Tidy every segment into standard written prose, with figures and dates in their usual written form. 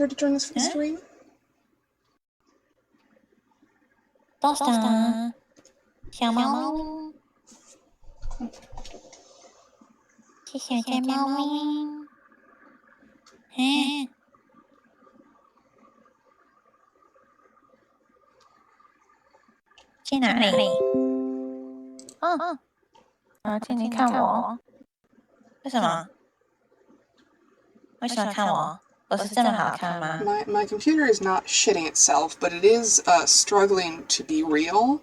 Here to join us for the stream? どうした小猫？是小只猫咪。去哪里？请你看我。为什么？为什么看我？我是这么好看吗？ My computer is not shitting itself, but it is struggling to be real.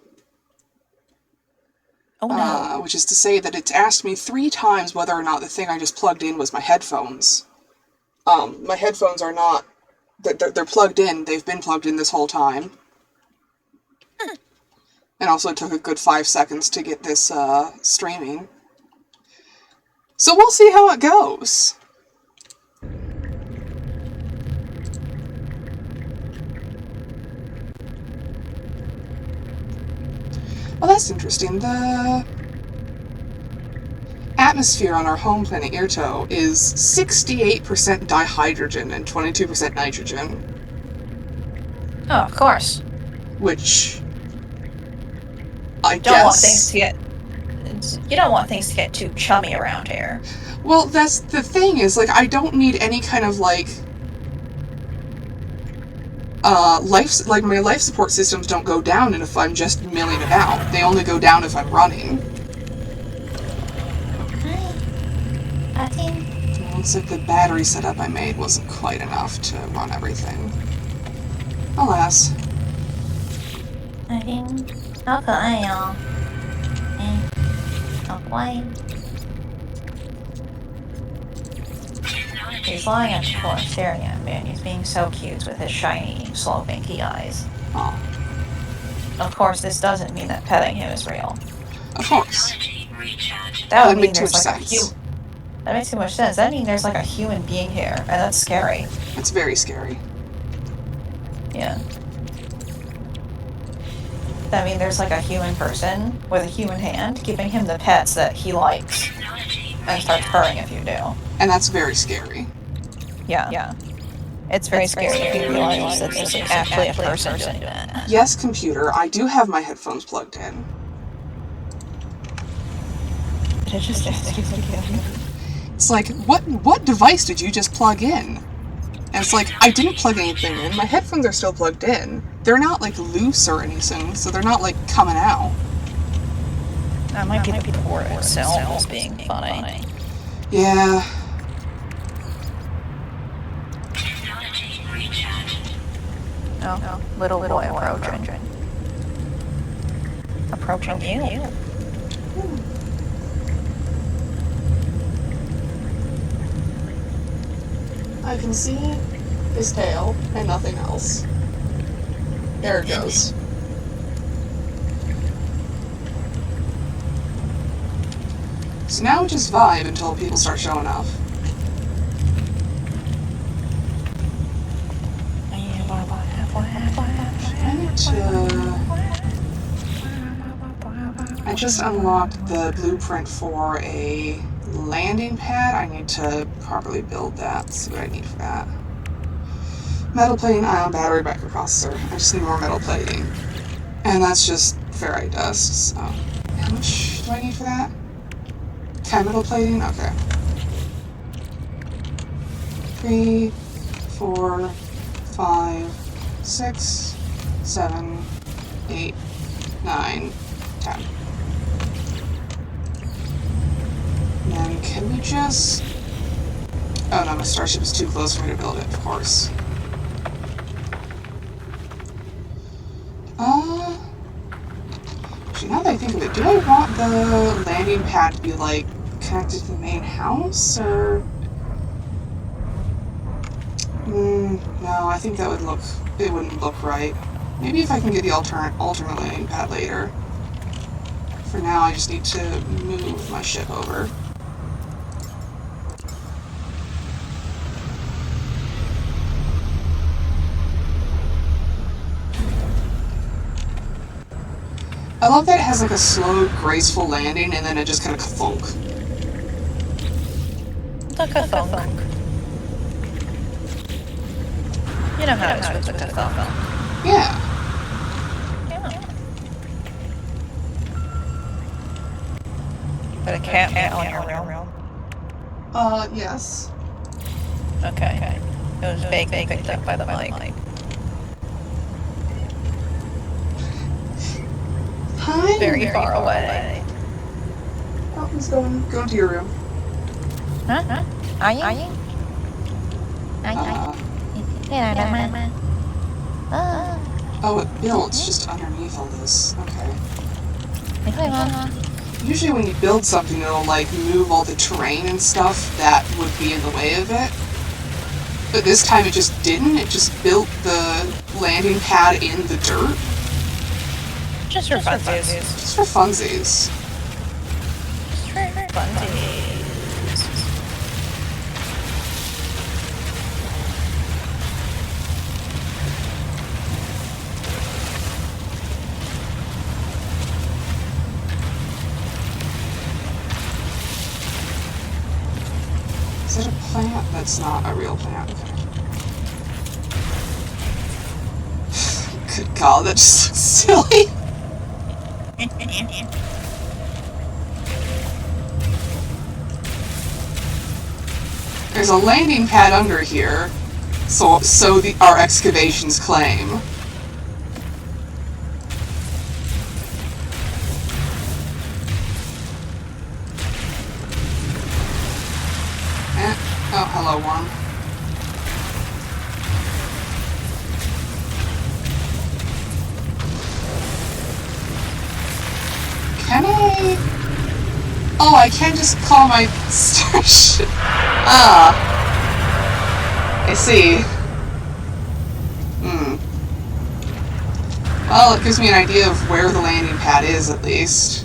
Oh no. Which is to say that it's asked me 3 times whether or not the thing I just plugged in was my headphones. My headphones are not... They're plugged in. They've been plugged in this whole time. And also it took a good 5 seconds to get this streaming. So we'll see how it goes. Well, that's interesting. The atmosphere on our home planet Irto is 68% dihydrogen and 22% nitrogen. Oh, of course. Which I don't guess... want things to get... You don't want things to get too chummy around here. Well, that's the thing is, like, I don't need any kind of, like... my life support systems don't go down if I'm just milling about. They only go down if I'm running. I think... It looks like the battery setup I made wasn't quite enough to run everything. Alas. I think... 好可爱哟。好乖。He's lying on the floor staring at me, and he's being so cute with his shiny, slow, pinky eyes. Oh. Of course, this doesn't mean that petting him is real. Of course. That would mean there's like that makes too much sense. That means there's like a human being here, and that's scary. It's very scary. Yeah. That means there's like a human person with a human hand giving him the pets that he likes, and starts purring if you do. And that's very scary. Yeah. It's very scary if you realize that there's actually a person doing that. Yes, computer, I do have my headphones plugged in. It's like, what device did you just plug in? And it's like, I didn't plug anything in. My headphones are still plugged in. They're not, like, loose or anything, so they're not, like, coming out. That might be the port itself being funny. Yeah. Oh, little boy approaching. Approaching you. I can see his tail and nothing else. There it goes. So now we just vibe until people start showing up. I just unlocked the blueprint for a landing pad. I need to properly build that. Let's see what I need for that. Metal plating, ion battery, microprocessor. I just need more metal plating. And that's just ferrite dust, so... How much do I need for that? Metal plating? Okay. 3, 4, 5, 6, 7, 8, 9, 10. And then can we just... Oh no, my starship is too close for me to build it, of course. Actually, now that I think of it, do I want the landing pad to be, like, connected to the main house, or... no, I think that would look... It wouldn't look right. Maybe if I can get the alternate landing pad later. For now, I just need to move my ship over. I love that it has like a slow, graceful landing and then it just kind of ka-thunk. The ka-thunk. know how to switch with the phone. Yeah. Yeah. But it can't be on your realm. Yes. Okay. It was vaguely picked up by the mic. Hi. Very far away. Oh, he's going to your room. Huh? Are you? Oh, it builds just underneath all this. Okay. Usually when you build something, it'll, like, move all the terrain and stuff that would be in the way of it. But this time it just didn't. It just built the landing pad in the dirt. Just for funsies. Just for funsies. Just for funsies. Is it a plant? That's not a real plant. Okay. Good God, that just looks silly. There's a landing pad under here, so our excavations claim. Oh, hello, worm. Can I? Oh, I can just call my starship. Ah. I see. Well, it gives me an idea of where the landing pad is, at least.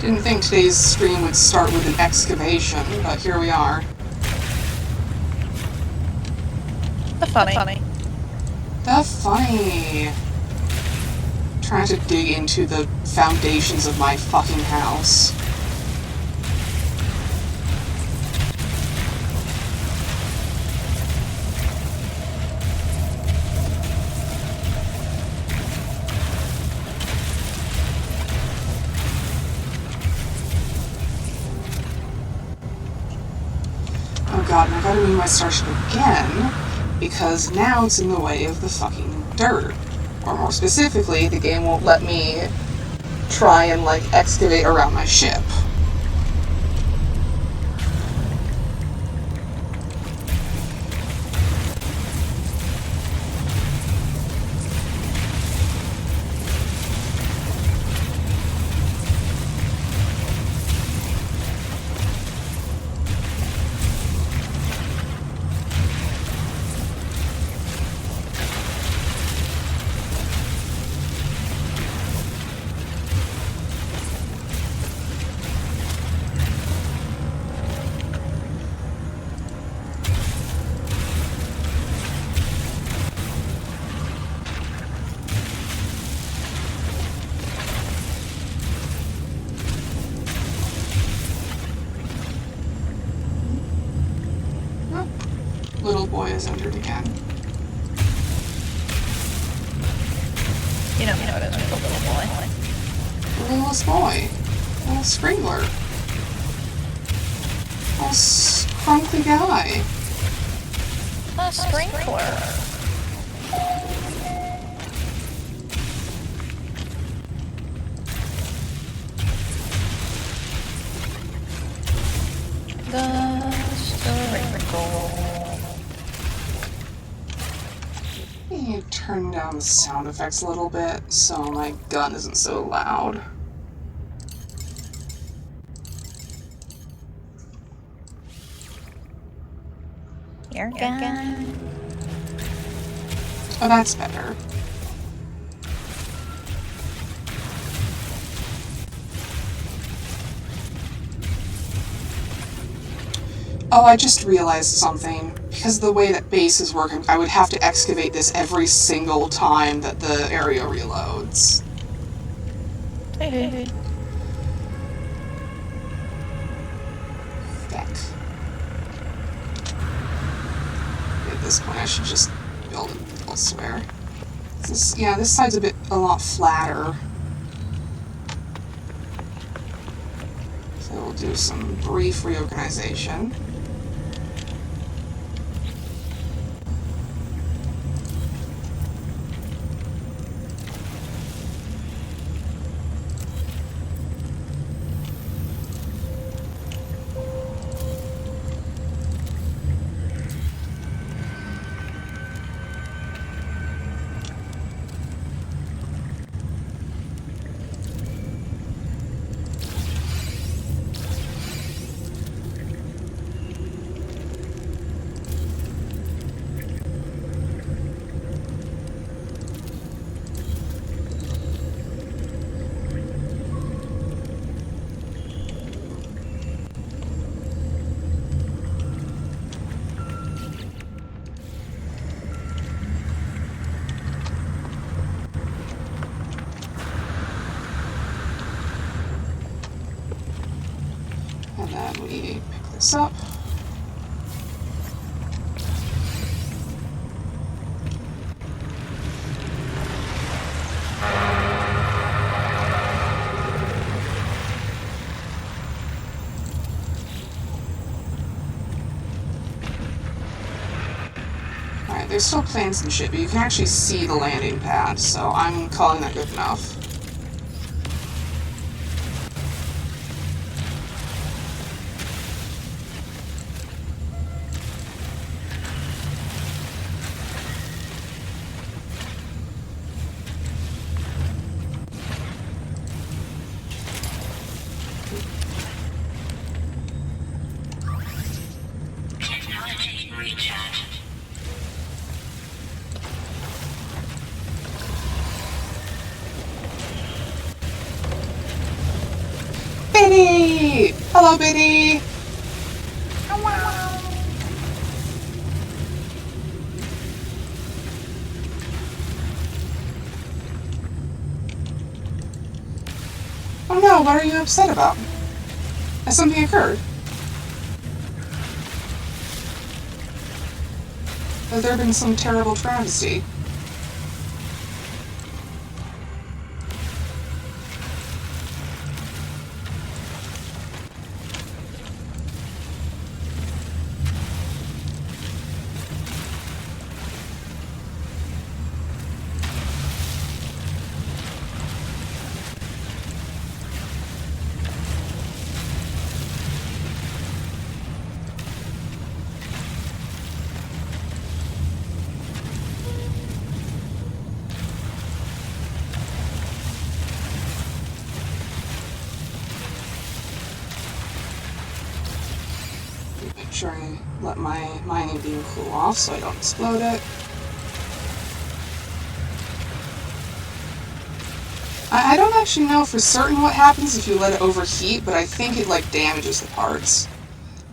Didn't think today's stream would start with an excavation, but here we are. The funny. Trying to dig into the foundations of my fucking house. Oh god, and I gotta move my starship again, because now it's in the way of the fucking dirt. Or more specifically, the game won't let me try and, like, excavate around my ship. Little boy has entered again. You know what it is, a little boy. The littlest boy. A little sprinkler. A little scrunkly guy. A sprinkler. I need to turn down the sound effects a little bit so my gun isn't so loud. Air gun. Oh, that's better. Oh, I just realized something. Because of the way that bases work, I would have to excavate this every single time that the area reloads. Hey. Feck. At this point, I should just build it elsewhere. This side's a lot flatter. So we'll do some brief reorganization. And then we pick this up. Alright, there's still planes and shit, but you can actually see the landing pad, so I'm calling that good enough. Biddy! Hello, Biddy! Oh no, what are you upset about? Has something occurred? Has there been some terrible travesty? Make sure I let my mining beam cool off so I don't explode it. I don't actually know for certain what happens if you let it overheat, but I think it, damages the parts.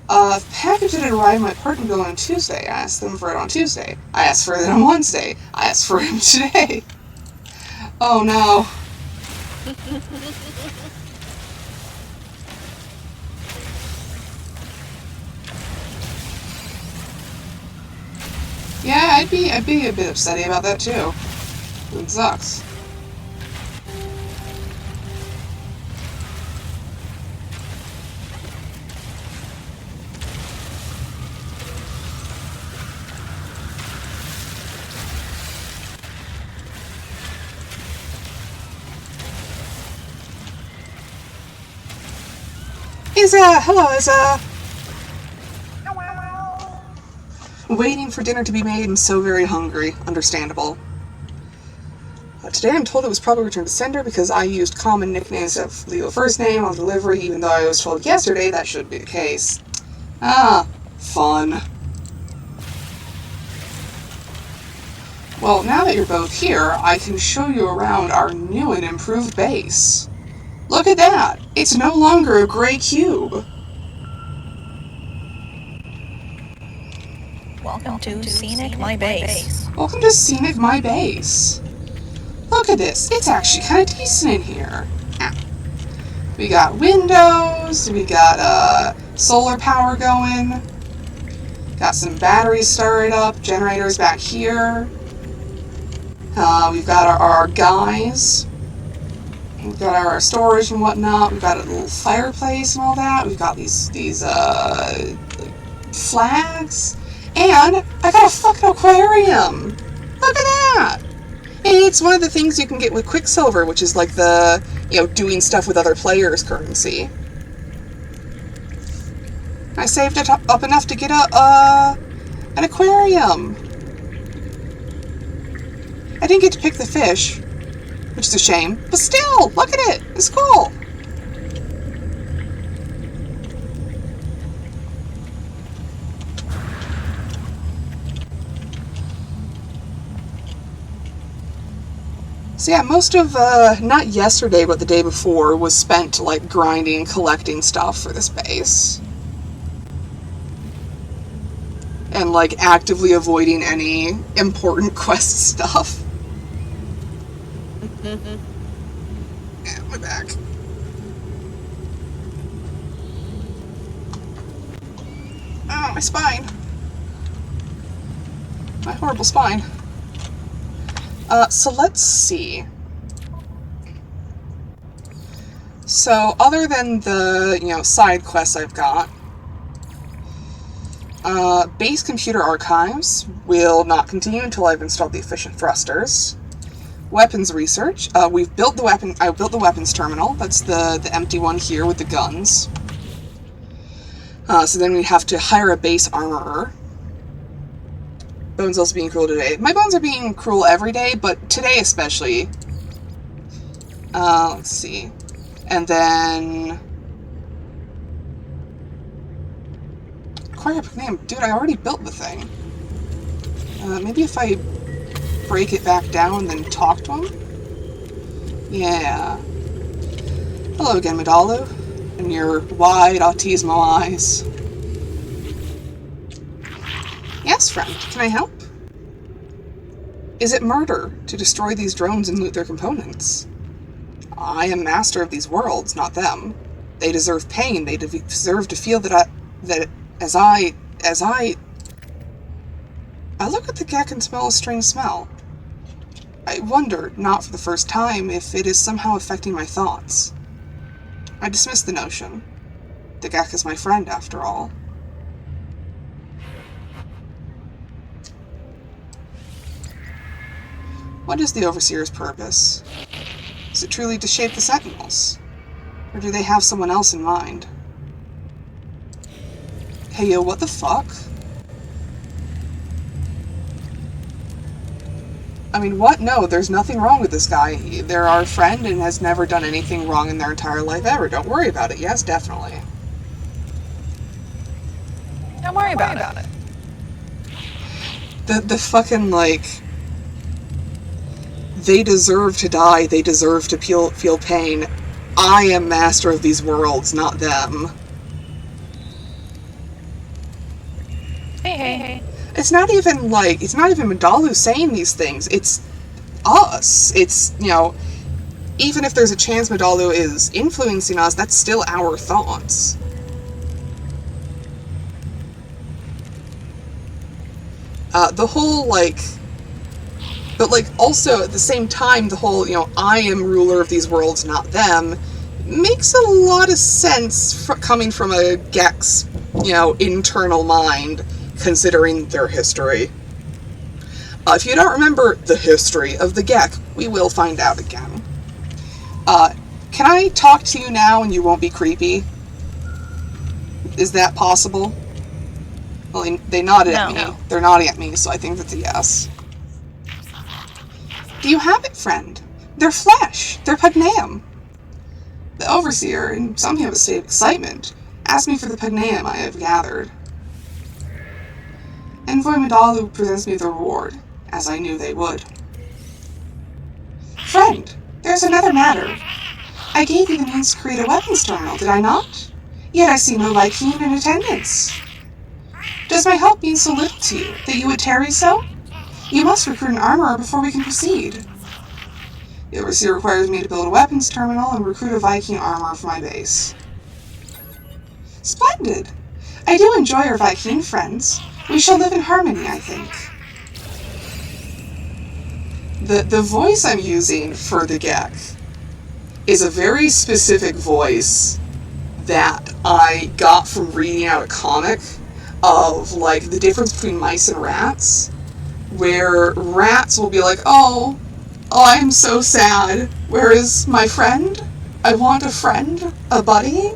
The package that had arrived my apartment building on Tuesday. I asked them for it on Tuesday. I asked for it on Wednesday. I asked for it today. Oh no. Yeah, I'd be a bit upsetty about that too. It sucks. Hello, Izza. Waiting for dinner to be made and so very hungry. Understandable. Today I'm told it was probably returned to sender because I used common nicknames of Leo first name on delivery, even though I was told yesterday that shouldn't be the case. Ah, fun. Well, now that you're both here, I can show you around our new and improved base. Look at that! It's no longer a gray cube. Welcome to Scenic My Base. Welcome to Scenic My Base. Look at this. It's actually kind of decent in here. We got windows. We got solar power going. Got some batteries started up. Generators back here. We've got our guys. We've got our storage and whatnot. We've got a little fireplace and all that. We've got these flags. And I got a fucking aquarium. Look at that. It's one of the things you can get with Quicksilver, which is like the, doing stuff with other players currency. I saved it up enough to get an aquarium. I didn't get to pick the fish, which is a shame, but still, look at it. It's cool. So yeah, most of, not yesterday, but the day before, was spent, grinding, collecting stuff for this base. And, actively avoiding any important quest stuff. Yeah, my back. Oh, my spine. My horrible spine. So let's see. So, other than the, side quests I've got, base computer archives will not continue until I've installed the efficient thrusters. Weapons research. We've built the weapon. I built the weapons terminal. That's the empty one here with the guns. So then we have to hire a base armorer. Bones also being cruel today. My bones are being cruel every day, but today especially. Let's see. And then... Acquire name. Dude, I already built the thing. Maybe if I break it back down and then talk to him? Yeah. Hello again, Medalu. And your wide autismo eyes. Yes, friend. Can I help? Is it murder to destroy these drones and loot their components? I am master of these worlds, not them. They deserve pain. They deserve to feel that as I look at the gek and smell a strange smell. I wonder, not for the first time, if it is somehow affecting my thoughts. I dismiss the notion. The gek is my friend, after all. What is the Overseer's purpose? Is it truly to shape the Sentinels? Or do they have someone else in mind? Hey yo, what the fuck? I mean, what? No, there's nothing wrong with this guy. They're our friend and has never done anything wrong in their entire life ever. Don't worry about it. Yes, definitely. Don't worry about it. The fucking, they deserve to die, they deserve to feel pain. I am master of these worlds, not them. Hey. It's not even Medalu saying these things, it's us. It's, even if there's a chance Medalu is influencing us, that's still our thoughts. The whole, but, also, at the same time, the whole, I am ruler of these worlds, not them, makes a lot of sense coming from a gek's, internal mind, considering their history. If you don't remember the history of the gek, we will find out again. Can I talk to you now and you won't be creepy? Is that possible? Well, they nodded at me. No. They're nodding at me, so I think that's a yes. Do you have it, friend? They're flesh. They're pugnaeum. The Overseer, in something of a state of excitement, asked me for the pugnaeum I have gathered. Envoy Medalu presents me with a reward. as I knew they would. Friend, there's another matter. I gave you the means to create a weapons terminal, did I not? Yet I see no Vy'keen in attendance. Does my help mean so little to you, that you would tarry so? You must recruit an armorer before we can proceed. The overseer requires me to build a weapons terminal and recruit a Vy'keen armorer for my base. Splendid! I do enjoy our Vy'keen friends. We shall live in harmony, I think. The voice I'm using for the Gek is a very specific voice that I got from reading out a comic of, like, the difference between mice and rats, where rats will be like, oh, I'm so sad. Where is my friend? I want a friend, a buddy.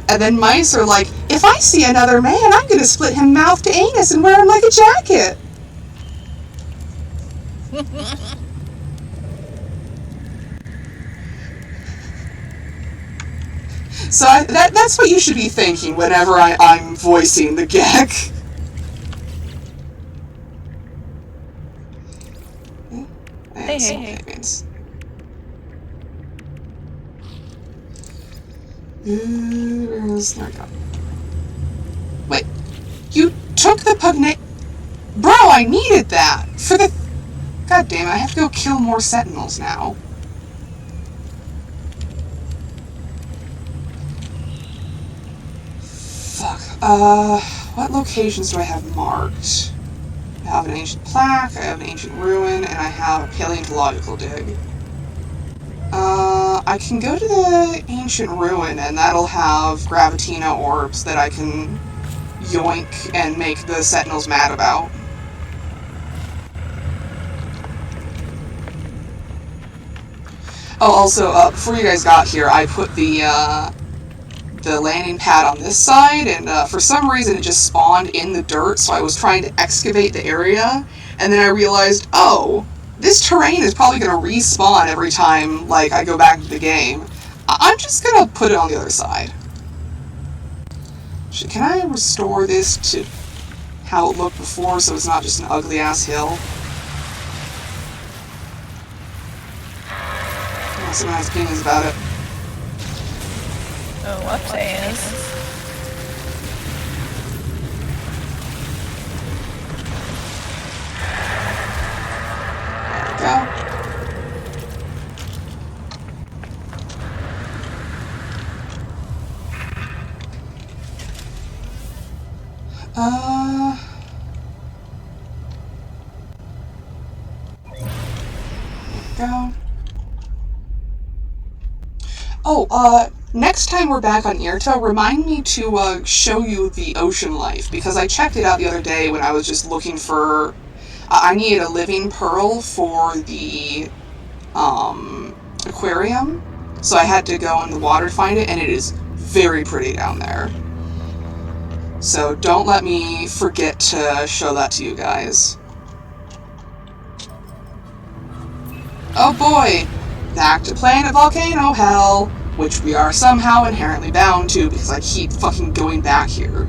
And then mice are like, if I see another man, I'm gonna split him mouth to anus and wear him like a jacket. So that's what you should be thinking whenever I'm voicing the Gek. Hey. There we go. Wait, you took the pugnate... Bro, I needed that! For the... God damn it, I have to go kill more sentinels now. Fuck. What locations do I have marked? I have an ancient plaque, I have an ancient ruin, and I have a paleontological dig. I can go to the ancient ruin, and that'll have Gravitina orbs that I can yoink and make the sentinels mad about. Oh, also, before you guys got here, I put the landing pad on this side, and for some reason it just spawned in the dirt, so I was trying to excavate the area, and then I realized, oh, this terrain is probably going to respawn every time, like, I go back into the game. I'm just going to put it on the other side. Can I restore this to how it looked before, so it's not just an ugly-ass hill? Someone has opinions about it. Oh, what says? There we go. Go. Oh, next time we're back on Irta, remind me to, show you the ocean life, because I checked it out the other day when I was just looking for... I needed a living pearl for the, aquarium, so I had to go in the water to find it, and it is very pretty down there. So don't let me forget to show that to you guys. Oh boy! Back to planet volcano hell, which we are somehow inherently bound to because I keep fucking going back here.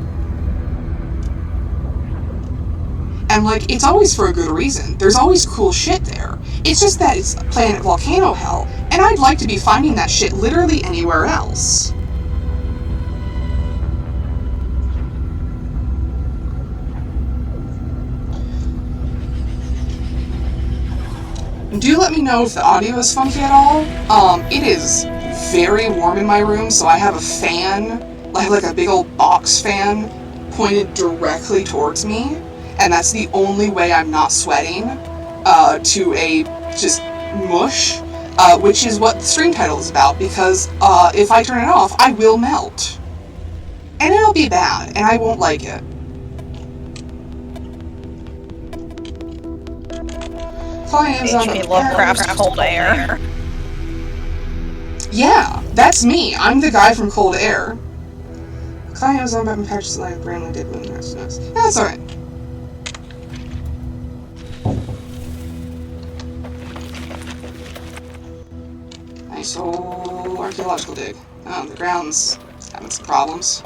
And, like, it's always for a good reason. There's always cool shit there. It's just that it's planet volcano hell, and I'd like to be finding that shit literally anywhere else. Do let me know if the audio is funky at all. It is very warm in my room, so I have a fan, I have like a big old box fan pointed directly towards me, and that's the only way I'm not sweating, to a just mush, which is what the stream title is about, because if I turn it off, I will melt. And it'll be bad, and I won't like it. H.P. Lovecraft's Cold Air. Yeah, that's me. I'm the guy from Cold Air. Client was on about patches like Brandley did when that's nice. Yeah, that's alright. Nice old archaeological dig. Oh, the ground's having some problems.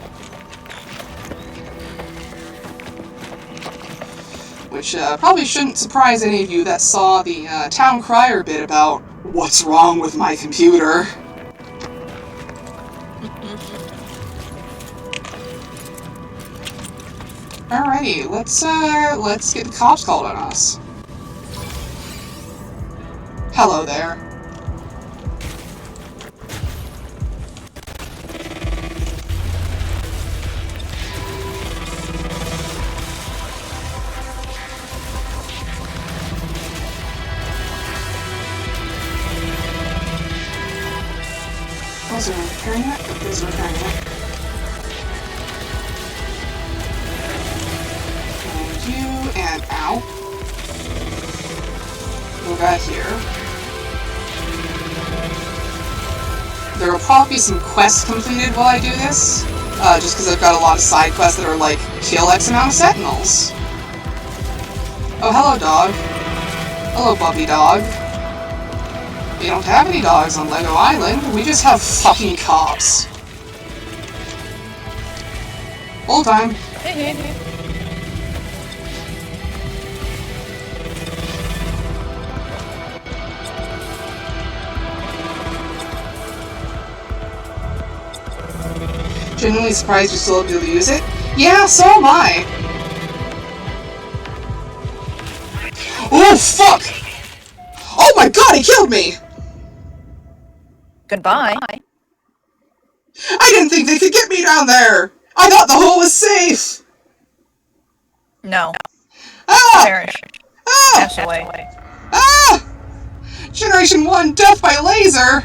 which probably shouldn't surprise any of you that saw the town crier bit about what's wrong with my computer. Alrighty, let's get the cops called on us. Hello there. Was there repairing it? It is repairing it. And you, and ow. We'll go here. There will probably be some quests completed while I do this, just because I've got a lot of side quests that are like, kill X amount of sentinels. Oh, hello, dog. Hello, puppy dog. We don't have any dogs on Lego Island, we just have fucking cops. Hold time. Genuinely surprised you're still able to use it? Yeah, so am I! Oh, fuck! Oh my god, he killed me! Goodbye. I didn't think they could get me down there! I thought the hole was safe! No. Ah! Perish. Ah! Pass away. Ah! Generation 1, death by laser!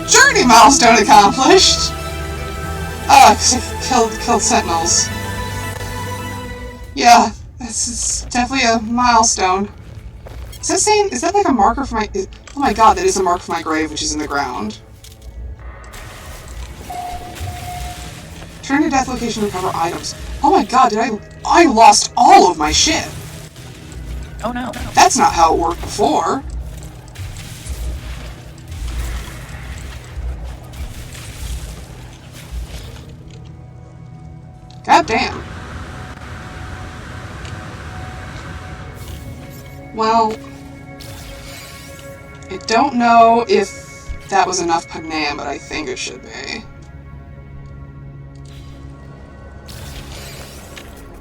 Journey milestone accomplished! Ah, killed sentinels. Yeah, this is definitely a milestone. Is that saying, is that like a marker for my, oh my god, that is a marker for my grave, which is in the ground. Turn to death location to recover items. Oh my god, I lost all of my shit. Oh no. That's not how it worked before. God damn. Well, I don't know if that was enough Pagnam, but I think it should be.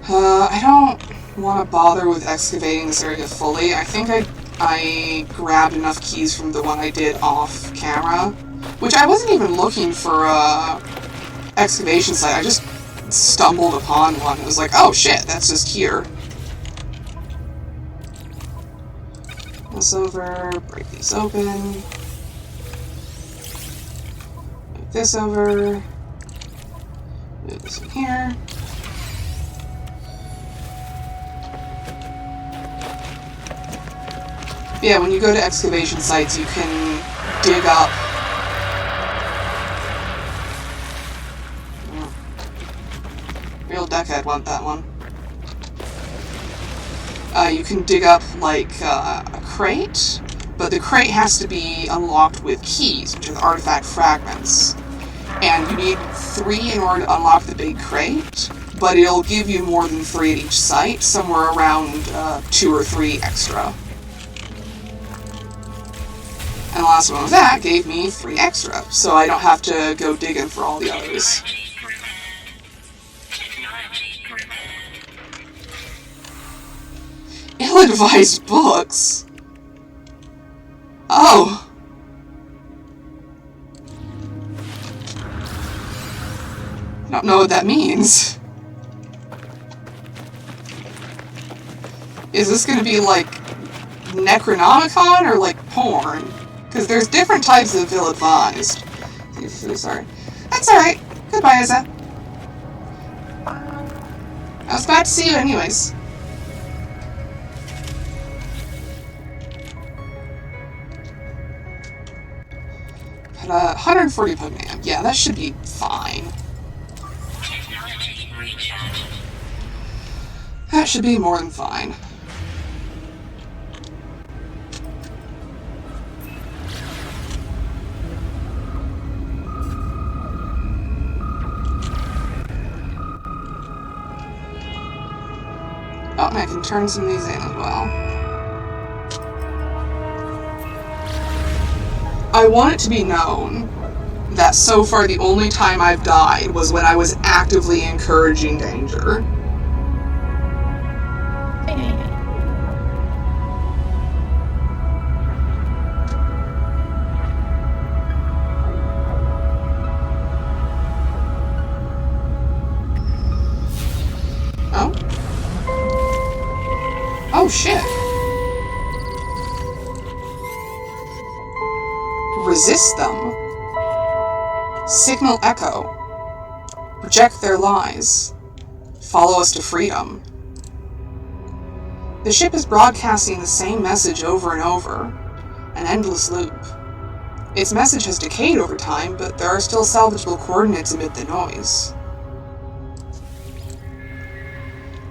I don't want to bother with excavating this area fully. I think I grabbed enough keys from the one I did off camera, which I wasn't even looking for a excavation site. I just stumbled upon one. It was like, oh shit, that's just here. This over, break these open. Move this over. Move this in here. Yeah, when you go to excavation sites, you can dig up. Real deckhead want that one. You can dig up, like, a crate, but the crate has to be unlocked with keys, which are the artifact fragments. And you need 3 in order to unlock the big crate, but it'll give you more than 3 at each site, somewhere around 2 or 3 extra. And the last one of that gave me 3 extra, so I don't have to go digging for all the others. Ill-advised books? Oh. I don't know what that means. Is this gonna be like Necronomicon or like porn? Because there's different types of ill-advised. Sorry. That's alright. Goodbye, Izza. I was glad to see you anyways. At 140 Pagnam. Yeah, that should be fine. That should be more than fine. and I can turn some of these in as well. I want it to be known that so far the only time I've died was when I was actively encouraging danger. Oh? Oh shit. Resist them. Signal echo. Reject their lies. Follow us to freedom. The ship is broadcasting the same message over and over. An endless loop. Its message has decayed over time, but there are still salvageable coordinates amid the noise.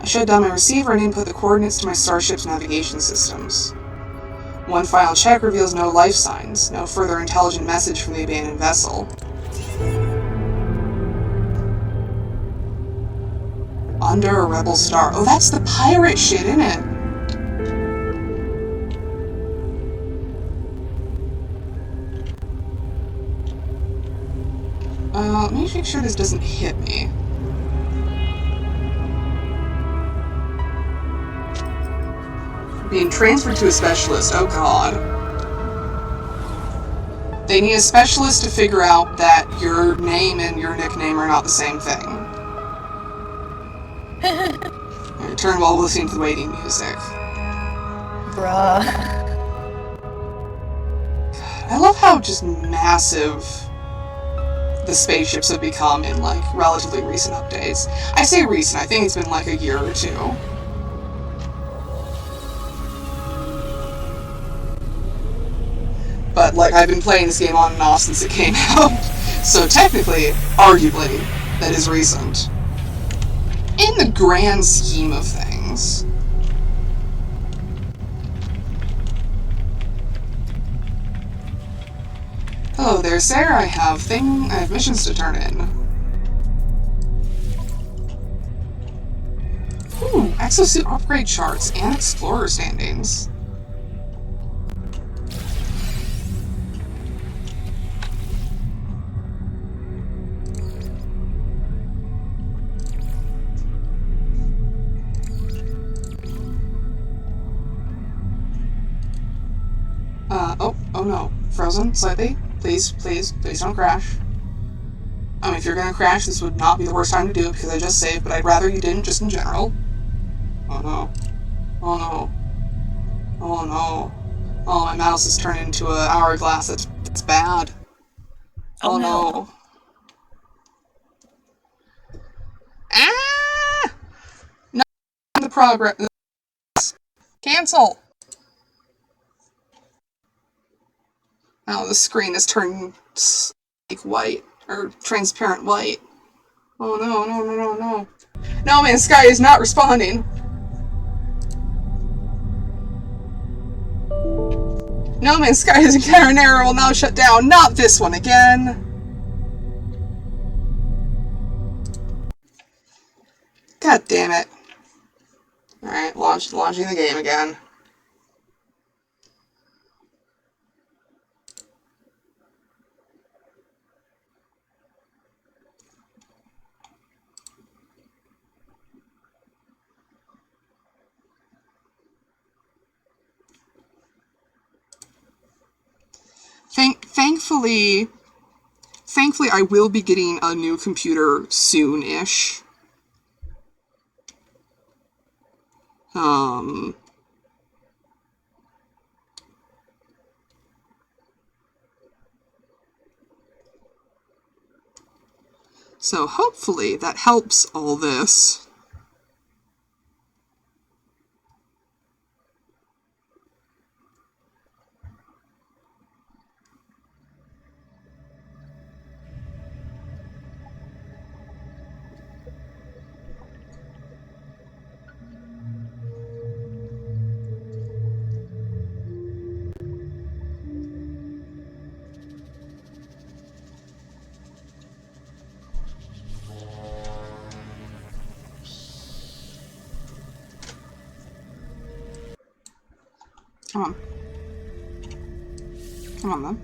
I shut down my receiver and input the coordinates to my starship's navigation systems. One final check reveals no life signs, no further intelligent message from the abandoned vessel. Under a rebel star. Oh, that's the pirate shit, isn't it? Let me make sure this doesn't hit me. Being transferred to a specialist. Oh god. They need a specialist to figure out that your name and your nickname are not the same thing. Turn while listening to the waiting music. Bruh. I love how just massive the spaceships have become in, like, relatively recent updates. I say recent, I think it's been like a year or two. But, like, I've been playing this game on and off since it came out. So technically, arguably, that is recent. In the grand scheme of things. Hello there, sir. I have missions to turn in. Ooh, exosuit upgrade charts and explorer standings. Oh no. Frozen, slightly. Please don't crash. I mean, if you're gonna crash, this would not be the worst time to do it because I just saved, but I'd rather you didn't just in general. Oh no. Oh no. Oh no. Oh, my mouse has turned into an hourglass. That's bad. Oh no. Ah! Not the progress. Cancel! Oh, the screen is turning like white, or transparent white. Oh no, no, no, no, no. No Man's Sky is not responding. No Man's Sky is encountering an error will now shut down. Not this one again. God damn it. Alright, launching the game again. Thankfully, I will be getting a new computer soon-ish. So hopefully that helps all this. Come on. Come on, then.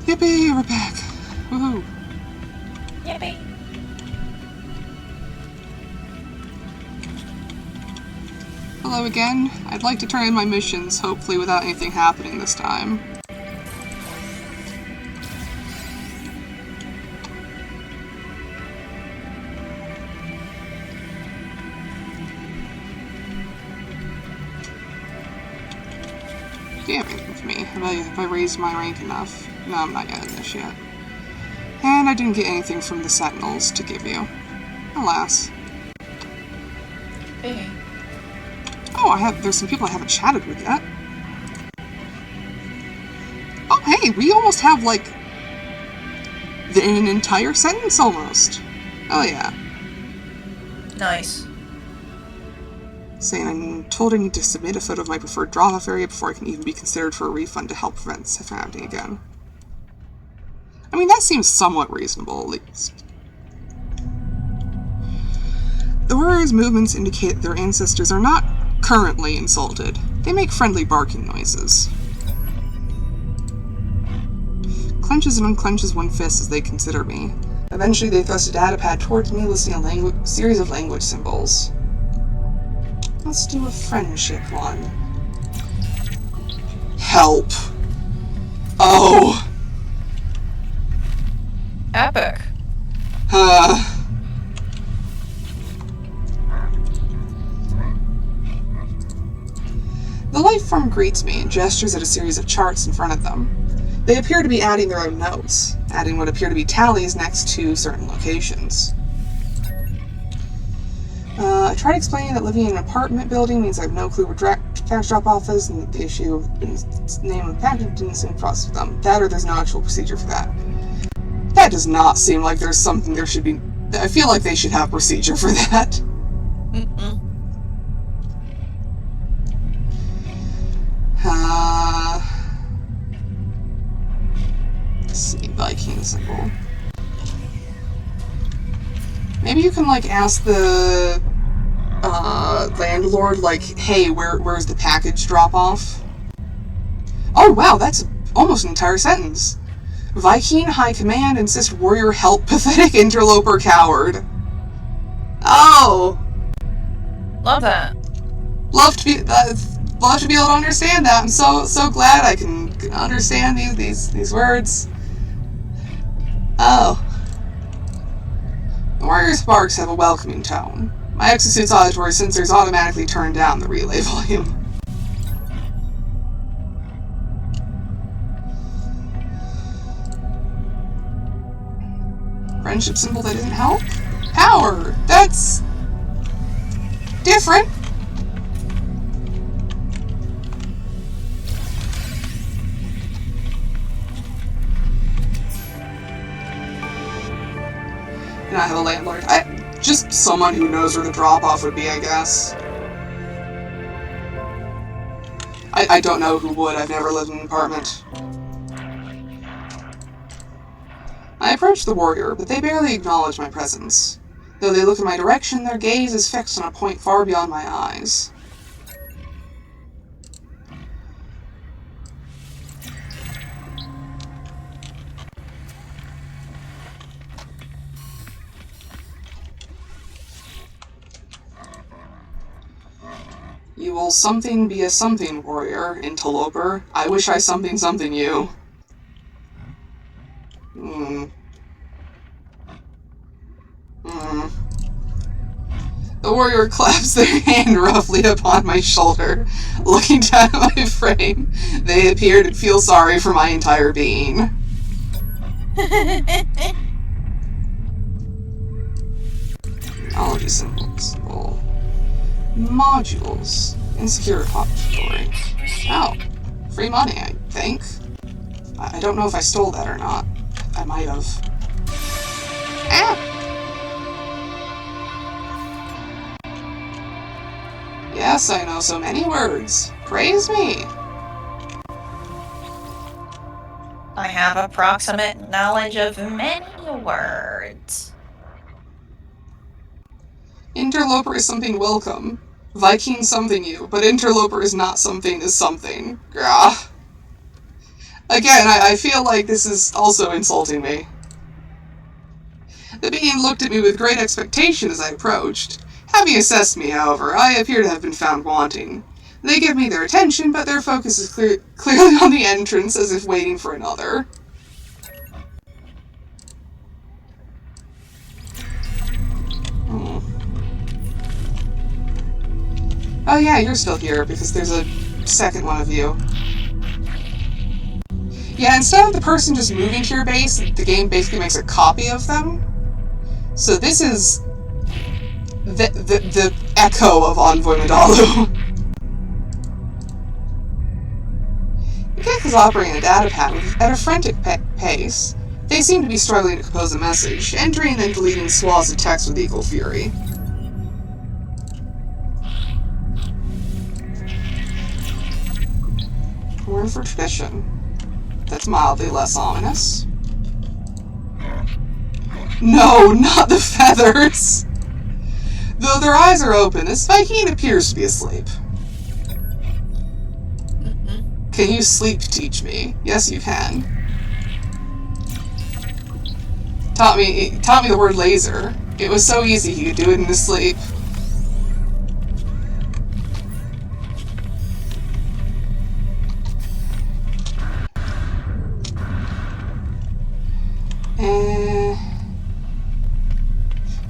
Yippee, we're back. Woohoo. Yippee. Hello again. I'd like to turn in my missions, hopefully without anything happening this time. Damn it with me. Have I raised my rank enough? No, I'm not getting this yet. And I didn't get anything from the Sentinels to give you. Alas. Hey. Oh, there's some people I haven't chatted with yet. Oh, hey, we almost have, like, an entire sentence almost. Oh, yeah. Nice. Saying I'm told I need to submit a photo of my preferred drop-off area before I can even be considered for a refund to help prevent this from happening again. I mean, that seems somewhat reasonable, at least. The warriors' movements indicate that their ancestors are not currently insulted. They make friendly barking noises. Clenches and unclenches one fist as they consider me. Eventually they thrust a data pad towards me, listing a series of language symbols. Let's do a friendship one. Help. Oh. Epic. The life form greets me and gestures at a series of charts in front of them. They appear to be adding their own notes, adding what appear to be tallies next to certain locations. I tried explaining that living in an apartment building means I have no clue where package drop-off is, and the issue of the name of the package didn't seem to process with them. That or there's no actual procedure for that. That does not seem like there's something there should be. I feel like they should have procedure for that. Let's see, Viking symbol. Maybe you can, like, ask the landlord, like, hey, where's the package drop-off? Oh, wow, that's almost an entire sentence. Viking High Command insist warrior help pathetic interloper coward. Oh! Love that. Love to be able to understand that. I'm so glad I can understand these words. Oh. The warrior's barks have a welcoming tone. My exosuit's auditory sensors automatically turn down the relay volume. Friendship symbol that doesn't help? Power! That's different. And I have a landlord. Just someone who knows where the drop-off would be, I guess. I don't know who would. I've never lived in an apartment. I approach the warrior, but they barely acknowledge my presence. Though they look in my direction, their gaze is fixed on a point far beyond my eyes. You will something be a something, warrior, interloper. I wish I something you. The warrior claps their hand roughly upon my shoulder. Looking down at my frame, they appear to feel sorry for my entire being. Technology symbol. Modules. Insecure repository. Oh. Free money, I think. I don't know if I stole that or not. I might have. Ah! Yes, I know so many words. Praise me. I have approximate knowledge of many words. Interloper is something welcome. Viking something you, but interloper is not something is something. Grah. Again, I feel like this is also insulting me. The being looked at me with great expectation as I approached. Having assessed me, however, I appear to have been found wanting. They give me their attention, but their focus is clearly on the entrance, as if waiting for another. Oh yeah, you're still here, because there's a second one of you. Yeah, instead of the person just moving to your base, the game basically makes a copy of them. So this is the echo of Envoy Medalu. The Gek is operating a data pad at a frantic pace. They seem to be struggling to compose a message, entering and deleting swaths of text with equal fury. Word for tradition. That's mildly less ominous. No, not the feathers! Though their eyes are open, this Viking appears to be asleep. Can you sleep teach me? Yes, you can. Taught me the word laser. It was so easy he could do it in his sleep.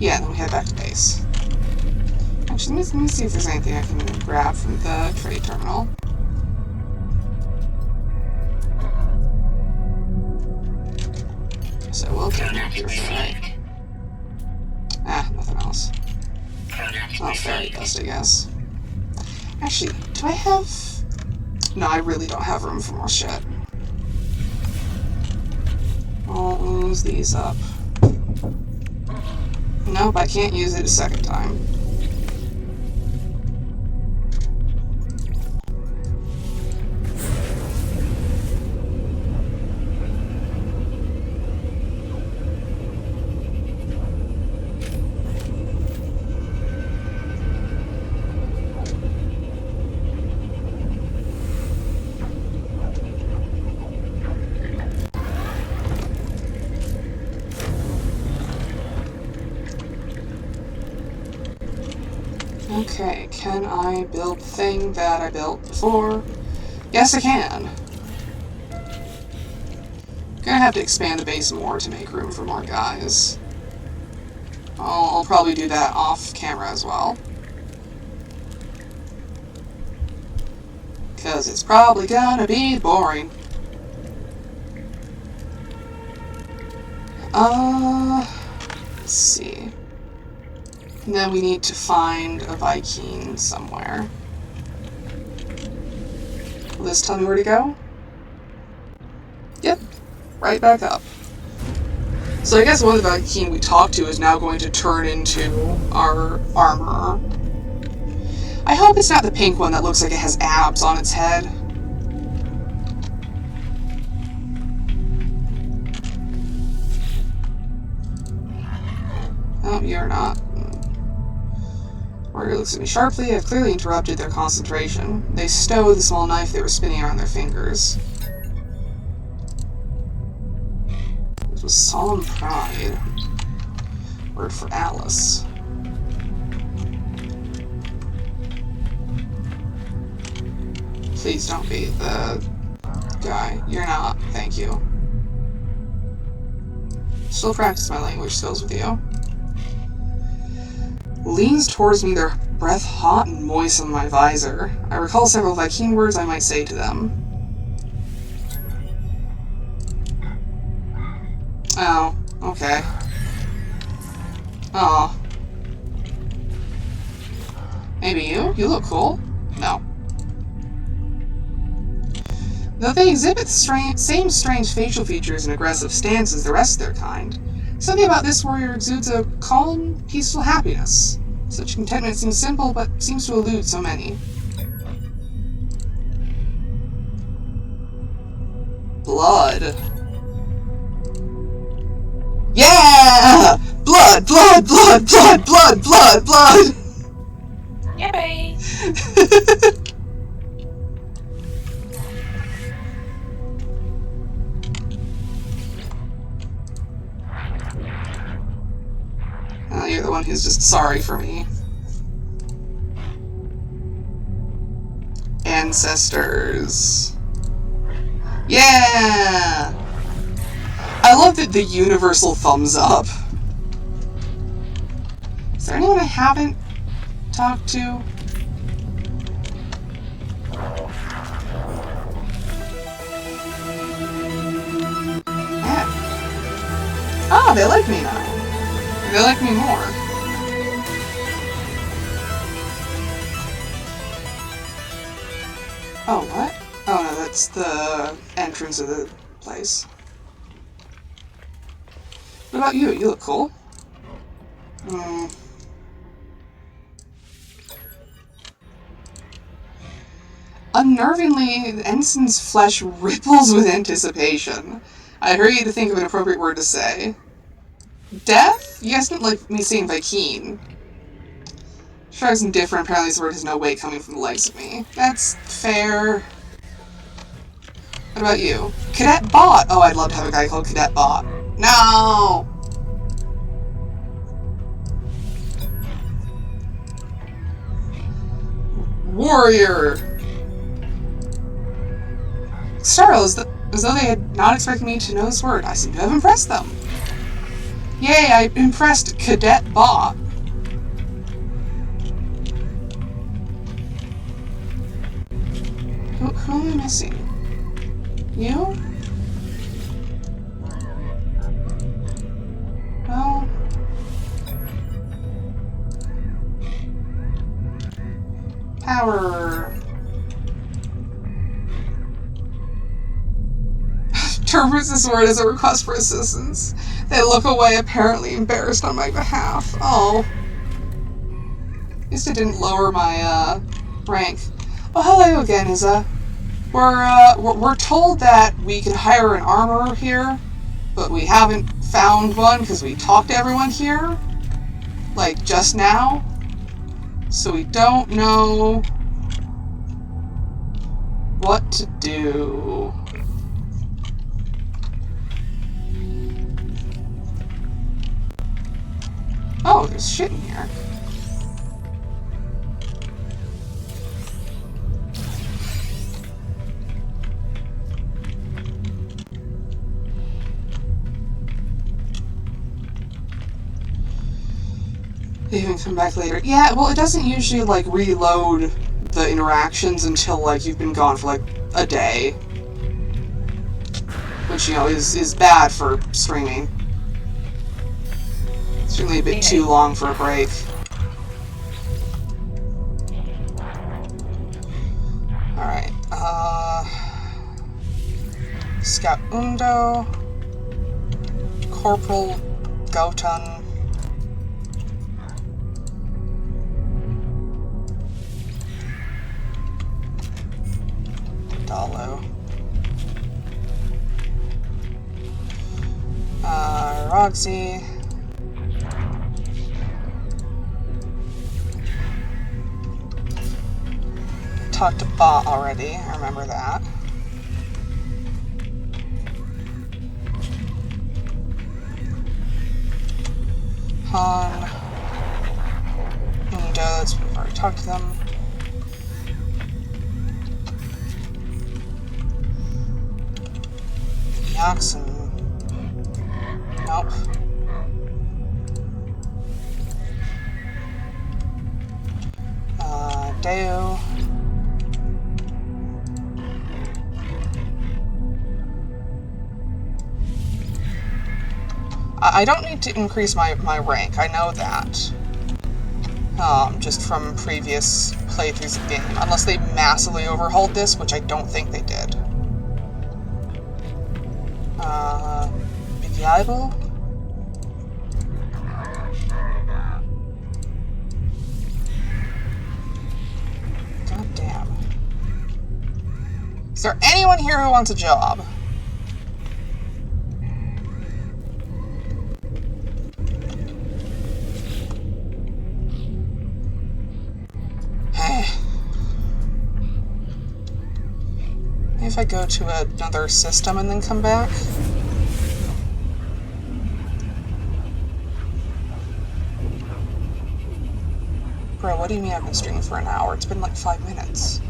Yeah, then we head back to base. Actually, let me see if there's anything I can grab from the trade terminal. So we'll get back here for right. Ah, nothing else. Oh, fairy dust, I guess. Actually, do I have... No, I really don't have room for more shit. I'll use these up. Nope, I can't use it a second time. Okay, can I build the thing that I built before? Yes, I can. Gonna have to expand the base more to make room for more guys. I'll probably do that off camera as well. Because it's probably gonna be boring. Let's see. And then we need to find a Viking somewhere. Will this tell me where to go? Yep, right back up. So I guess one of the Viking we talked to is now going to turn into our armorer. I hope it's not the pink one that looks like it has abs on its head. No, you're not. Warrior looks at me sharply. I've clearly interrupted their concentration. They stow the small knife they were spinning around their fingers. It was solemn pride. Word for Alice. Please don't be the guy. You're not. Thank you. Still practice my language skills with you. Leans towards me, their breath hot and moist on my visor. I recall several Viking words I might say to them. Oh, okay. Oh. Maybe you? You look cool. No. Though they exhibit the same strange facial features and aggressive stance as the rest of their kind, something about this warrior exudes a calm, peaceful happiness. Such contentment seems simple, but seems to elude so many. Blood. Yeah! Blood, blood, blood, blood, blood, blood, blood! Yippee! You're the one who's just sorry for me. Ancestors. Yeah! I love the universal thumbs up. Is there anyone I haven't talked to? Yeah. Oh, they like me now. They like me more. Oh, what? Oh no, that's the entrance of the place. What about you? You look cool. Unnervingly, the ensign's flesh ripples with anticipation. I hurry to think of an appropriate word to say. Death? You guys didn't like me saying Viking. Shrugs indifferent, apparently this word has no weight coming from the legs of me. That's fair. What about you? Cadet Bot! Oh, I'd love to have a guy called Cadet Bot. No! Warrior! Startled, as though they had not expected me to know this word. I seem to have impressed them. Yay, I impressed Cadet Bot. Who am I missing? You? Well... Power... Interprets this word as a request for assistance. They look away, apparently embarrassed on my behalf. Oh. At least it didn't lower my, rank. Oh, hello again, Isa. We're told that we can hire an armorer here, but we haven't found one because we talked to everyone here, like, just now. So we don't know what to do. Oh, there's shit in here. They even come back later. Yeah, well, it doesn't usually, like, reload the interactions until, like, you've been gone for, like, a day. Which, you know, is bad for streaming. Certainly a bit too long for a break. Alright, Scout Undo, Corporal Gotan, Dalo, Roxy, talked to Ba already. I remember that. Han. Windows. We've already talked to them. Jackson. Nope. Deo. I don't need to increase my rank, I know that. Just from previous playthroughs of the game. Unless they massively overhauled this, which I don't think they did. Bidiable? God damn. Is there anyone here who wants a job? Maybe if I go to another system and then come back? Bro, what do you mean I've been streaming for an hour? It's been like 5 minutes.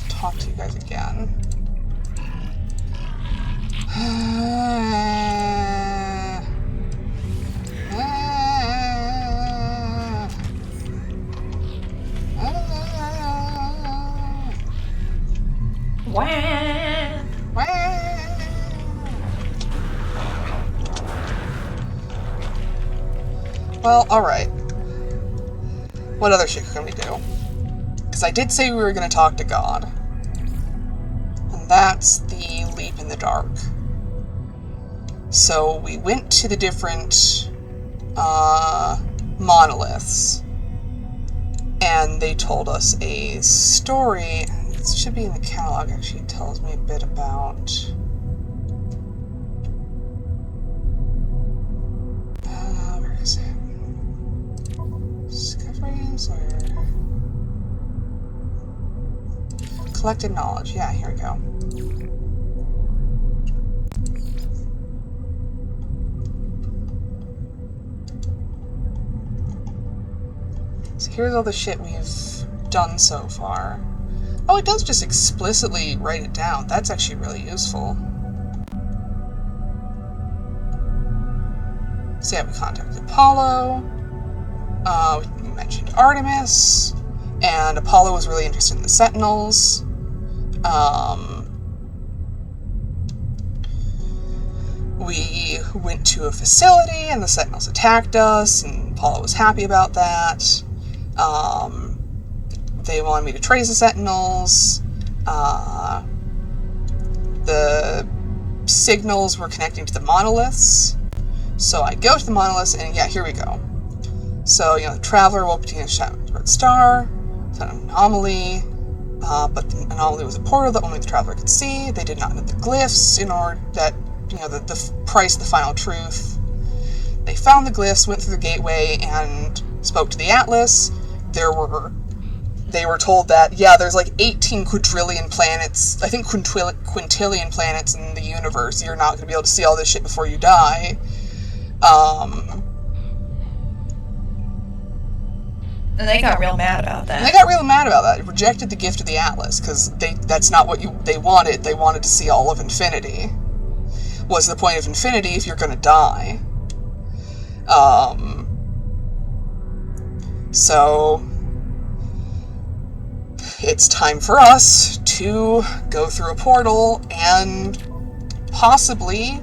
Talk to you guys again. Well, alright. What other shit can we do? Because I did say we were going to talk to God. And that's the leap in the dark. So we went to the different monoliths. And they told us a story. It should be in the catalog, actually. It tells me a bit about... where is it? Discoveries or... Collected knowledge. Yeah, here we go. So here's all the shit we've done so far. Oh, it does just explicitly write it down. That's actually really useful. So yeah, we contacted Apollo. We mentioned Artemis. And Apollo was really interested in the Sentinels. We went to a facility and the Sentinels attacked us, and Apollo was happy about that. They wanted me to trace the Sentinels. The signals were connecting to the monoliths. So I go to the monoliths, and yeah, here we go. So, you know, the Traveler woke up to a red star. It's an anomaly. But the anomaly was a portal that only the Traveler could see. They did not know the glyphs in order that, you know, the price of the final truth. They found the glyphs, went through the gateway, and spoke to the Atlas. They were told that, yeah, there's like 18 quadrillion planets, I think quintillion planets in the universe. You're not going to be able to see all this shit before you die. And they got real mad about that. They rejected the gift of the Atlas, because that's not what they wanted. They wanted to see all of infinity. What's the point of infinity if you're going to die? So... it's time for us to go through a portal and possibly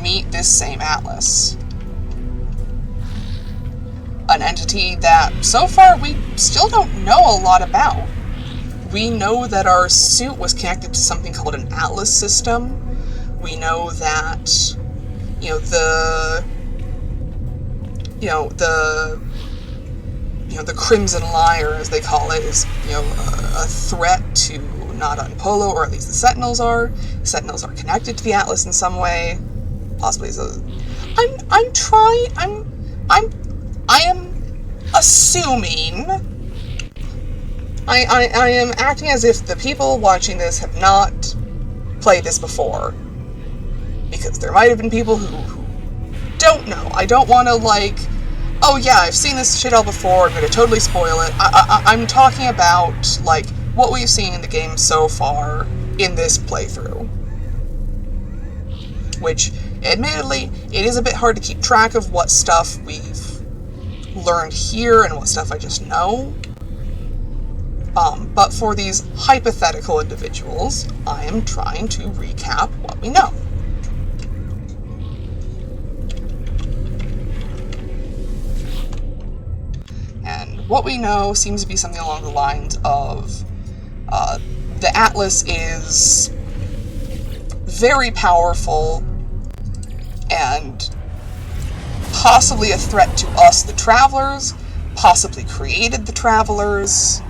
meet this same Atlas. an entity that, so far, we still don't know a lot about. We know that our suit was connected to something called an Atlas system. We know that, the Crimson Liar, as they call it, is, a threat to Nada and Polo, or at least the Sentinels are. The Sentinels are connected to the Atlas in some way. Possibly as a... I am assuming... I am acting as if the people watching this have not played this before. Because there might have been people who don't know. I don't want to, oh yeah, I've seen this shit all before, I'm going to totally spoil it. I'm talking about, what we've seen in the game so far in this playthrough. Which, admittedly, it is a bit hard to keep track of what stuff we've learned here and what stuff I just know. But for these hypothetical individuals, I am trying to recap what we know. And what we know seems to be something along the lines of the Atlas is very powerful and possibly a threat to us, the Travelers, possibly created the Travelers.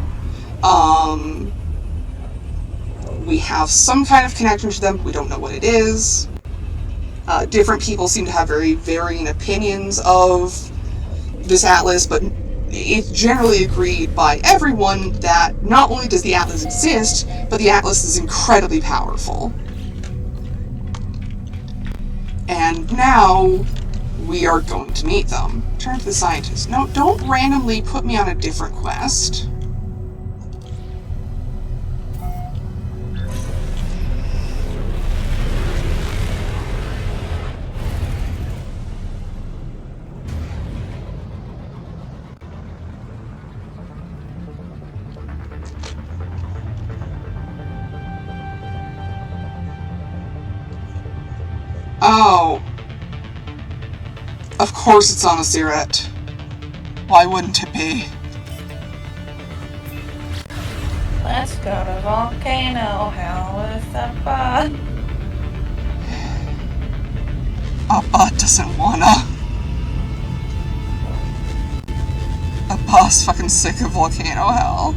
We have some kind of connection to them, we don't know what it is. Different people seem to have very varying opinions of this Atlas, but it's generally agreed by everyone that not only does the Atlas exist, but the Atlas is incredibly powerful. And now, we are going to meet them. Turn to the scientist. No, don't randomly put me on a different quest. Oh. Of course it's on a Siret. Why wouldn't it be? Let's go to Volcano Hell with Abba. Abba doesn't wanna. Abba's fucking sick of Volcano Hell.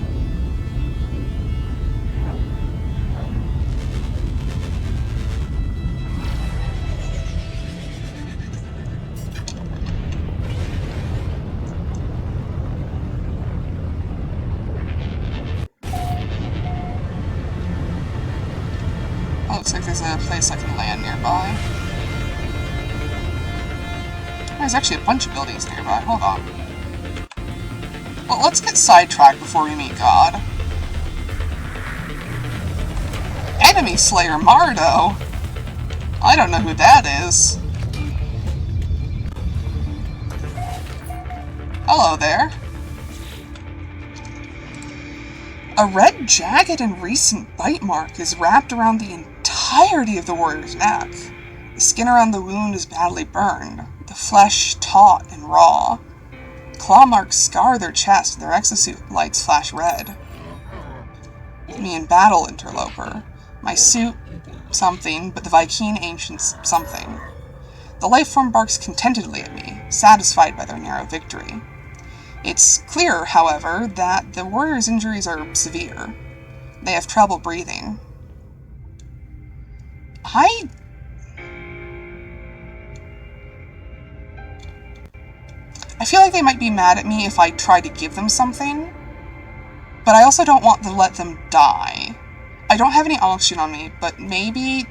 Oh, looks like there's a place I can land nearby. There's actually a bunch of buildings nearby. Hold on. Well, let's get sidetracked before we meet God. Enemy Slayer Mardo? I don't know who that is. Hello there. A red, jagged, and recent bite mark is wrapped around the entirety of the warrior's neck. The skin around the wound is badly burned, the flesh taut and raw. Claw marks scar their chest, their exosuit lights flash red. Me in battle, interloper. My suit, something, but the Vy'keen ancients, something. The lifeform barks contentedly at me, satisfied by their narrow victory. It's clear, however, that the warrior's injuries are severe. They have trouble breathing. I feel like they might be mad at me if I try to give them something, but I also don't want to let them die. I don't have any oxygen on me, but maybe...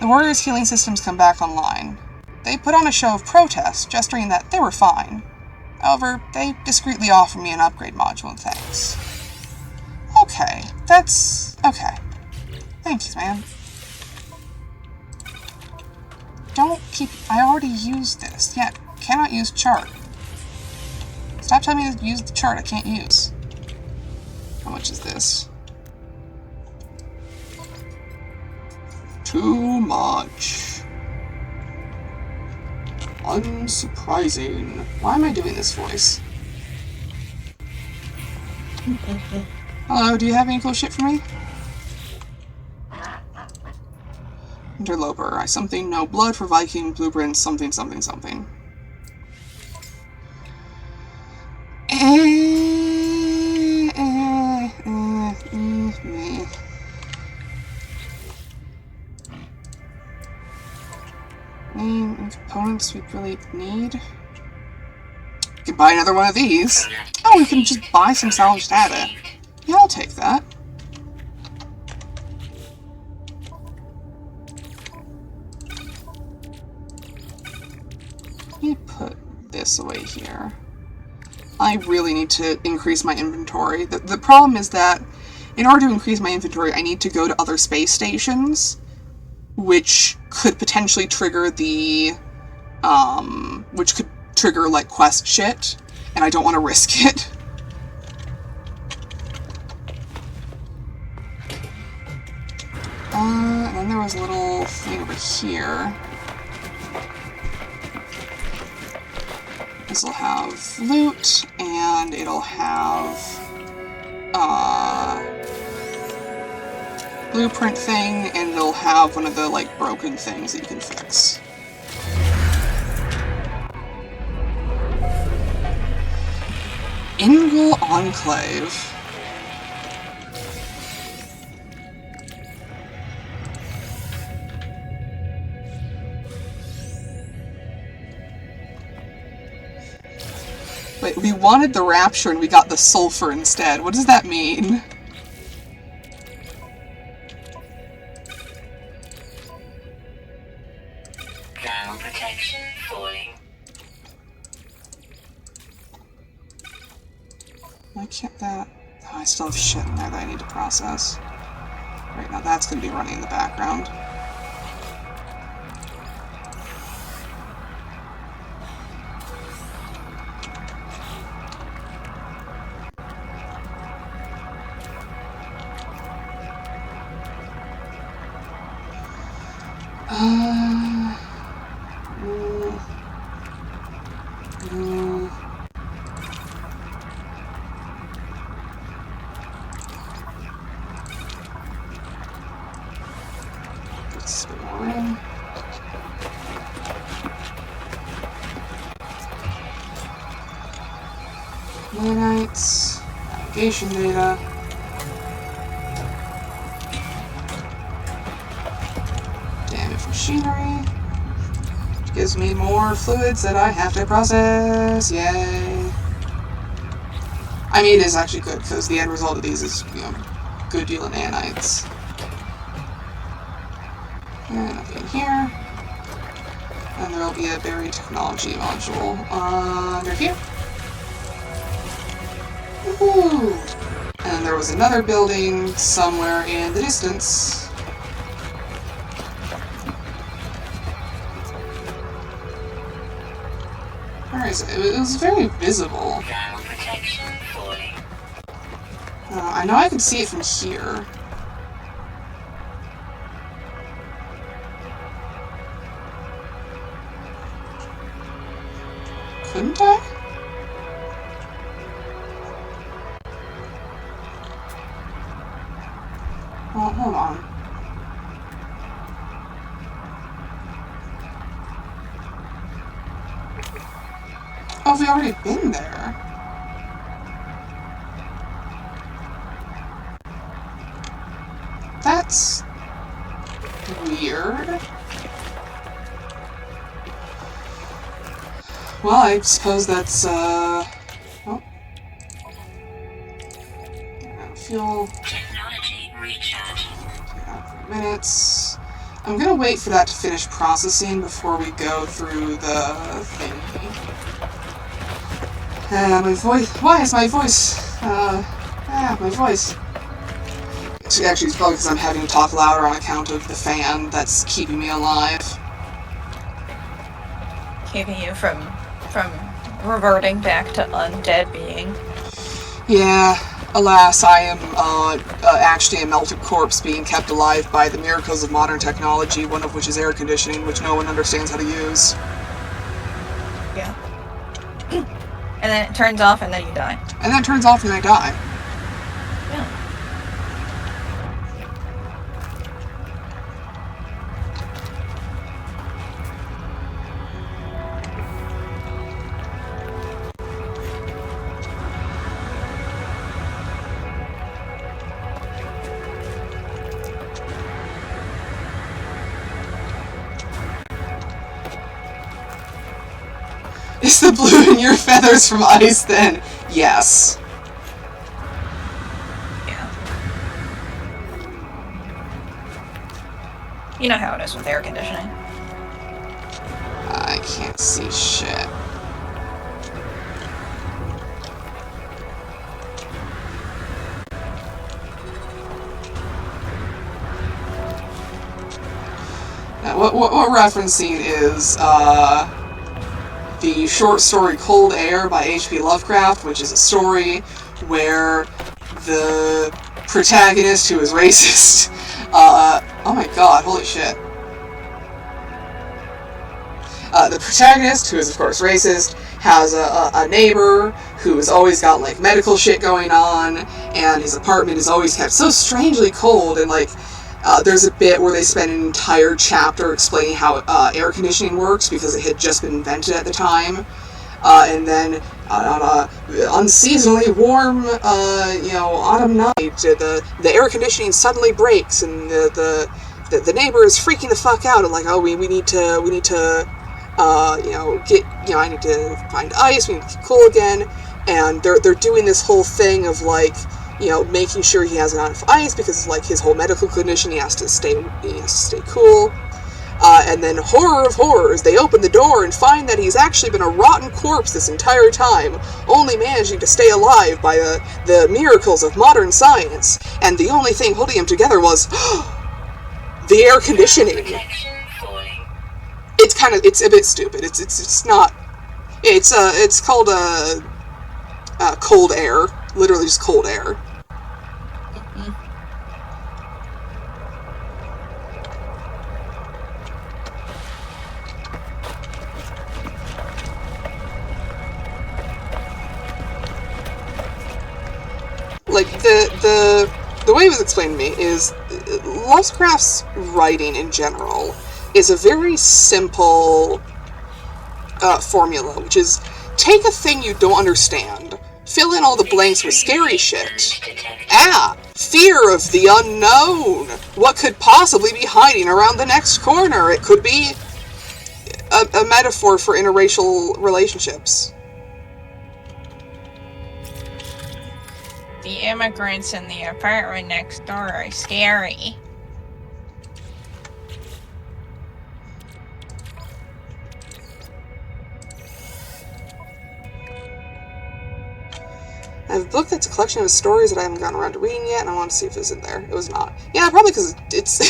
The warrior's healing systems come back online. They put on a show of protest, gesturing that they were fine. However, they discreetly offer me an upgrade module and thanks. Okay, that's... okay. Thanks, man. Don't keep... I already used this. Yeah, cannot use chart. Stop telling me to use the chart I can't use. How much is this? Too much. Unsurprising. Why am I doing this voice? Hello, do you have any cool shit for me? Interloper. I something no blood for Viking blueprint something something something. Components we really need. We can buy another one of these. Oh, we can just buy some salvaged data. Yeah, I'll take that. Let me put this away here. I really need to increase my inventory. The problem is that in order to increase my inventory, I need to go to other space stations, which could potentially trigger the, which could trigger, like, quest shit, and I don't want to risk it. And then there was a little thing over here. This will have loot, and it'll have, blueprint thing, and it'll have one of the, like, broken things that you can fix. Ingle Enclave. Wait, we wanted the Rapture and we got the Sulfur instead. What does that mean? Ground protection falling. Why can't that... Oh, I still have shit in there that I need to process. Right now, that's going to be running in the background. Exploring. Nanites. Navigation data. Damaged machinery. Which gives me more fluids that I have to process. Yay. I mean, it is actually good, because the end result of these is, you know, good deal of nanites. And nothing here. And there will be a buried technology module under here. Woohoo! And there was another building somewhere in the distance. Where is it? It was very visible. Ground protection falling. I know I could see it from here. Couldn't I? Oh, hold on. Oh, have we already been there? That's weird. Well, I suppose that's, oh. Fuel. Technology recharge. Minutes. I'm gonna wait for that to finish processing before we go through the thing. My voice. Why is my voice? My voice. Actually, it's probably because I'm having to talk louder on account of the fan that's keeping me alive. Keeping you from reverting back to undead being. Yeah, alas, I am actually a melted corpse being kept alive by the miracles of modern technology, one of which is air conditioning, which no one understands how to use. And then it turns off and then you die. And then it turns off and I die. Yeah. Is the blue in your feathers from ice then? Yes. Yeah. You know how it is with air conditioning. I can't see shit. Now, what we're referencing is the short story Cold Air by H.P. Lovecraft, which is a story where the protagonist, who is racist, oh my god, holy shit. The protagonist, who is of course racist, has a neighbor who's always got like medical shit going on, and his apartment is always kept so strangely cold, and like there's a bit where they spend an entire chapter explaining how air conditioning works because it had just been invented at the time. And then on a unseasonably warm, autumn night, the air conditioning suddenly breaks, and the neighbor is freaking the fuck out, and like, oh, we need to I need to find ice, we need to keep cool again, and they're doing this whole thing of like, making sure he has enough ice because like his whole medical condition, he has to stay cool. And then, horror of horrors, they open the door and find that he's actually been a rotten corpse this entire time, only managing to stay alive by the miracles of modern science. And the only thing holding him together was the air conditioning. It's a bit stupid. It's not. It's called cold air. Literally just cold air. Like, the way it was explained to me is Lovecraft's writing in general is a very simple formula, which is take a thing you don't understand, fill in all the blanks with scary shit. Fear of the unknown. What could possibly be hiding around the next corner? It could be a metaphor for interracial relationships. The immigrants in the apartment next door are scary. I have a book that's a collection of stories that I haven't gotten around to reading yet, and I want to see if it's in there. It was not. Yeah, probably because it's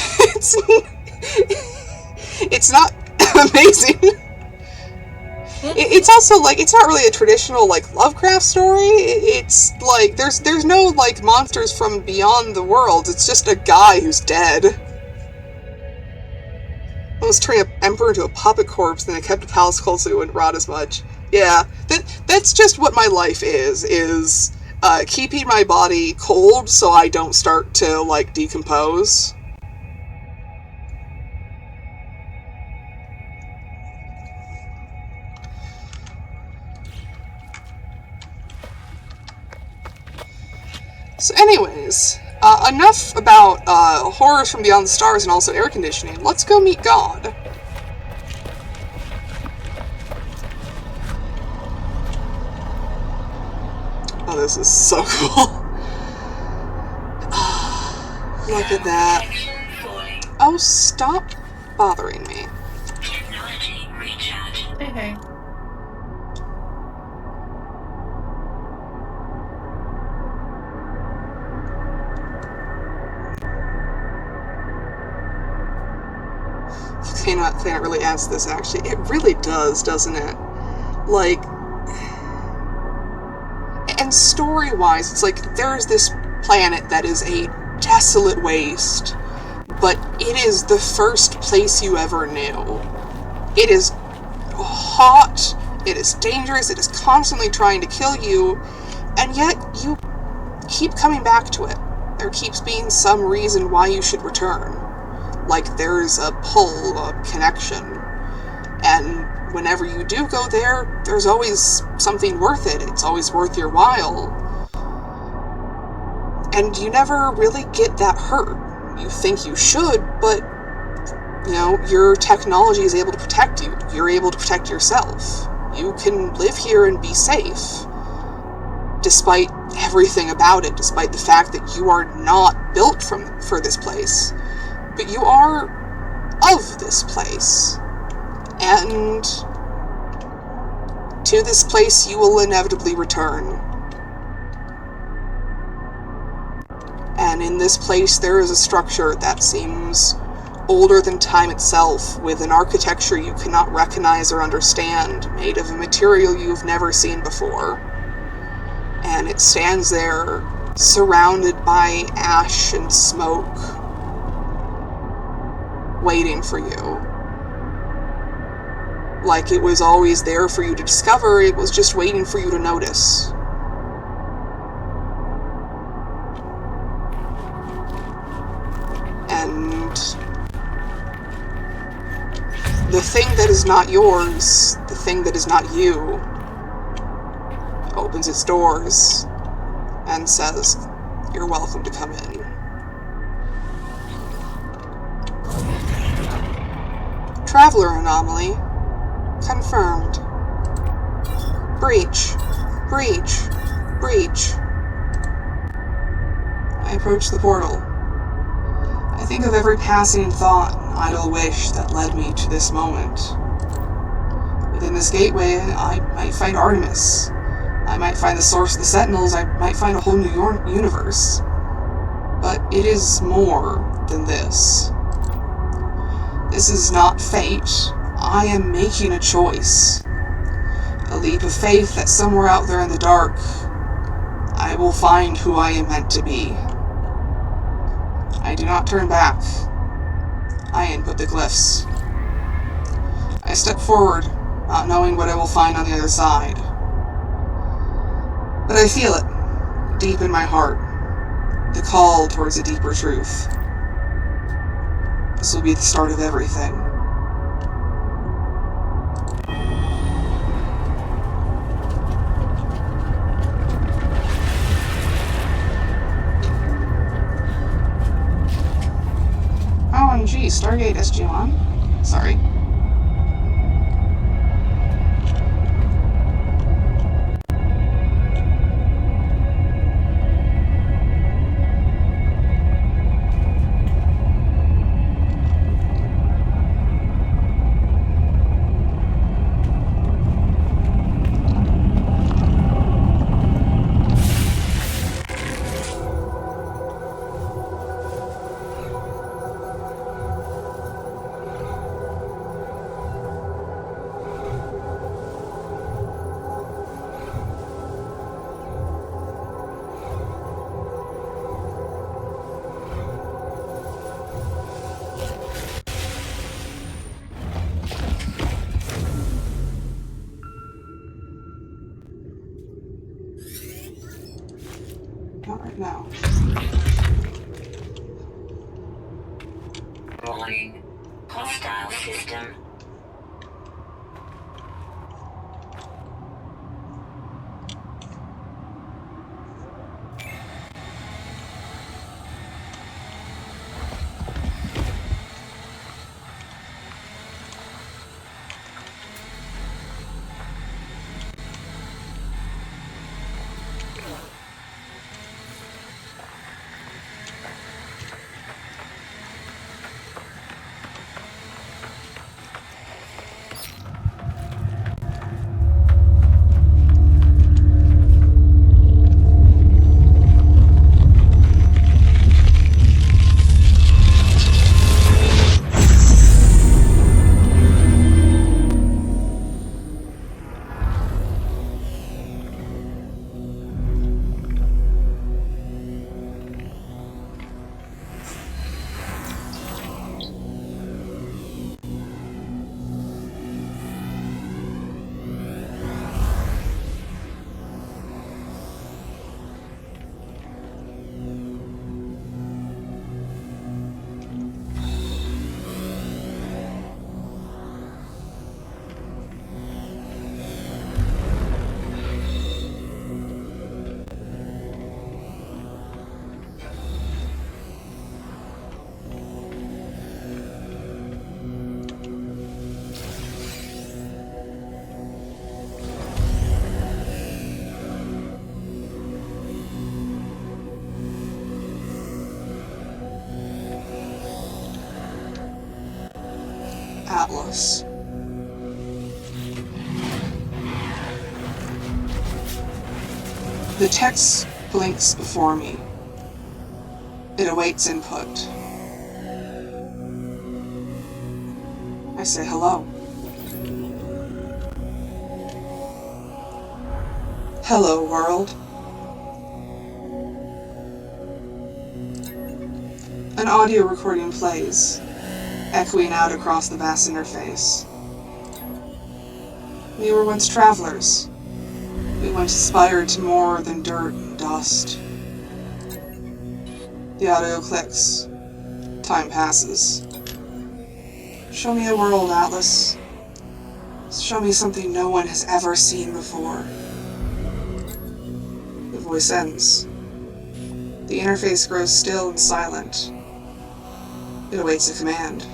not amazing. It's also, like, it's not really a traditional, like, Lovecraft story. It's, like, there's no, like, monsters from beyond the world. It's just a guy who's dead. Almost turning an emperor into a puppet corpse, then I kept the palace cold so it wouldn't rot as much. Yeah, that's just what my life is keeping my body cold so I don't start to, like, decompose. So anyways, enough about horrors from beyond the stars and also air conditioning. Let's go meet God. Oh, this is so cool. Look at that. Oh, stop bothering me. Technology recharge. Okay. Planet really adds to this, actually. It really does, doesn't it? Like, and story-wise, it's like, there's this planet that is a desolate waste, but it is the first place you ever knew. It is hot it is dangerous, it is constantly trying to kill you, and yet you keep coming back to it. There keeps being some reason why you should return. Like there's a pull, a connection. And whenever you do go there, there's always something worth it. It's always worth your while. And you never really get that hurt. You think you should, but, your technology is able to protect you. You're able to protect yourself. You can live here and be safe. Despite everything about it, despite the fact that you are not built for this place. But you are of this place. And to this place you will inevitably return. And in this place there is a structure that seems older than time itself, with an architecture you cannot recognize or understand, made of a material you've never seen before. And it stands there, surrounded by ash and smoke, waiting for you. Like it was always there for you to discover, it was just waiting for you to notice. And the thing that is not yours, the thing that is not you, opens its doors and says, "You're welcome to come in." Traveler anomaly confirmed. Breach. Breach. Breach. I approach the portal. I think of every passing thought and idle wish that led me to this moment. Within this gateway, I might find Artemis. I might find the source of the Sentinels. I might find a whole new universe. But it is more than this. This is not fate. I am making a choice. A leap of faith that somewhere out there in the dark, I will find who I am meant to be. I do not turn back. I input the glyphs. I step forward, not knowing what I will find on the other side. But I feel it, deep in my heart, the call towards a deeper truth. This will be the start of everything. OMG, Stargate SG-1? Sorry. Not right now. Warning. Hostile system. Atlas. The text blinks before me. It awaits input. I say hello. Hello, world. An audio recording plays, echoing out across the vast interface. We were once travelers. We once aspired to more than dirt and dust. The audio clicks. Time passes. Show me a world, Atlas. Show me something no one has ever seen before. The voice ends. The interface grows still and silent. It awaits a command.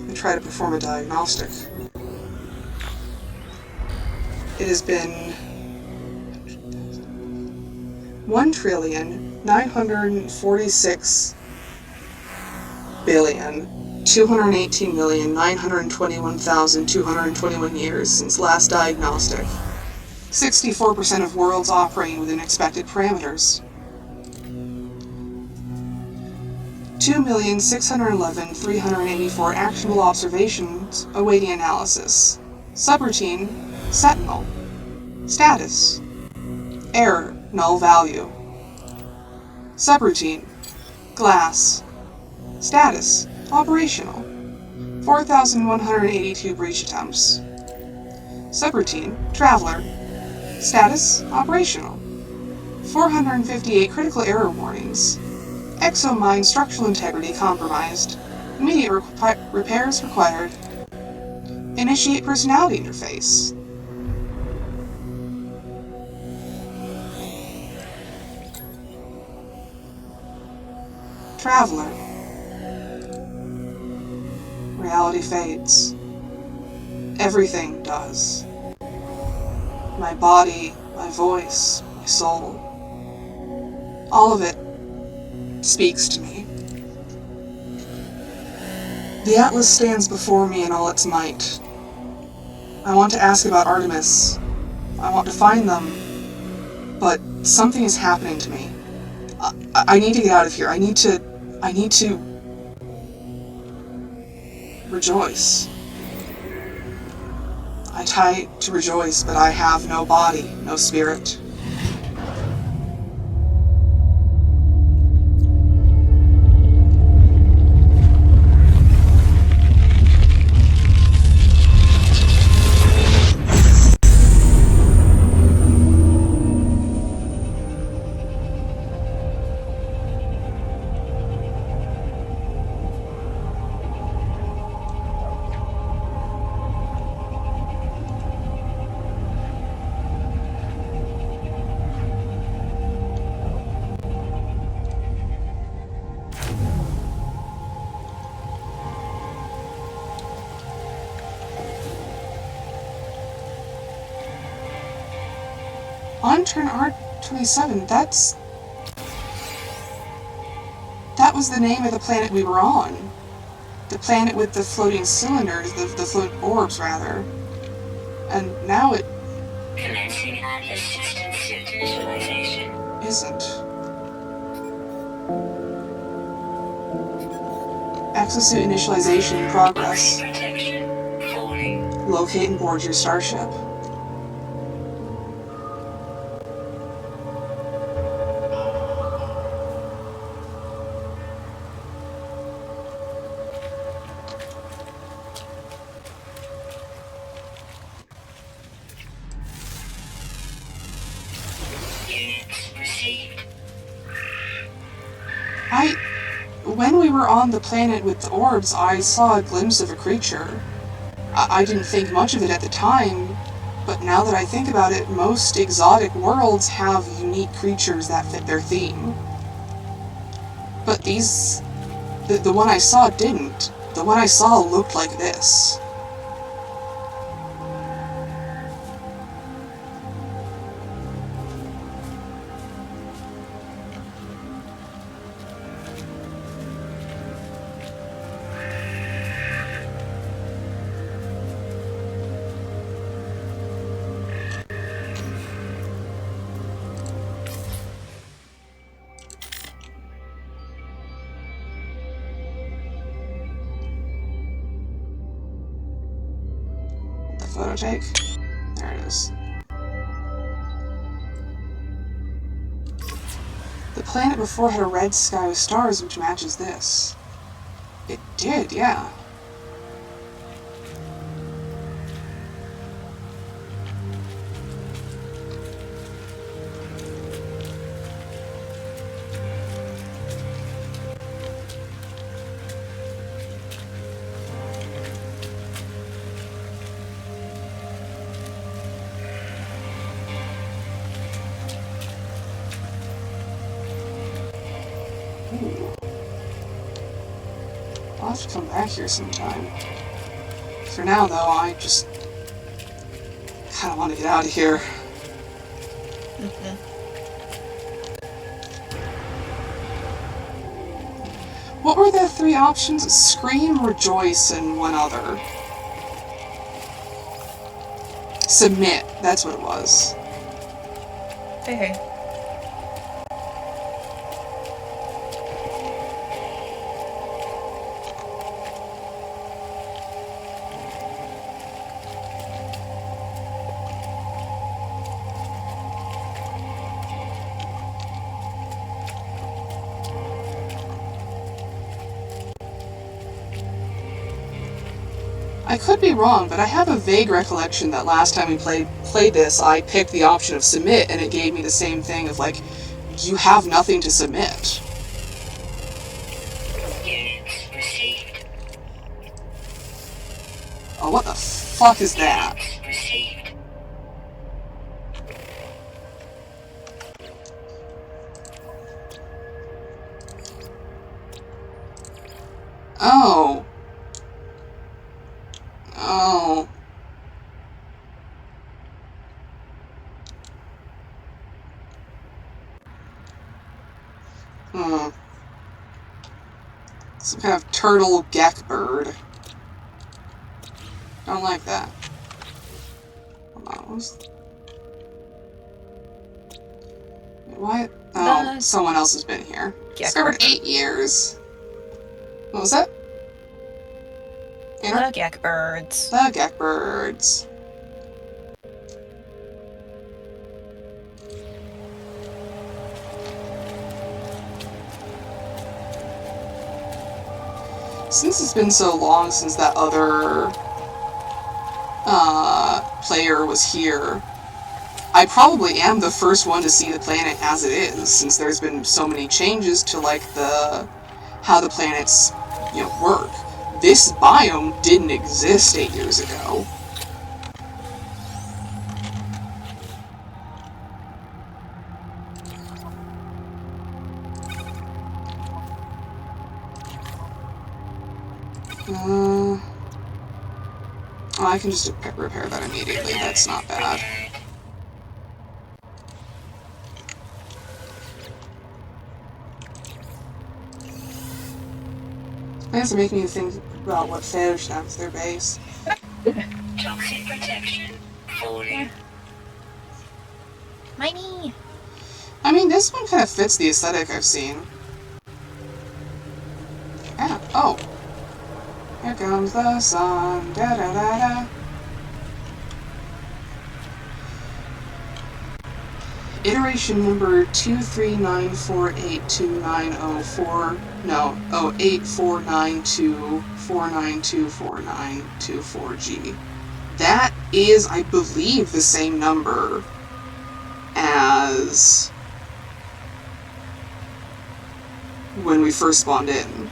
I try to perform a diagnostic. It has been 1,946,218,921,221 years since last diagnostic. 64% of worlds operating within expected parameters. 2,611,384 actionable observations awaiting analysis. Subroutine, Sentinel. Status. Error, null value. Subroutine, Glass. Status, operational. 4,182 breach attempts. Subroutine, Traveler. Status, operational. 458 critical error warnings. Exomine structural integrity compromised. Immediate repairs required. Initiate personality interface. Traveler. Reality fades. Everything does. My body, my voice, my soul. All of it speaks to me. The Atlas stands before me in all its might. I want to ask about Artemis. I want to find them. But something is happening to me. I need to get out of here. I need to rejoice. I try to rejoice, but I have no body, no spirit. On turn R27, that was the name of the planet we were on. The planet with the floating cylinders, the floating orbs, rather. And now it Commencing Atlas system suit initialization. isn't. Exosuit initialization in progress. Protection. Falling. Locate and board your starship. Units received. When we were on the planet with the orbs, I saw a glimpse of a creature. I didn't think much of it at the time, but now that I think about it, most exotic worlds have unique creatures that fit their theme. But these... the one I saw didn't. The one I saw looked like this. photo take? There it is. The planet before had a red sky with stars which matches this. It did, yeah. Ooh. I'll have to come back here sometime. For now, though, I just kind of want to get out of here. What were the 3 options? Scream, rejoice, and one other. Submit. That's what it was. Okay. I could be wrong, but I have a vague recollection that last time we played this, I picked the option of submit, and it gave me the same thing of, like, you have nothing to submit. Units received. Oh, what the fuck is that? Units received. Oh. Oh. Hmm. Some kind of turtle gek bird. Don't like that. Hold on, what was... Why? Oh, someone else has been here. Discovered 8 years. What was that? The gek birds. The gek birds. Since it's been so long since that other player was here, I probably am the first one to see the planet as it is, since there's been so many changes to, like, how the planets, you know, work. This biome didn't exist 8 years ago. Oh, I can just repair that immediately. That's not bad. Plans are making me think about what fish have their base. Toxic protection. Falling. Miney! I mean, this one kind of fits the aesthetic I've seen. Yeah. Oh. Here comes the sun. Da da da da. Iteration number 239482904. No. Oh, 84924924924924G. That is, I believe, the same number as when we first spawned in.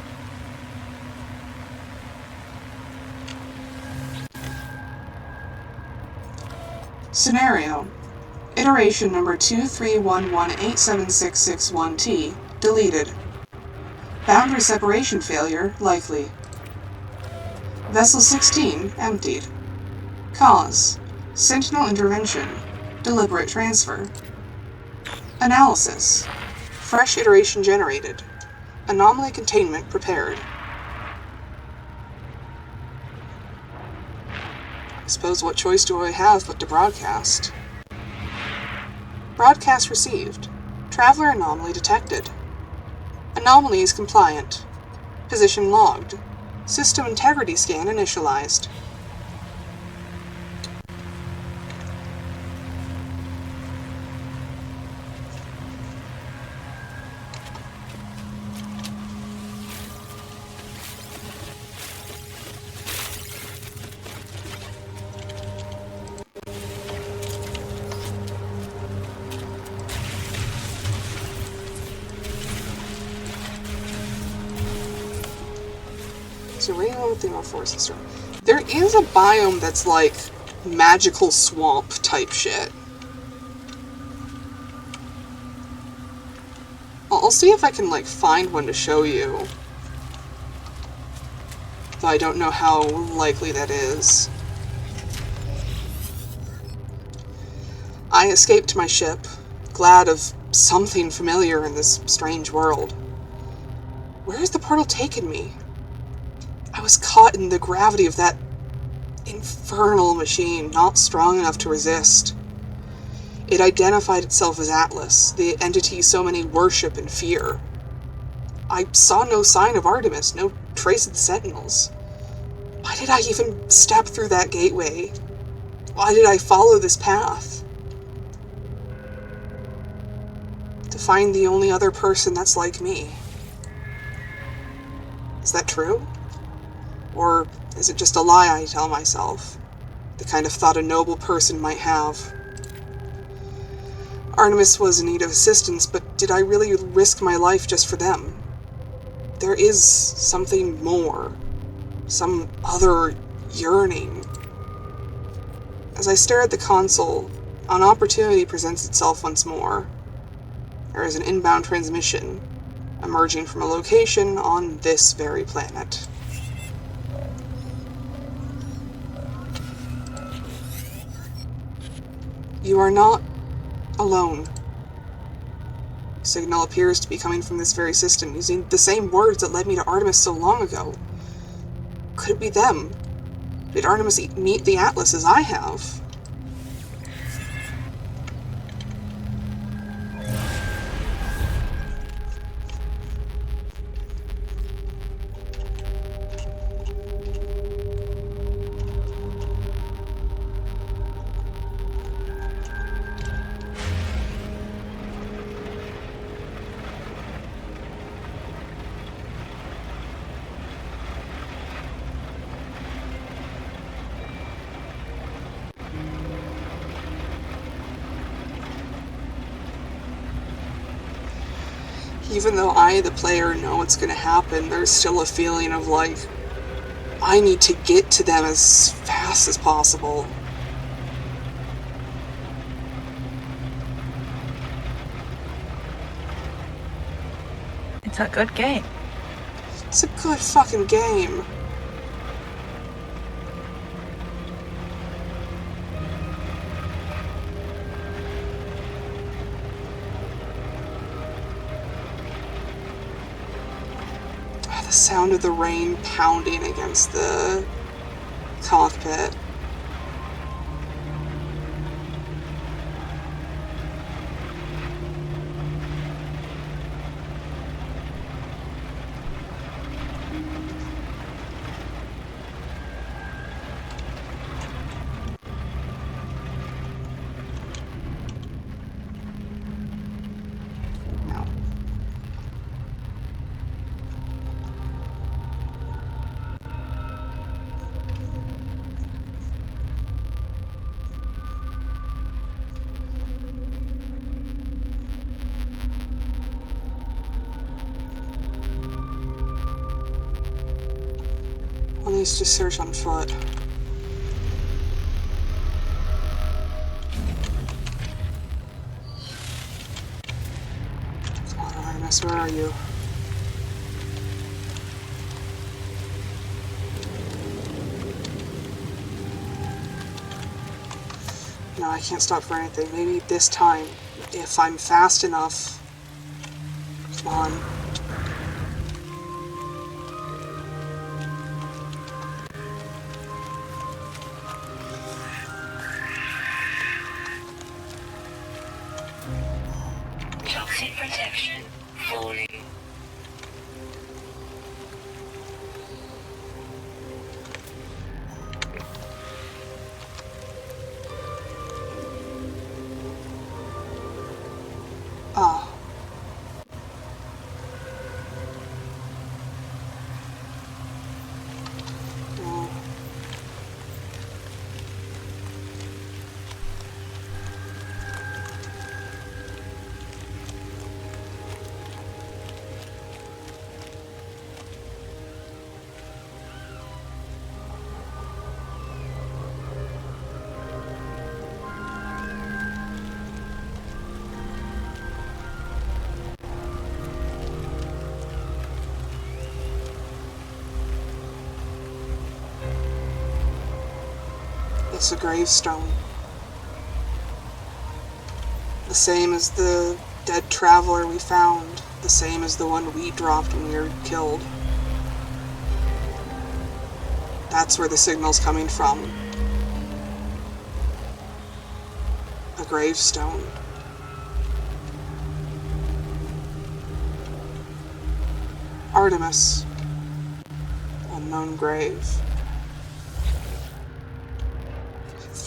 Scenario. Iteration number 231187661T. Deleted. Boundary separation failure likely. Vessel 16 emptied. Cause. Sentinel intervention. Deliberate transfer. Analysis. Fresh iteration generated. Anomaly containment prepared. I suppose what choice do I have but to broadcast? Broadcast received. Traveler anomaly detected. Anomaly is compliant. Position logged. System integrity scan initialized. There's a rainbow thing on forest system. There is a biome that's like magical swamp type shit. I'll see if I can like find one to show you. Though I don't know how likely that is. I escaped my ship, glad of something familiar in this strange world. Where has the portal taken me? I was caught in the gravity of that infernal machine, not strong enough to resist. It identified itself as Atlas, the entity so many worship and fear. I saw no sign of Artemis, no trace of the Sentinels. Why did I even step through that gateway? Why did I follow this path? To find the only other person that's like me. Is that true? Or is it just a lie I tell myself? The kind of thought a noble person might have. Artemis was in need of assistance, but did I really risk my life just for them? There is something more. Some other yearning. As I stare at the console, an opportunity presents itself once more. There is an inbound transmission, emerging from a location on this very planet. You are not alone. Signal appears to be coming from this very system, using the same words that led me to Artemis so long ago. Could it be them? Did Artemis meet the Atlas as I have? Even though I, the player, know what's going to happen, there's still a feeling of like, I need to get to them as fast as possible. It's a good game. It's a good fucking game. The sound of the rain pounding against the cockpit. One needs to search on foot. Come on, Artemis, where are you? No, I can't stop for anything. Maybe this time, if I'm fast enough. Come on. Toxic protection falling. Ah. No. It's a gravestone. The same as the dead traveler we found. The same as the one we dropped when we were killed. That's where the signal's coming from. A gravestone. Artemis. Unknown grave.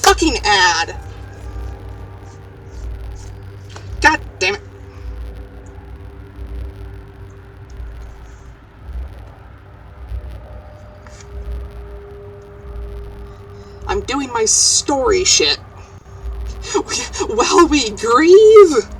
Fucking ad! God damn it. I'm doing my story shit. While we grieve!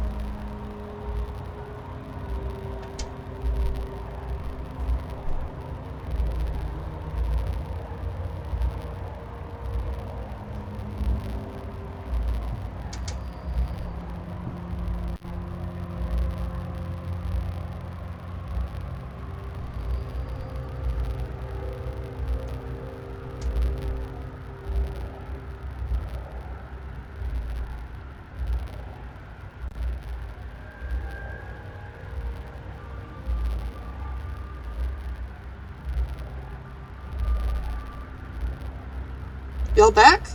Y'all back?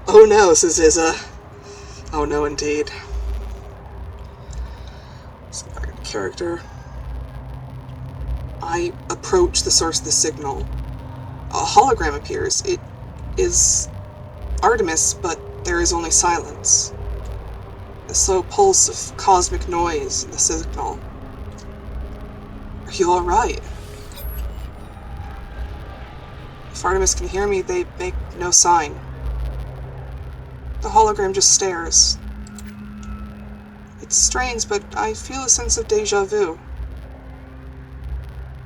Oh no, says Izza. Oh no, indeed. Let's go back to character. I approach the source of the signal. A hologram appears. It is Artemis, but there is only silence. The slow pulse of cosmic noise in the signal. Are you alright? If Artemis can hear me, they make no sign. The hologram just stares. It's strange, but I feel a sense of déjà vu.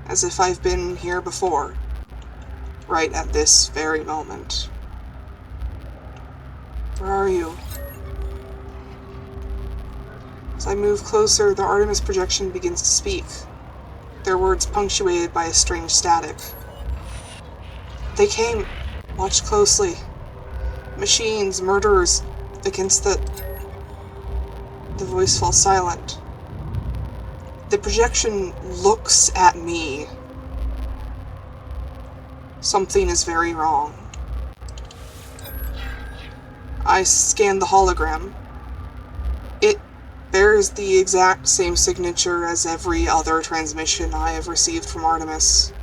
As if I've been here before. Right at this very moment. Where are you? As I move closer, the Artemis projection begins to speak. Their words punctuated by a strange static. They came. Watch closely. Machines, murderers, against the voice falls silent. The projection looks at me. Something is very wrong. I scan the hologram. It bears the exact same signature as every other transmission I have received from Artemis.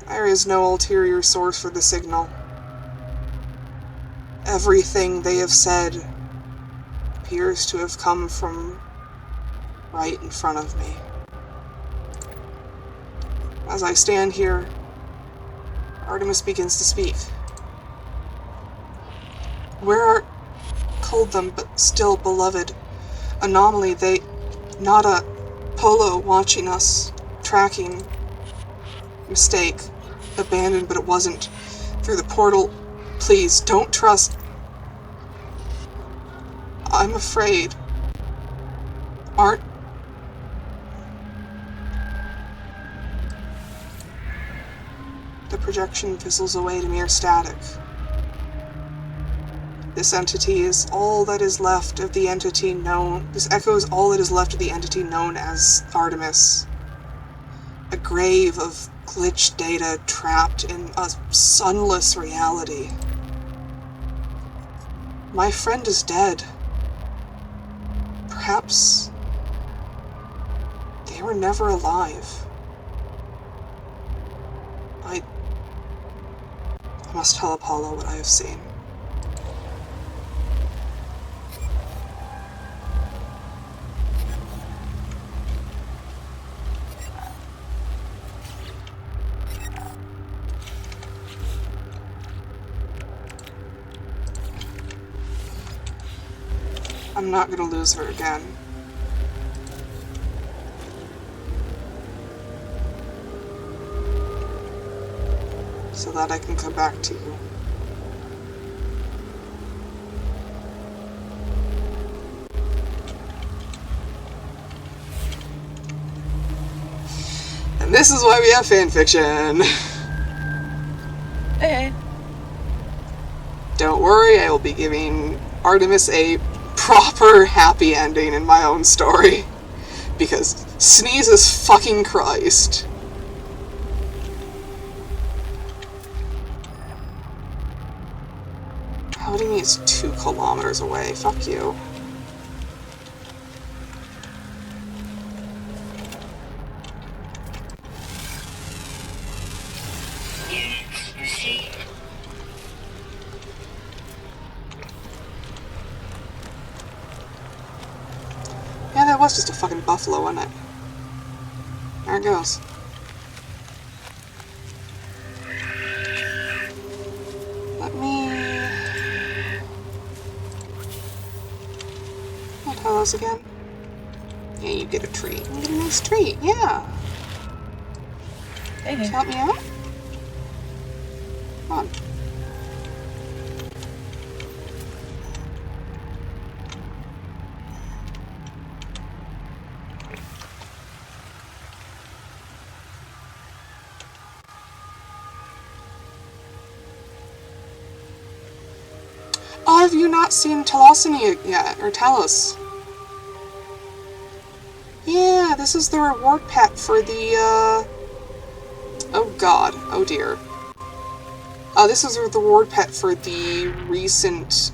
There is no ulterior source for the signal. Everything they have said appears to have come from right in front of me. As I stand here, Artemis begins to speak. Where are... Cold them, but still beloved. Anomaly, they... Nada. Polo watching us. Tracking. Mistake. Abandoned, but it wasn't. Through the portal. Please, don't trust... I'm afraid. Aren't... The projection fizzles away to mere static. This entity is all that is left of the entity known... This echoes all that is left of the entity known as Artemis. A grave of glitched data trapped in a sunless reality. My friend is dead. Perhaps... they were never alive. I must tell Apollo what I have seen. I'm not gonna lose her again. So that I can come back to you. This is why we have fanfiction. Hey. Don't worry, I will be giving Artemis a proper happy ending in my own story. Because sneezes fucking Christ. How do you mean it's 2 kilometers away? Fuck you. Units received. Yeah, that was just a fucking buffalo, wasn't it? There it goes. Let me... What hellos again? Yeah, you get a treat. You get a nice treat, yeah. Hey. Help me out? Come on. Oh, have you not seen Telosiny yet? Or Talos? Yeah, this is the reward pet for the, Oh god. Oh dear. This is the reward pet for the recent,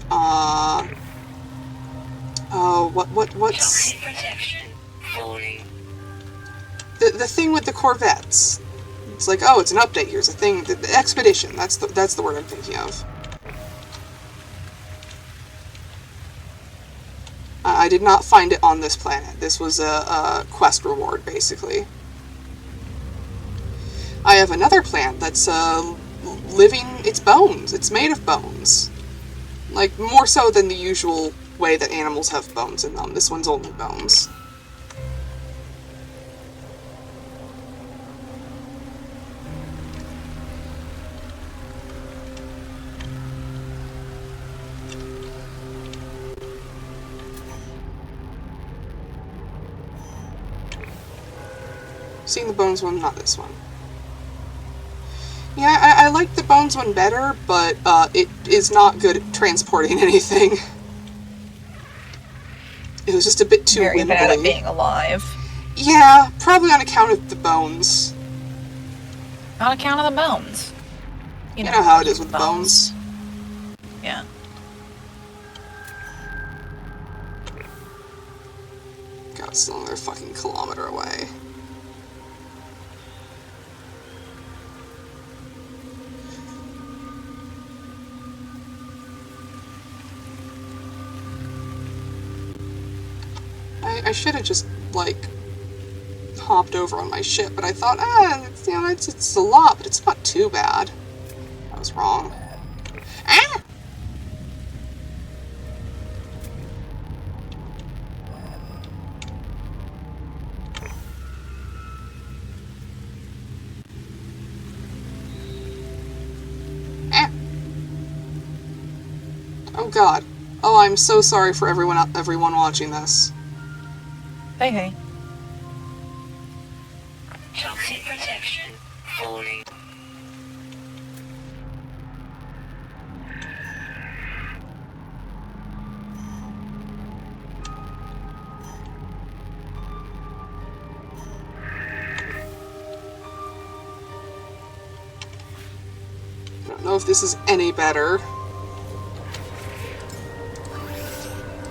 what's... Toxic protection falling. The thing with the Corvettes. It's like, oh, it's an update, here's a thing. The expedition, that's the word I'm thinking of. I did not find it on this planet. This was a quest reward, basically. I have another plant that's, living its bones. It's made of bones. Like, more so than the usual way that animals have bones in them. This one's only bones. Seen the bones one, not this one. Yeah, I like the bones one better, but it is not good at transporting anything. It was just a bit too Very wimbly. bad at being alive. Yeah, probably on account of the bones. On account of the bones. You know how it is with bones. Yeah. God, it's still another fucking kilometer away. I should have just, like, hopped over on my ship, but I thought, it's, you know, it's a lot, but it's not too bad. I was wrong. Ah! Ah! Oh god. Oh, I'm so sorry for everyone watching this. Hey, hey. Toxic protection falling. I don't know if this is any better.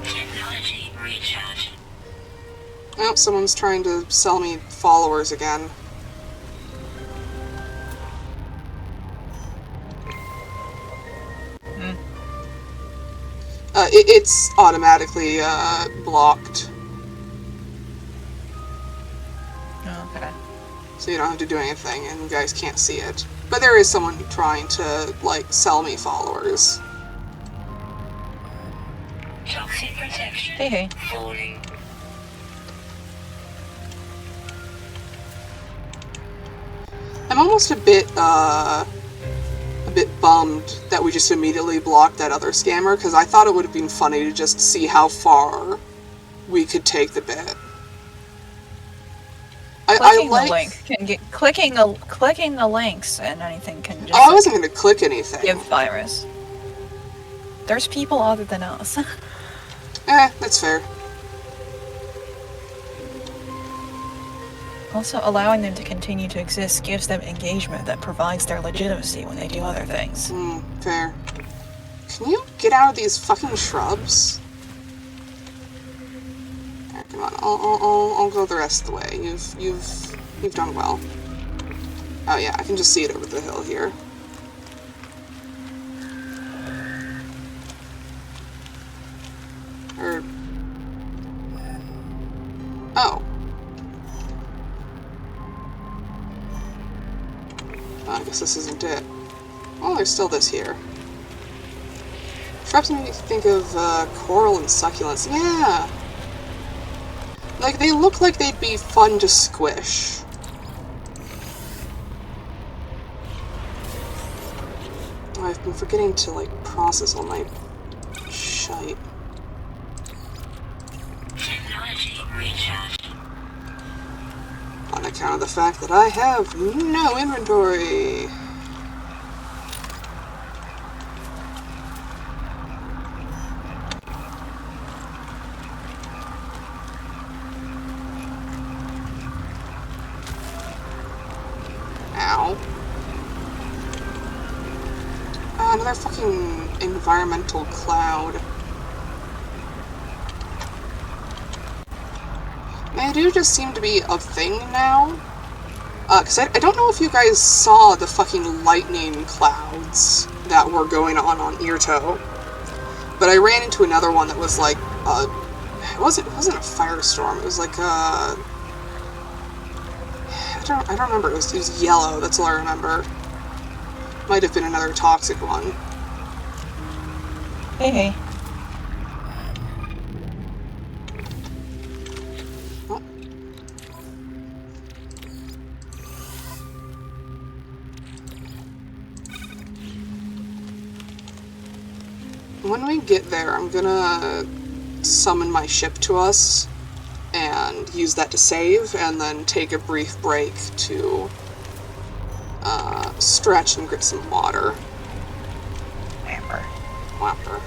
Technology recharge. Oh, someone's trying to sell me followers again. It's automatically blocked, Okay. so you don't have to do anything, and you guys can't see it. But there is someone trying to, like, sell me followers. Toxic protection Hey, hey. falling. I'm almost a bit bummed that we just immediately blocked that other scammer, because I thought it would have been funny to just see how far we could take the bit. clicking like... the link can get clicking the links and anything can just. Oh, I wasn't gonna click anything. Give virus. There's people other than us. That's fair. Also, allowing them to continue to exist gives them engagement that provides their legitimacy when they do other things. Fair. Can you get out of these fucking shrubs? Alright, come on. I'll go the rest of the way. You've done well. Oh yeah, I can just see it over the hill here. Oh. I guess this isn't it. Oh, there's still this here. Shrubs make me think of coral and succulents. Yeah! Like, they look like they'd be fun to squish. I've been forgetting to, like, process all my shite. Technology recharged. On account of the fact that I have no inventory. Ow. Another fucking environmental cloud. They do just seem to be a thing now. Because I don't know if you guys saw the fucking lightning clouds that were going on Irto. But I ran into another one that was like, it wasn't a firestorm, it was like I don't remember, it was yellow, that's all I remember. Might have been another toxic one. Hey. Oh. When we get there, I'm gonna summon my ship to us and use that to save, and then take a brief break to stretch and get some water. Water.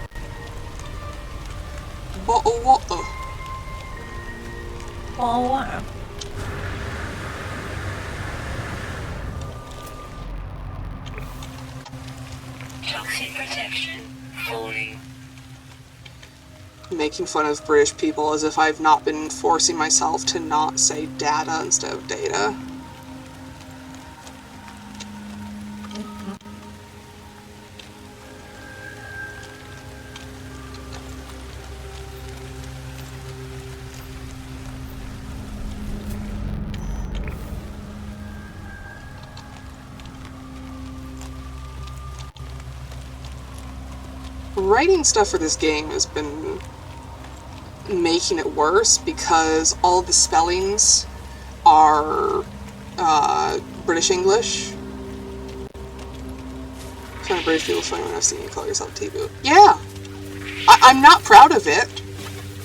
Water. Oh, wow. Toxic protection falling. Making fun of British people as if I've not been forcing myself to not say data instead of data. Writing stuff for this game has been making it worse because all the spellings are British English. Kind of British people funny when I've seen you call yourself T-Boot. Yeah! I'm not proud of it,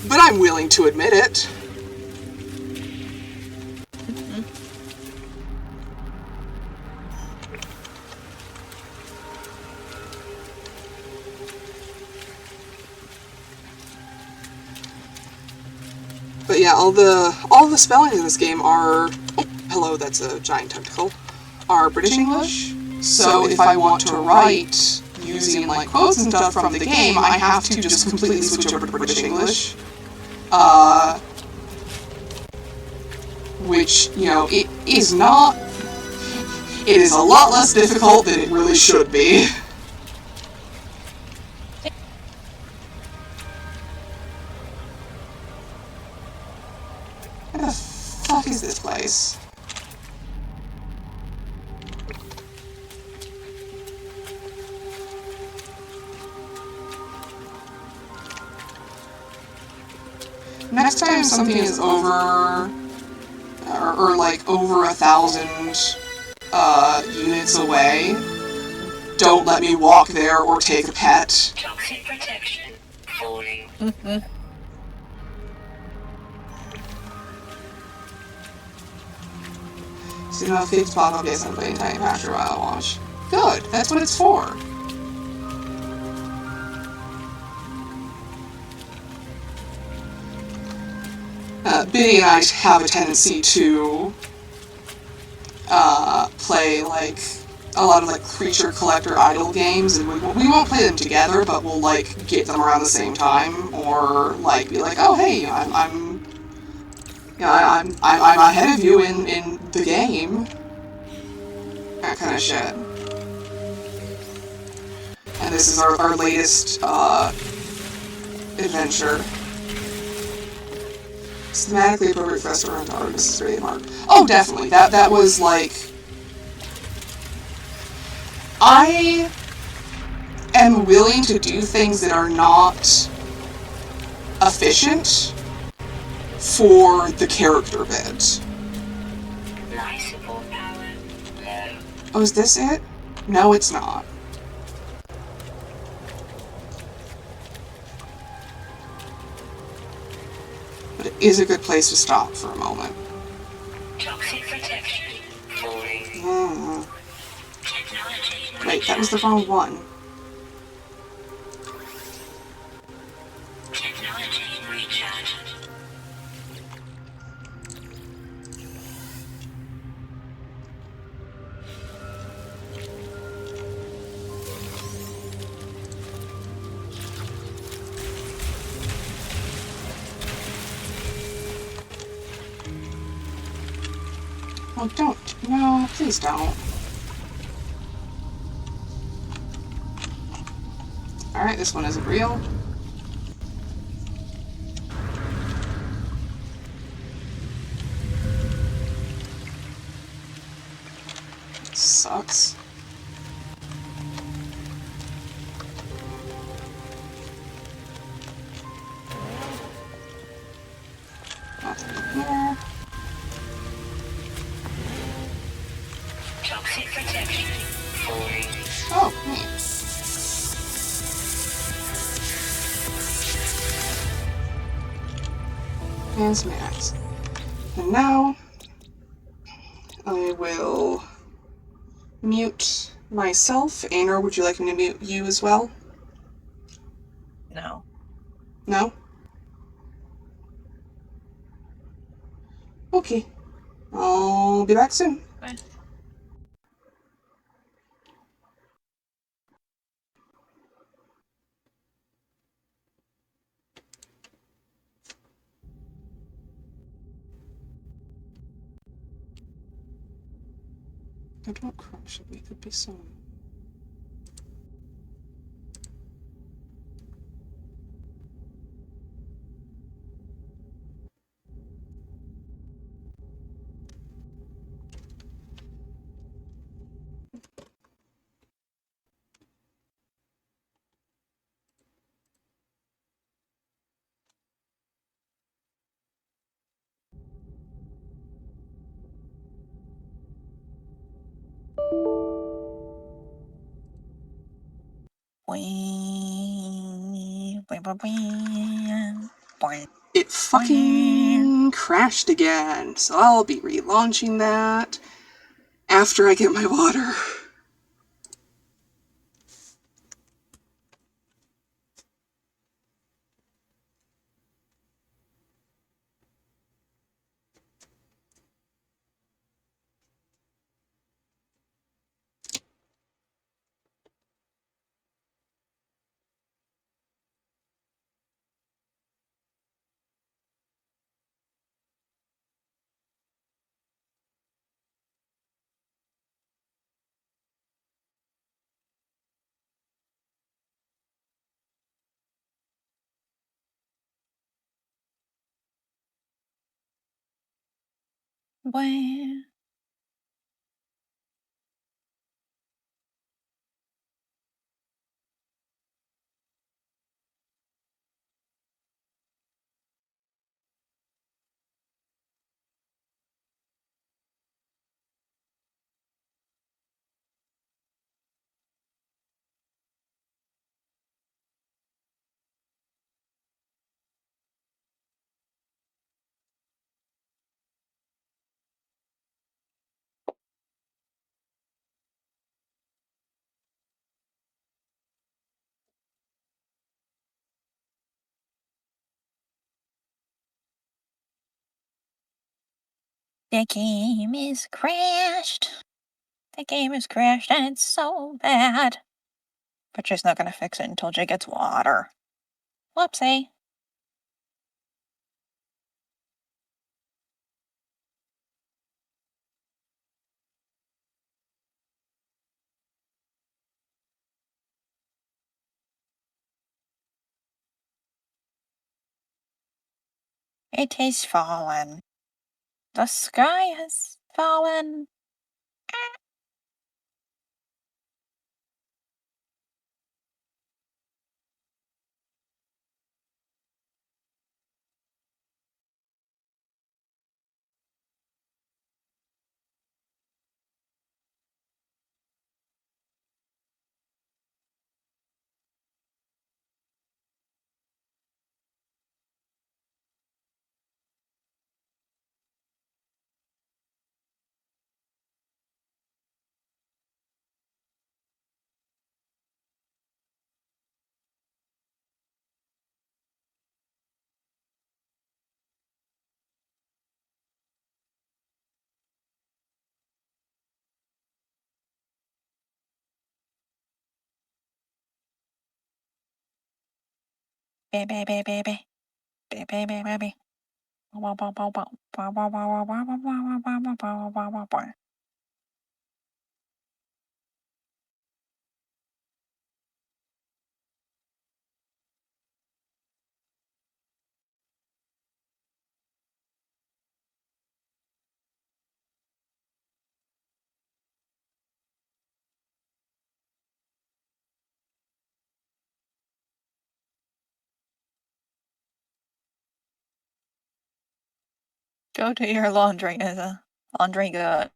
but I'm willing to admit it. But yeah, all the spellings in this game are, oh, hello, that's a giant tentacle, are British English. So if I want to write using like quotes and stuff from the game, I have to just completely switch over to British English. Which, you know, it is not, it is a lot less difficult than it really should be. Where the fuck is this place? Next time something is over, or like over 1,000 units away, don't let me walk there or take a pet. Toxic protection falling. So no 5th pop-up, yes, I'm playing Tiny Pasture while I watch. Good, that's what it's for. Biddy and I have a tendency to play like a lot of like creature collector idle games, and we won't play them together, but we'll like get them around the same time, or like be like, oh hey, I'm ahead of you in the game, that kind of shit. And this is our latest adventure. Thematically appropriate for us to run to Artemis' Great Mark. Oh, definitely. That was like, I am willing to do things that are not efficient for the character bit. Life support power low. Oh, is this it? No, it's not. But it is a good place to stop for a moment. Toxic protection falling. Technology Wait, that was the wrong one. Technology recharge. Oh, don't. No, please don't. Alright, this one isn't real. Sucks. Nothing here. Toxic protection falling. Oh, neat. And some axe. And now, I will mute myself. Aenor, would you like me to mute you as well? No. No? Okay. I'll be back soon. Bye. I don't crush it. We could be some. It fucking crashed again, so I'll be relaunching that after I get my water. Bye. The game is crashed. The game is crashed and it's so bad. But Jay's not gonna fix it until Jay gets water. Whoopsie. It is fallen. The sky has fallen. Baby, baby, baby. Baby, baby, baby. Go to your laundry, Izza. Laundry good.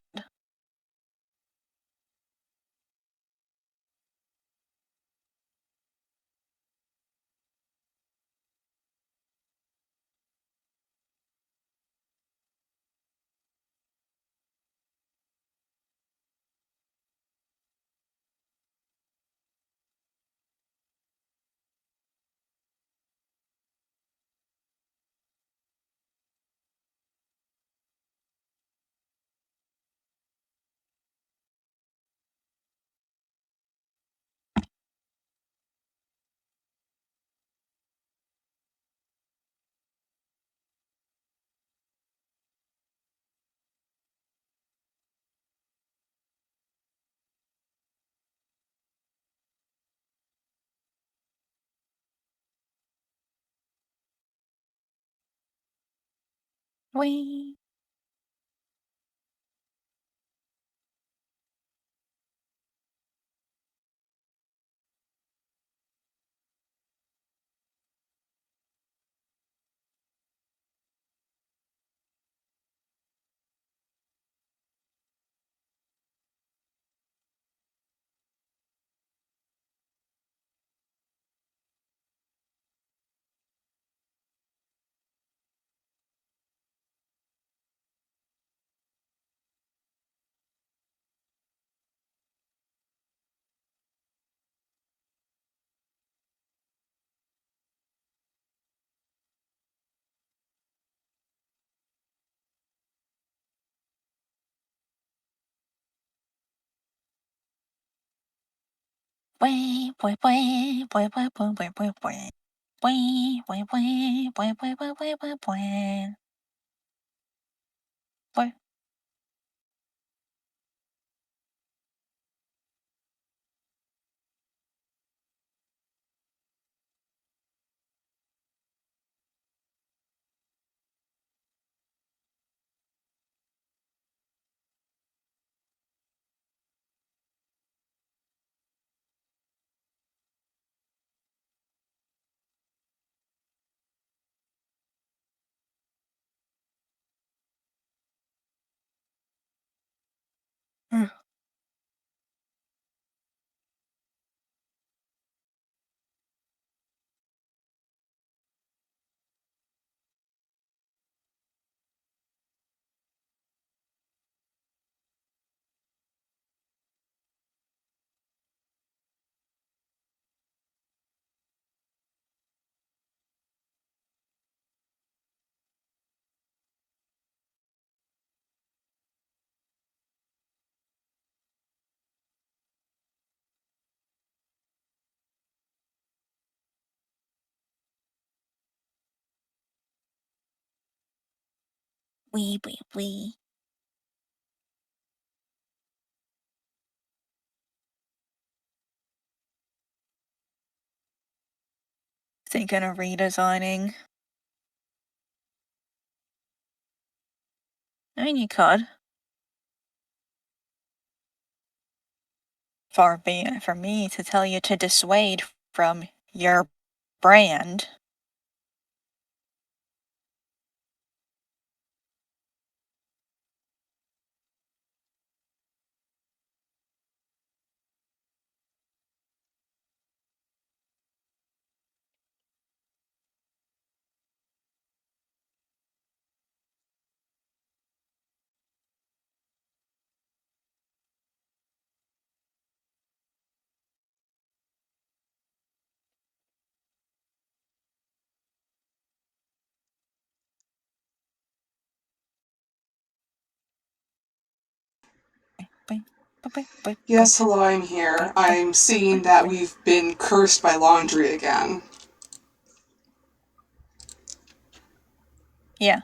Wee. Wee, wee, wee, wee, wee, wee, wee, wee, wee. Wee, wee, wee, wee, wee, wee, wee, wee, wee. Wee. Wee, wee, wee. Thinking of redesigning. I mean, you could. Far be it for me to tell you to dissuade from your brand. Yes, hello, I'm here. I'm seeing that we've been cursed by laundry again. Yeah.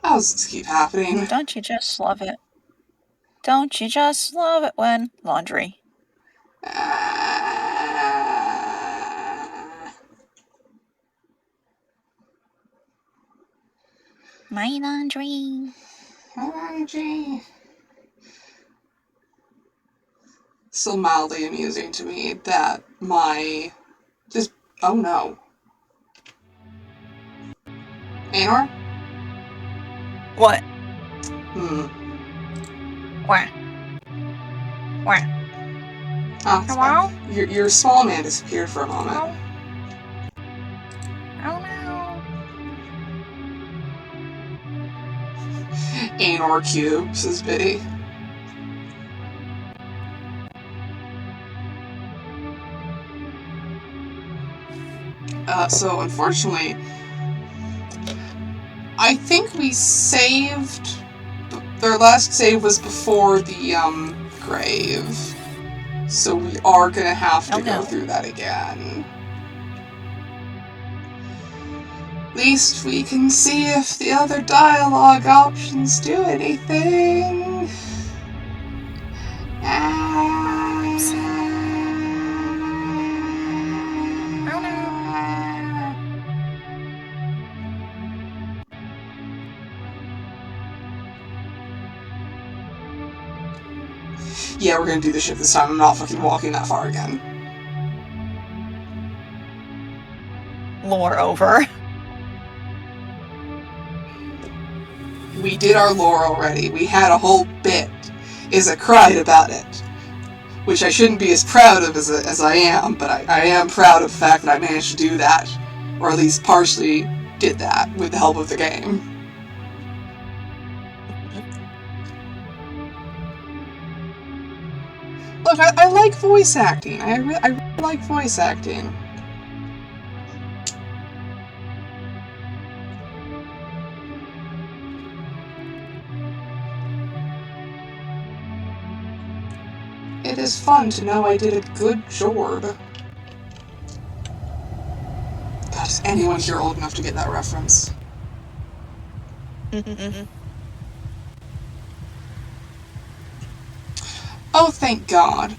How does this keep happening? Don't you just love it? Don't you just love it when laundry? My laundry. Laundry. Still mildly amusing to me that my... just... oh no. Aenor? What? Wah. Wah. Oh, it's Hello? fine. Your small man disappeared for a moment. Oh. Oh no. Aenor cube, says Biddy. So unfortunately, I think we saved... their last save was before the, grave. So we are gonna have to go through that again. At least we can see if the other dialogue options do anything. Oh no. Yeah, we're gonna do this shit this time. I'm not fucking walking that far again. Lore over. We did our lore already. We had a whole bit. Isa cried about it. Which I shouldn't be as proud of as I am, but I am proud of the fact that I managed to do that. Or at least partially did that with the help of the game. Look, I like voice acting. I really like voice acting. It is fun to know I did a good job. God, is anyone here old enough to get that reference? Oh, thank God.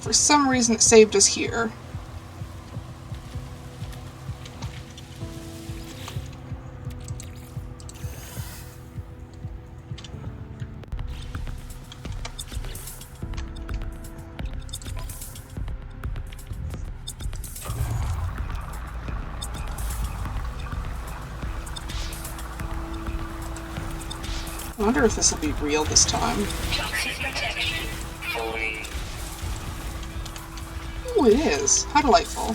For some reason it saved us here. I wonder if this will be real this time. Toxic protection falling. Ooh, it is. How delightful.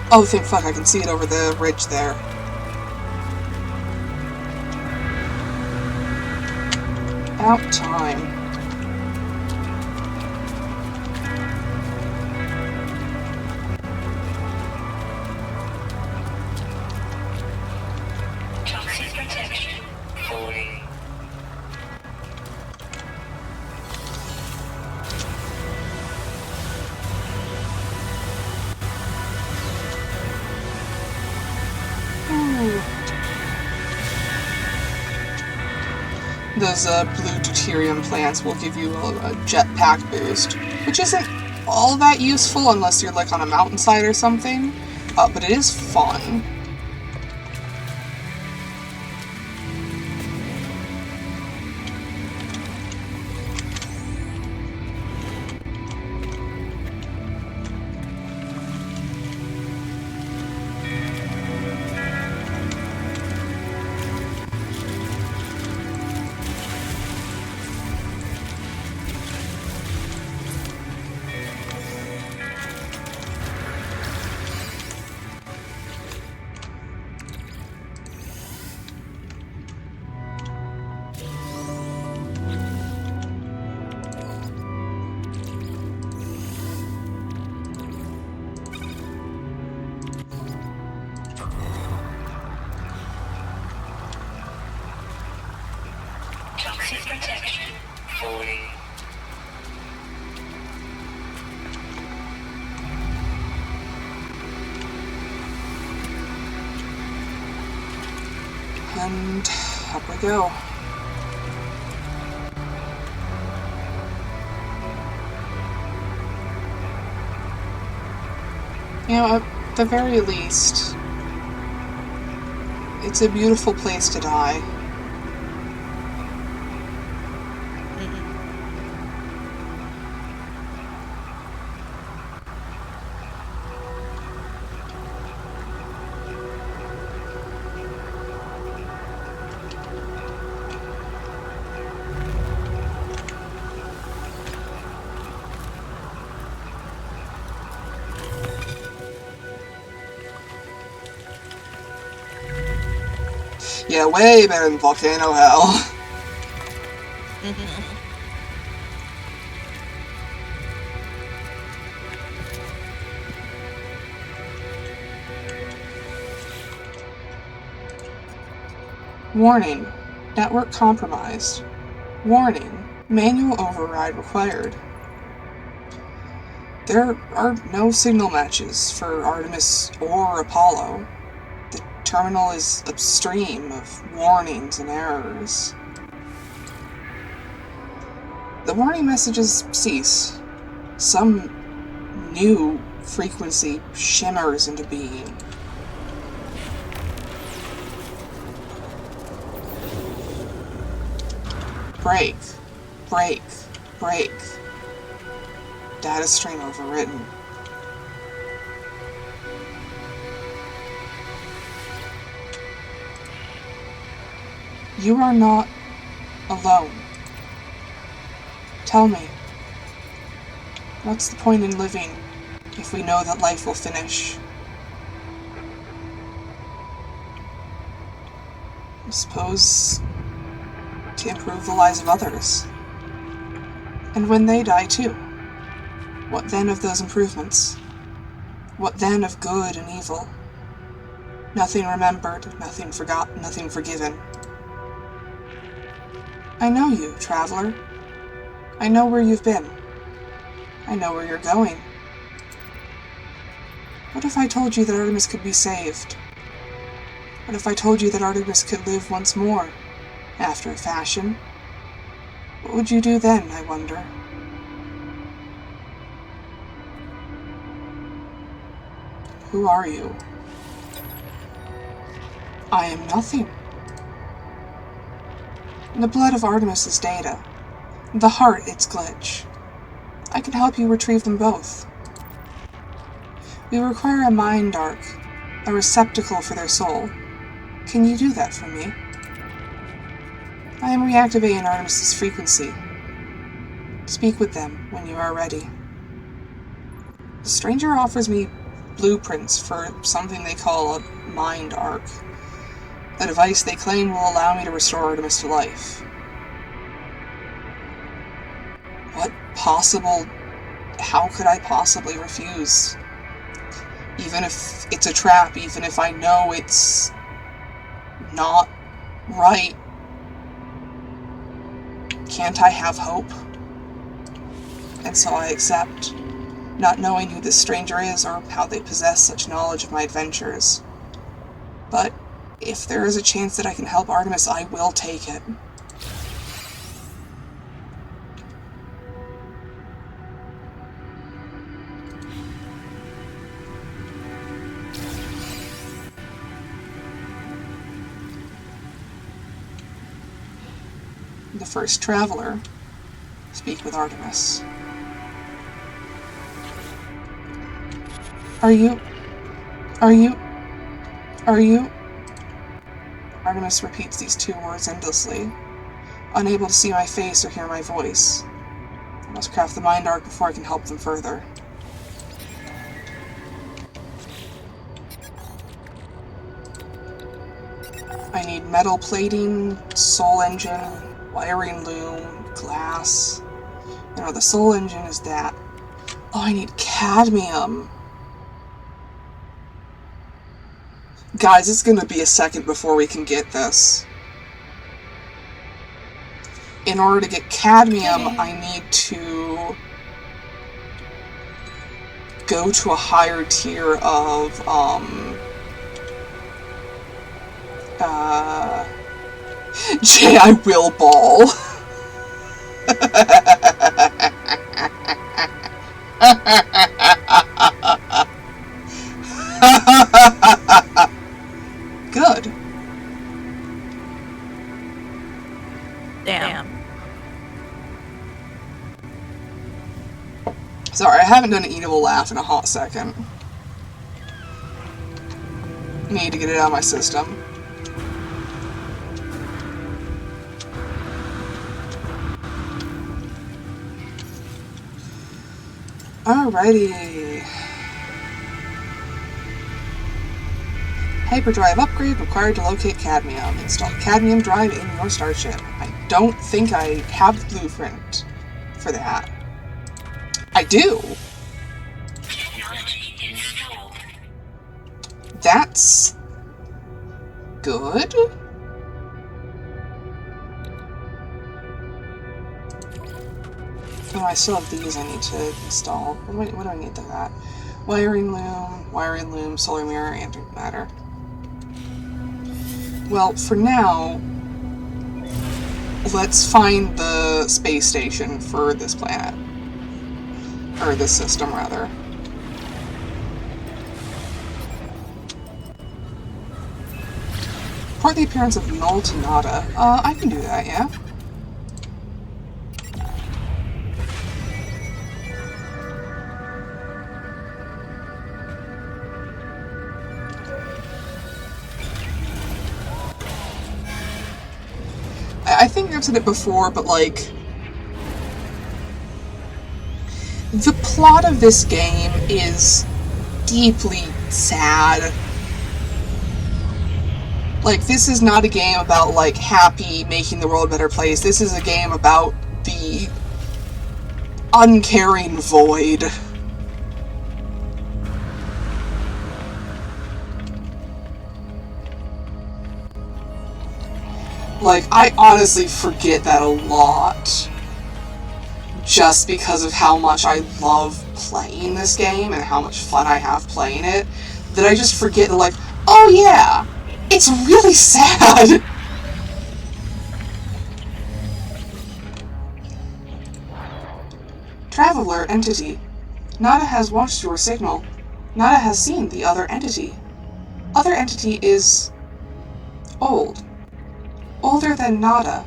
Oh, thank fuck, I can see it over the ridge there. About time. Toxic protection falling. Ooh. Those blue deuterium plants will give you a jetpack boost, which isn't all that useful unless you're like on a mountainside or something, but it is fun. Toxic protection falling. And up we go. You know, at the very least, it's a beautiful place to die. Yeah, way better than Volcano Hell. Warning, network compromised. Warning, manual override required. There are no signal matches for Artemis or Apollo. The terminal is upstream of warnings and errors. The warning messages cease. Some new frequency shimmers into being. Break, break, break. Data stream overwritten. You are not alone. Tell me, what's the point in living if we know that life will finish? I suppose to improve the lives of others. And when they die too, what then of those improvements? What then of good and evil? Nothing remembered, nothing forgotten, nothing forgiven. I know you, traveler. I know where you've been. I know where you're going. What if I told you that Artemis could be saved? What if I told you that Artemis could live once more, after a fashion? What would you do then, I wonder? Who are you? I am nothing. The blood of Artemis is data. The heart its glitch. I can help you retrieve them both. We require a mind arc, a receptacle for their soul. Can you do that for me? I am reactivating Artemis's frequency. Speak with them when you are ready. The stranger offers me blueprints for something they call a mind arc. A device they claim will allow me to restore Artemis to life. How could I possibly refuse? Even if it's a trap, even if I know it's not right, can't I have hope? And so I accept, not knowing who this stranger is or how they possess such knowledge of my adventures. But if there is a chance that I can help Artemis, I will take it. The first traveler, speak with Artemis. Are you? Artemis repeats these two words endlessly, unable to see my face or hear my voice. I must craft the mind arc before I can help them further. I need metal plating, soul engine, wiring loom, glass. The soul engine is that. Oh, I need cadmium. Guys, it's gonna be a second before we can get this. In order to get cadmium, I need to go to a higher tier of, Jay, I will ball. Good. Damn. Sorry, I haven't done an eatable laugh in a hot second. Need to get it out of my system. Alrighty. Hyperdrive upgrade required to locate cadmium. Install cadmium drive in your starship. I don't think I have the blueprint for that. I do. Technology installed. That's good. Oh, I still have these I need to install. What do I need for that? Wiring loom, solar mirror, antimatter. Well, for now, let's find the space station for this planet. Or this system, rather. Report the appearance of null to nada. I can do that, yeah. I think I've said it before, but like, the plot of this game is deeply sad. Like, this is not a game about, like, happy, making the world a better place. This is a game about the uncaring void. Like, I honestly forget that a lot. Just because of how much I love playing this game and how much fun I have playing it, that I just forget, like, oh yeah, it's really sad. Traveler entity. Nada has watched your signal. Nada has seen the other entity. Other entity is old. Older than Nada.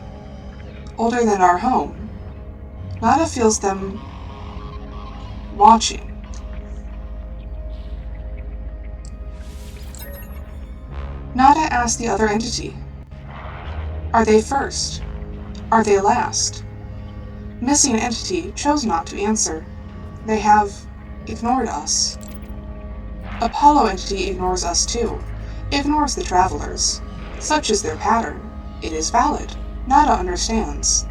Older than our home. Nada feels them watching. Nada asked the other entity. Are they first? Are they last? Missing entity chose not to answer. They have ignored us. Apollo entity ignores us too. Ignores the travelers. Such is their pattern. It is valid. Nada understands.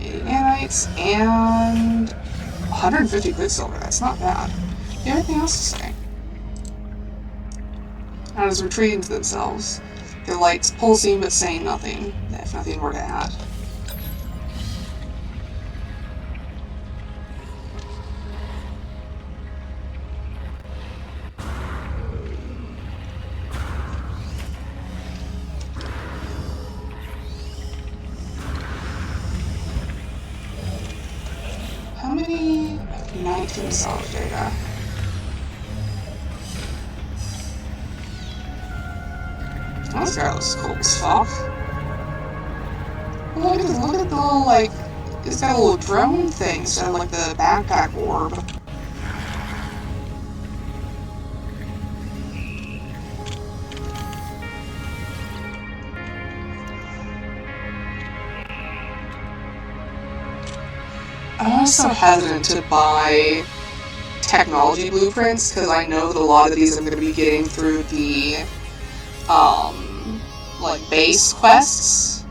80 nanites and 150 quicksilver. That's not bad. Do you have anything else to say? Nada is retreating to themselves. Their lights pulsing but saying nothing. They have nothing more to add. How many? 19 solid data. Oh, this guy looks cool as fuck. Look at the little, like, it's got a little drone thing instead of, like, the backpack orb. I'm also hesitant to buy technology blueprints because I know that a lot of these I'm going to be getting through the, like, base quests.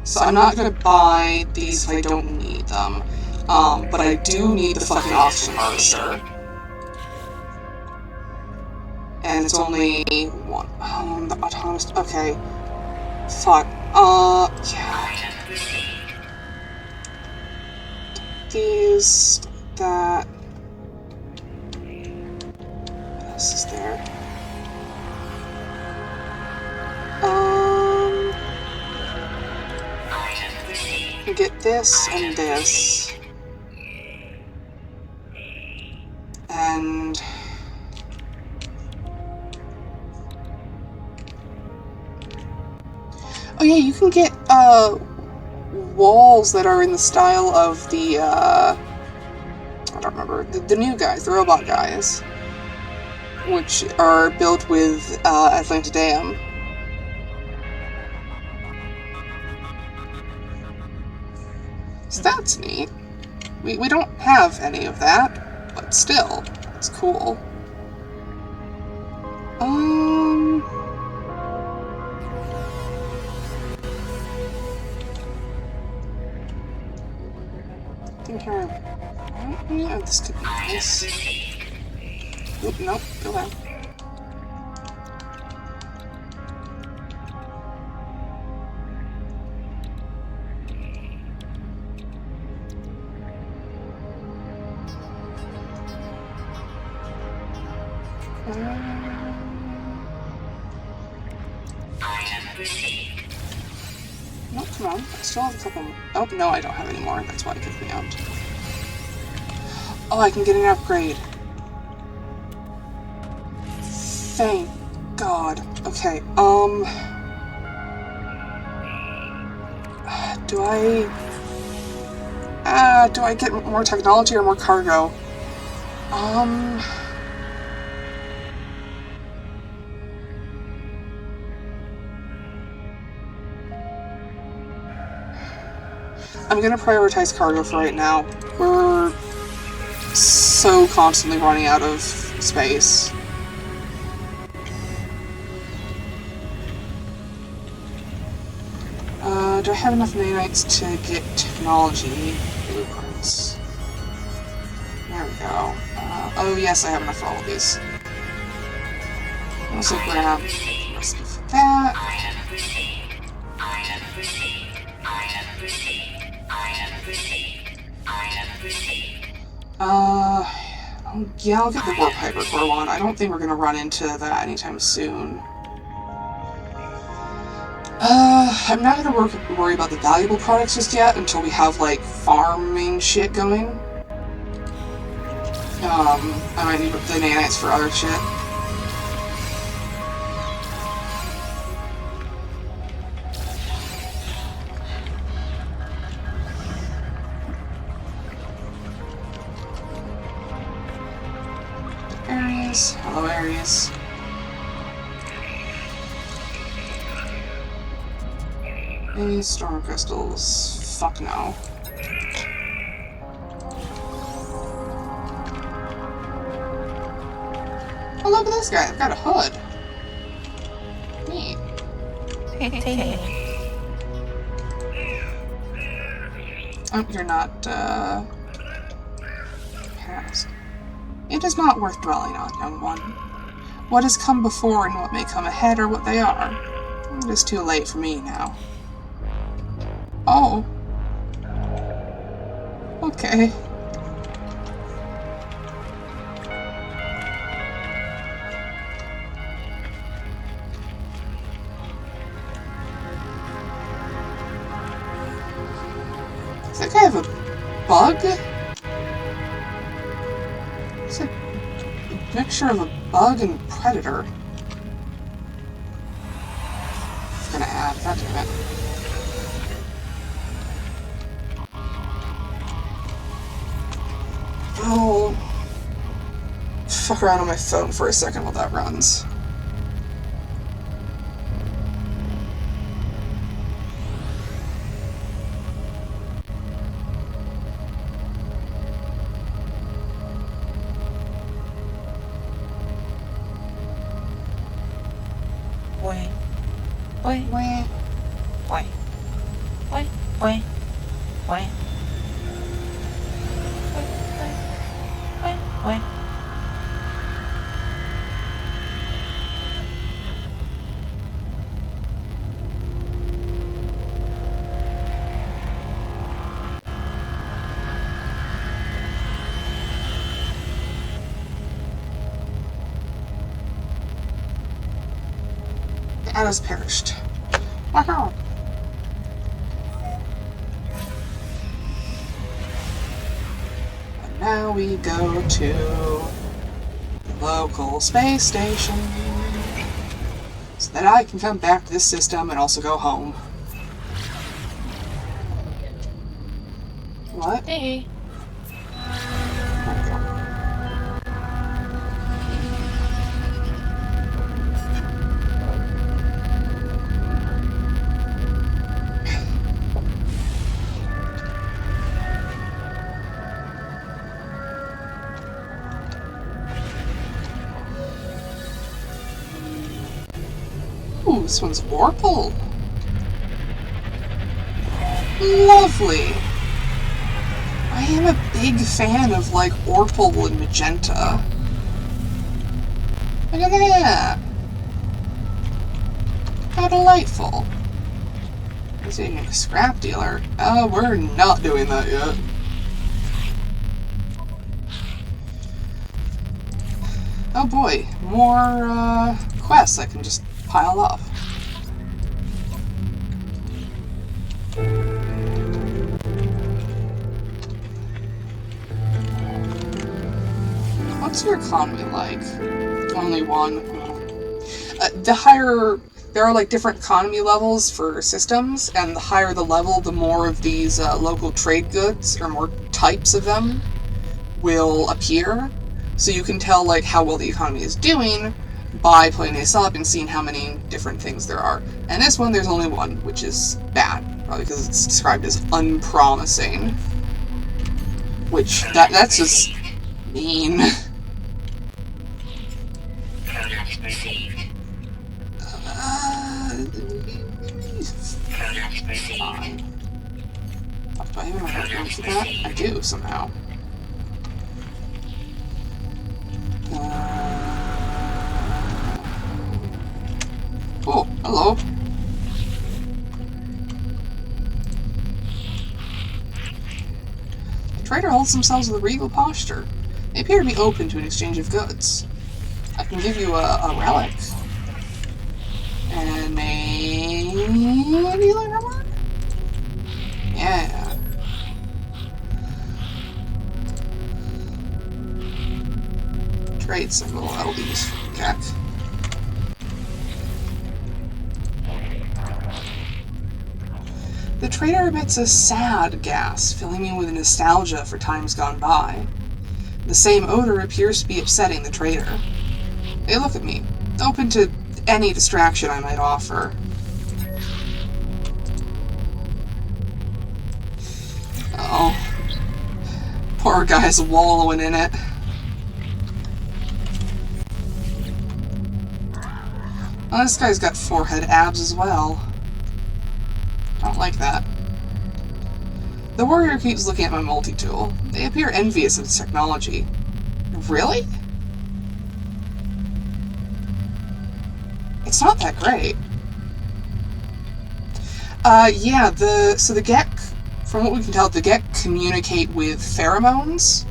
So I'm not going to buy these if I don't need them. But I do need the fucking oxygen harvester. And it's only one. The autonomous. Okay. Fuck. Yeah. These. That. What else is there? Get this and this. And. Oh yeah, you can get, walls that are in the style of the, I don't remember, the new guys, the robot guys, which are built with, Atlantideum. So that's neat. We don't have any of that, but still, it's cool. Yeah, this could be nice. Oop, nope, go back. Nope, come on. I still have a couple. Oh, no, I don't have any more. That's why it kicked me out. Oh, I can get an upgrade. Thank God. Okay, do I get more technology or more cargo? I'm gonna prioritize cargo for right now. We're so constantly running out of space. Do I have enough nanites to get technology blueprints? There we go. Oh yes, I have enough for all of these. Also grab the recipe for that. Yeah, I'll get the warp hypercore one. I don't think we're gonna run into that anytime soon. I'm not gonna worry about the valuable products just yet until we have, like, farming shit going. I might need the nanites for other shit. Aries. Hello, Aries. Any storm crystals? Fuck no. Oh, look at this guy. I've got a hood. Neat. Pity. Oh, you're not, past. It is not worth dwelling on, young one. What has come before and what may come ahead are what they are. It is too late for me now. Oh. Okay. Does that guy have a bug? It's a mixture of a bug and predator. I'm gonna add, god damn it. I'll fuck around on my phone for a second while that runs. Boy. Boy. Wah. Boy. Boy. Boy. Boy. Boy. Boy. Anna's perished. Wow. And now we go to the local space station so that I can come back to this system and also go home. What? Hey. Ooh, this one's Orpal. Lovely. I am a big fan of, like, Orpal and Magenta. Look at that. How delightful. Is he a scrap dealer? Oh, we're not doing that yet. Oh boy, more, quests I can just pile up. What's your economy like? Only one. The higher... There are, like, different economy levels for systems, and the higher the level, the more of these local trade goods, or more types of them, will appear. So you can tell, like, how well the economy is doing by playing this up and seeing how many different things there are. And this one, there's only one, which is bad, probably because it's described as unpromising. Which, that's just mean. Product received. Product received. Fine. Do I even have to go for that? I do, somehow. Oh, hello. The trader holds themselves with a regal posture. They appear to be open to an exchange of goods. I can give you a relic. And a dealer number? Yeah. Trade symbol, that'll be useful. Okay. The trader emits a sad gas, filling me with nostalgia for times gone by. The same odor appears to be upsetting the trader. They look at me, open to any distraction I might offer. Oh. Poor guy's wallowing in it. Well, this guy's got forehead abs as well. Don't like that. The warrior keeps looking at my multi-tool. They appear envious of its technology. Really? It's not that great. Yeah, so the Gek, from what we can tell, the Gek communicate with pheromones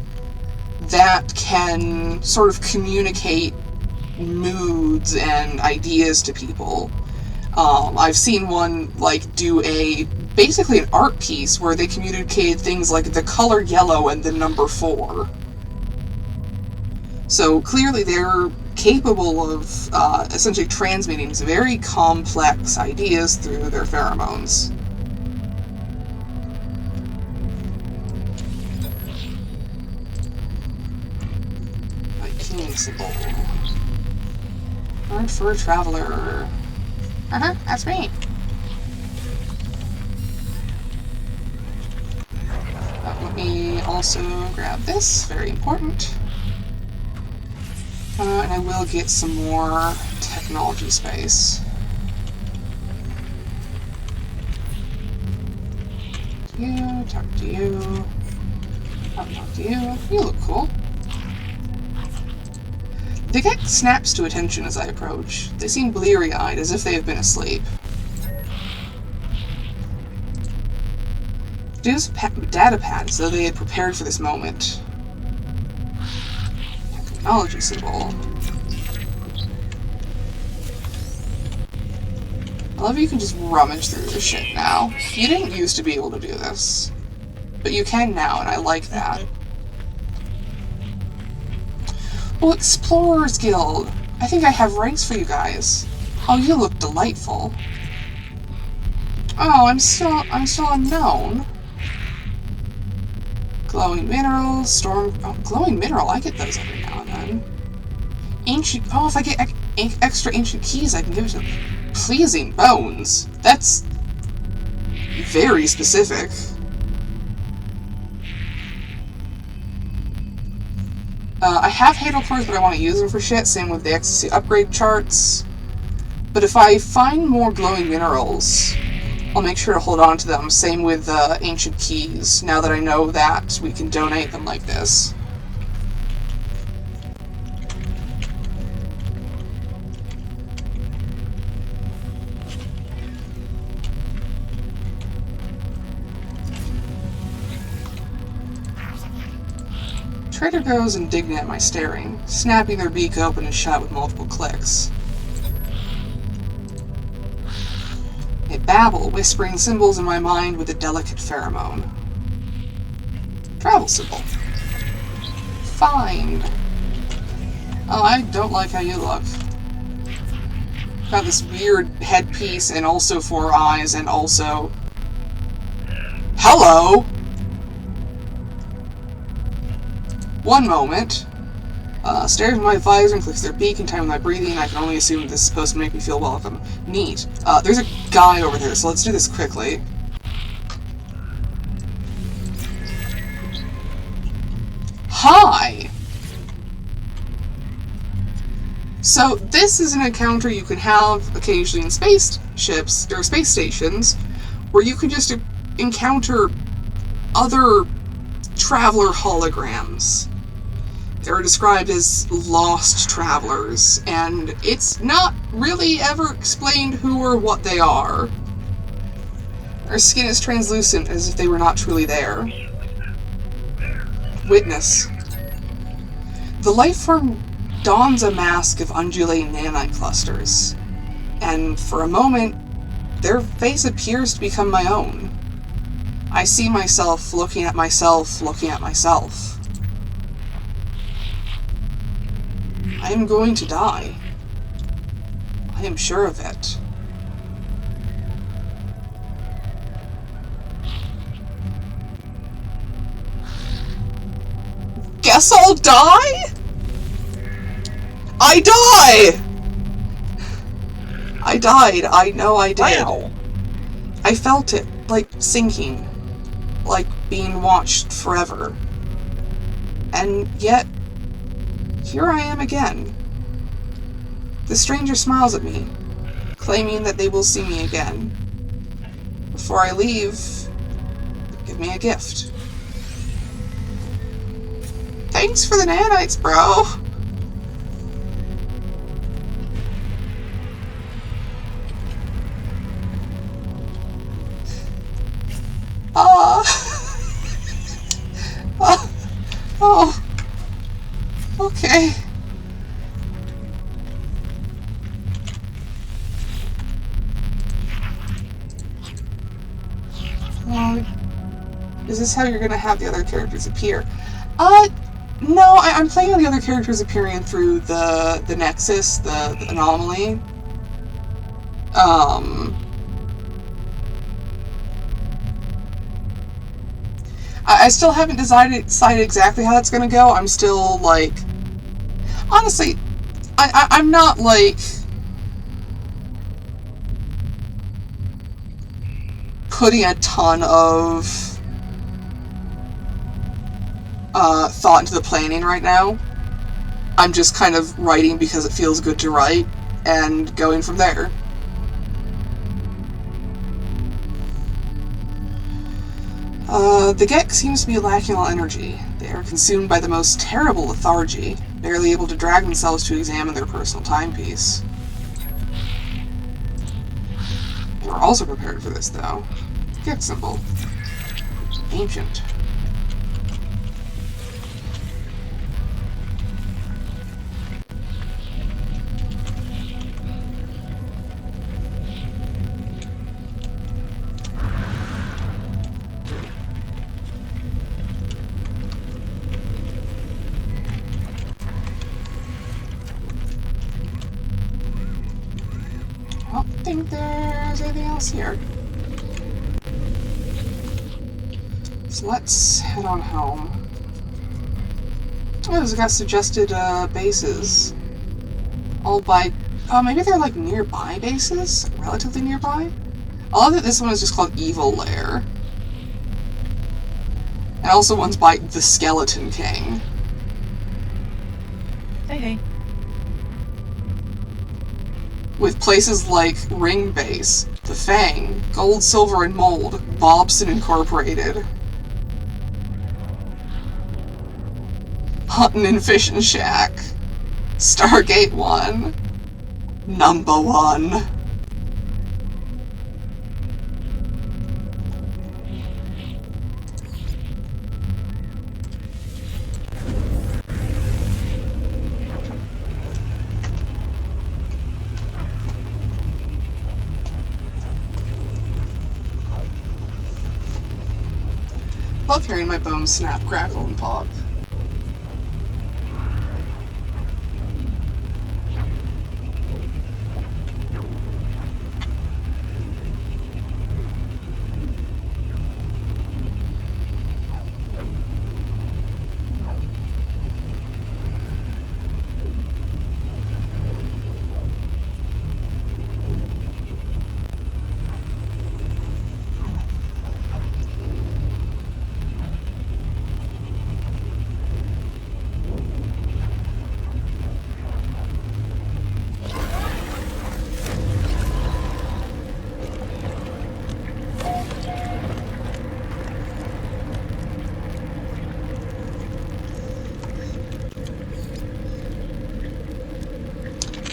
that can sort of communicate moods and ideas to people. I've seen one, like, do basically an art piece where they communicated things like the color yellow and the number 4. So clearly they're capable of essentially transmitting these very complex ideas through their pheromones. Viking symbol. Word for a traveler. That's me. Let me also grab this, very important. And I will get some more technology space. You, talk to you. I'll talk to you. You look cool. The Gek snaps to attention as I approach. They seem bleary-eyed, as if they have been asleep. Use data pad as though they had prepared for this moment. Technology symbol. I love you can just rummage through this shit now. You didn't used to be able to do this. But you can now, and I like that. Oh, Explorers Guild! I think I have ranks for you guys. Oh, you look delightful. Oh, I'm still unknown. Glowing minerals, storm... Oh, glowing mineral, I get those every now and then. Ancient... Oh, if I get extra ancient keys, I can give it to them. Pleasing bones. That's very specific. I have Hadal cores, but I want to use them for shit. Same with the ecstasy upgrade charts. But if I find more glowing minerals, I'll make sure to hold on to them. Same with ancient keys, now that I know that we can donate them like this. Trader goes indignant at my staring, snapping their beak open and shut with multiple clicks. They babble, whispering symbols in my mind with a delicate pheromone. Travel symbol. Find. Oh, I don't like how you look. Got this weird headpiece and also 4 eyes and also... Hello! One moment. Stares at my visor and clicks their beak in time with my breathing. I can only assume this is supposed to make me feel welcome. Neat. There's a guy over there, so let's do this quickly. Hi! So, this is an encounter you can have occasionally in spaceships, or space stations, where you can just encounter other traveler holograms. They're described as lost travelers, and it's not really ever explained who or what they are. Their skin is translucent, as if they were not truly there. Witness. The life form dons a mask of undulating nanite clusters, and for a moment, their face appears to become my own. I see myself looking at myself, looking at myself. I am going to die. I am sure of it. Guess I'll die? I die! I died. I know I did. Wow. I felt it, like sinking. Like being watched forever. And yet, here I am again. The stranger smiles at me, claiming that they will see me again. Before I leave, give me a gift. Thanks for the nanites, bro. Oh, okay. Is this how you're gonna have the other characters appear? No, I'm playing on the other characters appearing through the Nexus, the anomaly. I still haven't decided exactly how that's gonna go. I'm still, like... Honestly, I'm not, like... putting a ton of thought into the planning right now. I'm just kind of writing because it feels good to write, and going from there. The Gek seems to be lacking all energy. They are consumed by the most terrible lethargy, barely able to drag themselves to examine their personal timepiece. They were also prepared for this, though. Gek symbol. Ancient. I don't think there's anything else here. So let's head on home. Oh, there's a guy suggested bases. All by... Oh, maybe they're like nearby bases? Relatively nearby? I love that this one is just called Evil Lair. And also one's by the Skeleton King. Hey. With places like Ring Base, The Fang, Gold, Silver, and Mold, Bobson Incorporated, Huntin' and Fishin' Shack, Stargate 1, Number 1. Love hearing my bones snap, crackle, and pop.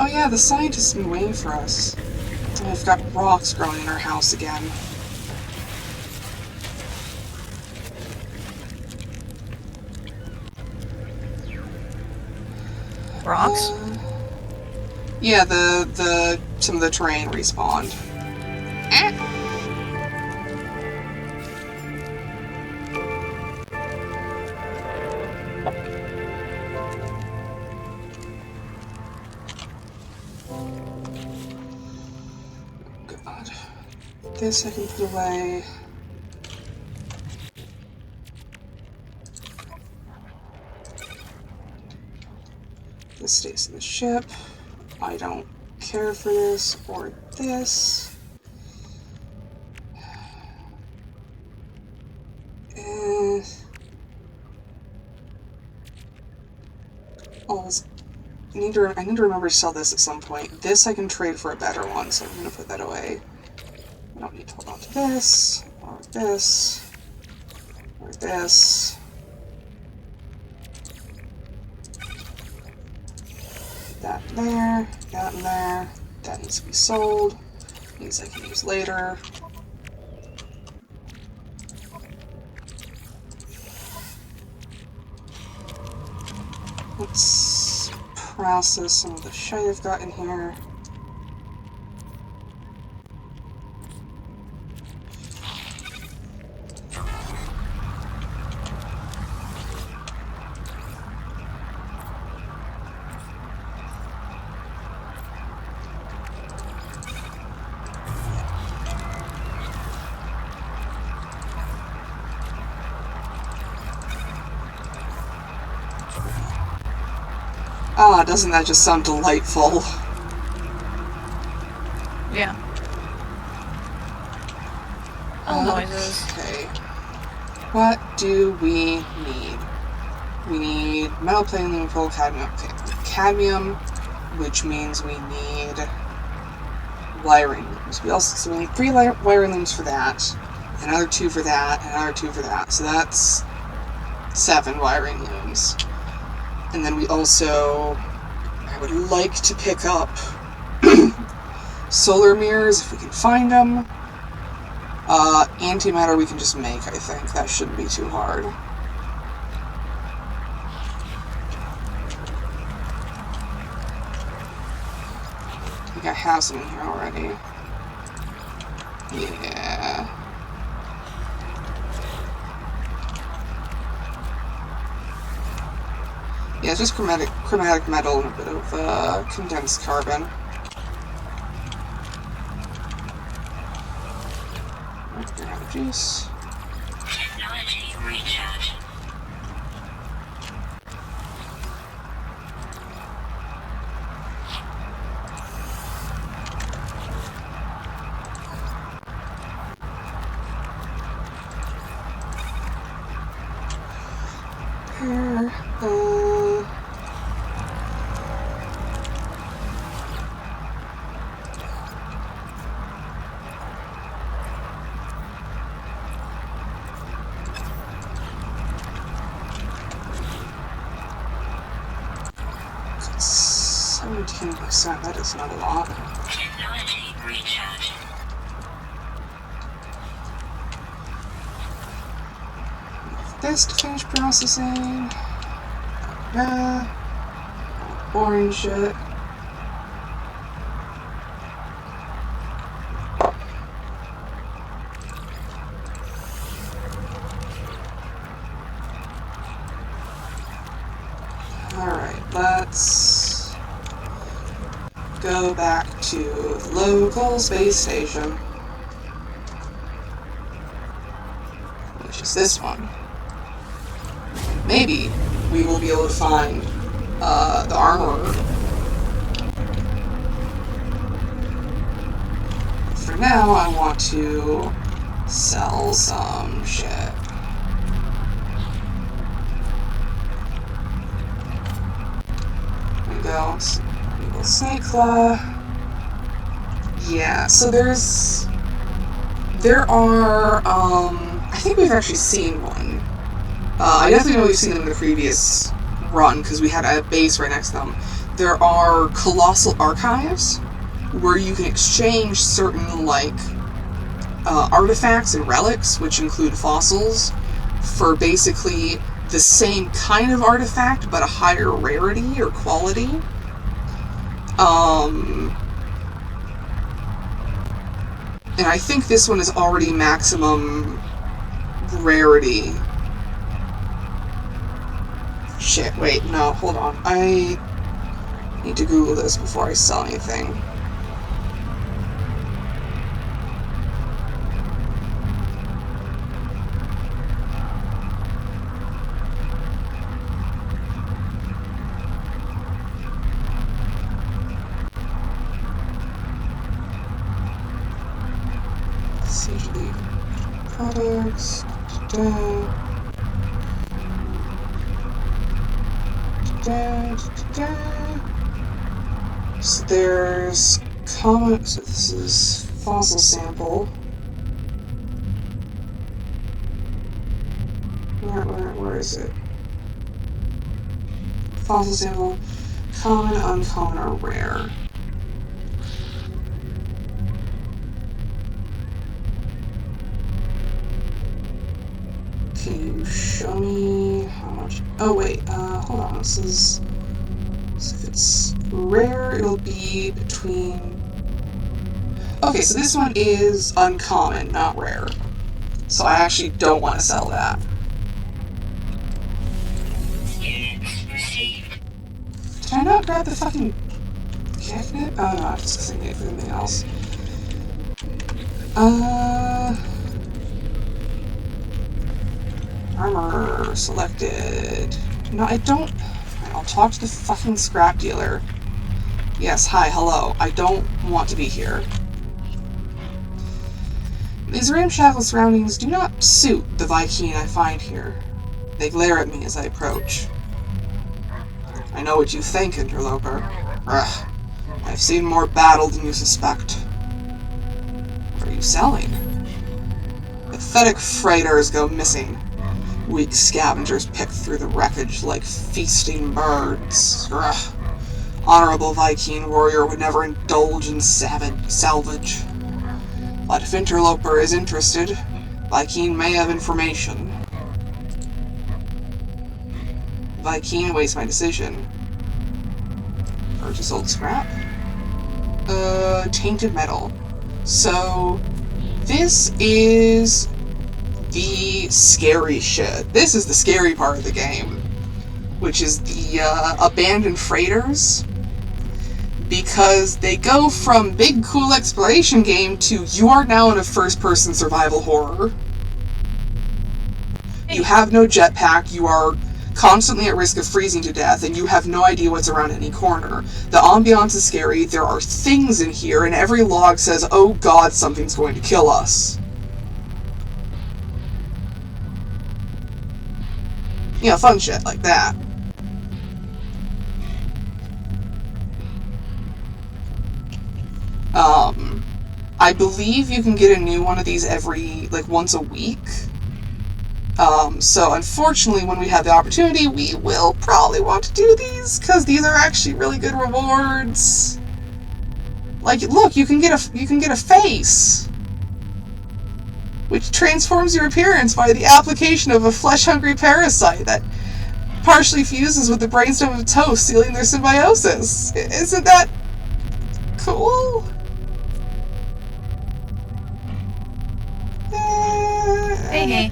Oh yeah, the scientists have been waiting for us. We've got rocks growing in our house again. Rocks? Yeah, some of the terrain respawned. God. This I can put away. This stays in the ship. I don't care for this or this. All this need to remember to sell this at some point. This I can trade for a better one, so I'm going to put that away. I don't need to hold on to this, or this, or this. That in there, that in there. That needs to be sold. These I can use later. Let's process some of the shite I've got in here. Ah, doesn't that just sound delightful? Yeah. All noises. Okay. What do we need? We need metal plating loom full cadmium. Okay. Cadmium, which means we need wiring looms. So we need 3 wiring looms for that, another 2 for that, and another 2 for that. So that's 7 wiring looms. And then we also, I would like to pick up solar mirrors if we can find them. Antimatter we can just make, I think. That shouldn't be too hard. I think I have some in here already. Yeah. Yeah, it's just chromatic metal and a bit of condensed carbon. Juice. Technology recharge. Here, it's 17%, that is not a lot. Technology recharge. This to finish processing. Yeah. Boring shit. Alright, let's go back to the local space station, which is this one. Maybe we will be able to find the armorer. For now, I want to sell some shit. There we go. Eagle snake claw. Yeah, so there are, I think we've actually seen one. I definitely know we've seen them in the previous run, because we had a base right next to them. There are colossal archives, where you can exchange certain, artifacts and relics, which include fossils, for basically the same kind of artifact, but a higher rarity or quality. And I think this one is already maximum rarity. Shit, wait, no, hold on. I need to Google this before I sell anything. CGD products. So there's common. So this is fossil sample. Where is it? Fossil sample, common, uncommon, or rare. Can you show me how much? Oh wait, hold on. This is. So if it's rare, it'll be between. Okay, so this one is uncommon, not rare. So I actually don't want to sell that. Units received. Did I not grab the fucking catnip? Oh no, I was just thinking for something else. Armor selected. No, I don't. I'll talk to the fucking scrap dealer. Yes, hi, hello. I don't want to be here. These ramshackle surroundings do not suit the Viking I find here. They glare at me as I approach. I know what you think, interloper. Ugh. I've seen more battle than you suspect. What are you selling? Pathetic freighters go missing. Weak scavengers pick through the wreckage like feasting birds. Ugh. Honorable Viking warrior would never indulge in salvage. But if interloper is interested, Viking may have information. Viking awaits my decision. Purchase old scrap? Tainted metal. So, this is the scary shit. This is the scary part of the game, which is the abandoned freighters, because they go from big cool exploration game to you are now in a first-person survival horror. You have no jetpack, you are constantly at risk of freezing to death, and you have no idea what's around any corner. The ambiance is scary, there are things in here, and every log says, oh god, something's going to kill us. You know, fun shit like that. I believe you can get a new one of these once a week. So unfortunately, when we have the opportunity, we will probably want to do these, because these are actually really good rewards. Like, look, you can get a face, which transforms your appearance by the application of a flesh-hungry parasite that partially fuses with the brainstem of a toast, sealing their symbiosis. Isn't that cool? Hey.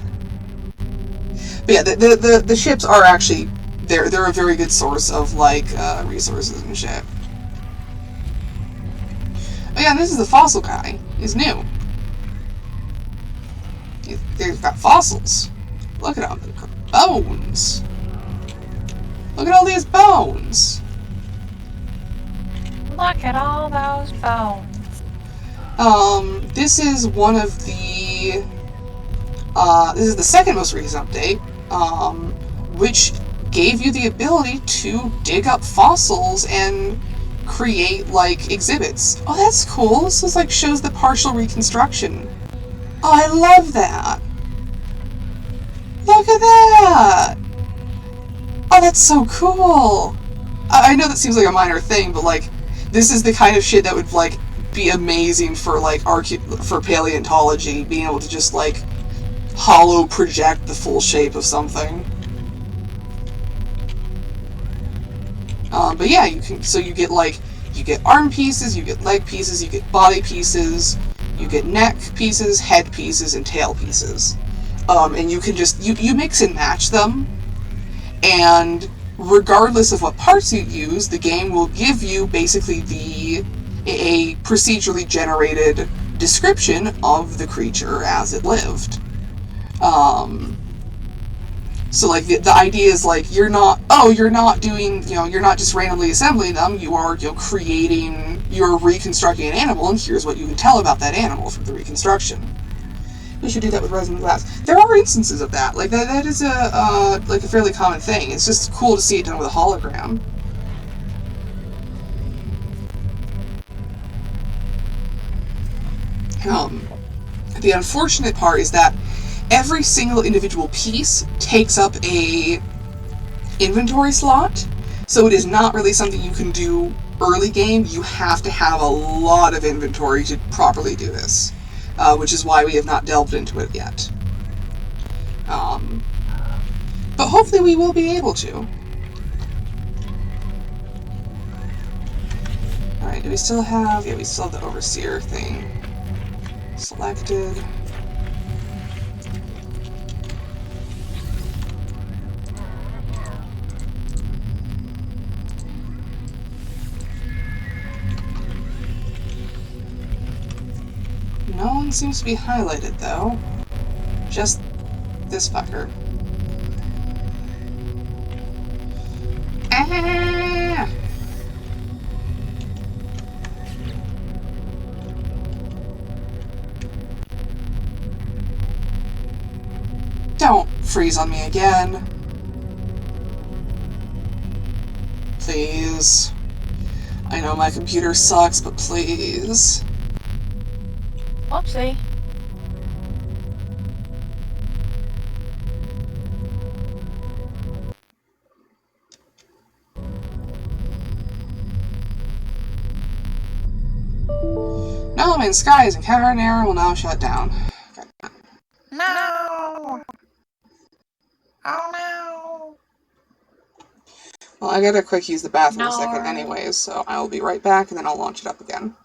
But yeah, the ships are actually they're a very good source of resources and shit. Oh yeah, and this is the fossil guy. He's new. They've got fossils. Look at them. Bones. Look at all these bones. Look at all those bones. This is one of the this is the second most recent update, which gave you the ability to dig up fossils and create, exhibits. Oh, that's cool. This is, shows the partial reconstruction. Oh, I love that. Look at that. Oh, that's so cool. I know that seems like a minor thing, but, this is the kind of shit that would, be amazing for, for paleontology, being able to just, hollow project the full shape of something. But yeah, you get arm pieces, you get leg pieces, you get body pieces, you get neck pieces, head pieces, and tail pieces. And you can just, you mix and match them, and regardless of what parts you use, the game will give you basically a procedurally generated description of the creature as it lived. So the idea is you're not doing, you're not just randomly assembling them, you are, you're reconstructing an animal, and here's what you can tell about that animal from the reconstruction. We should do that with resin glass. There are instances of that. That is a fairly common thing. It's just cool to see it done with a hologram. The unfortunate part is that every single individual piece takes up a inventory slot, so it is not really something you can do early game. You have to have a lot of inventory to properly do this, which is why we have not delved into it yet. But hopefully we will be able to. Alright, do we still have... Yeah, we still have the Overseer thing selected. No one seems to be highlighted, though. Just this fucker. Ah! Don't freeze on me again. Please. I know my computer sucks, but please. Whoopsie. No, in skies and counter and error will now shut down. No! Oh no! Well, I gotta quick use the bathroom No. a second anyways, so I will be right back and then I'll launch it up again.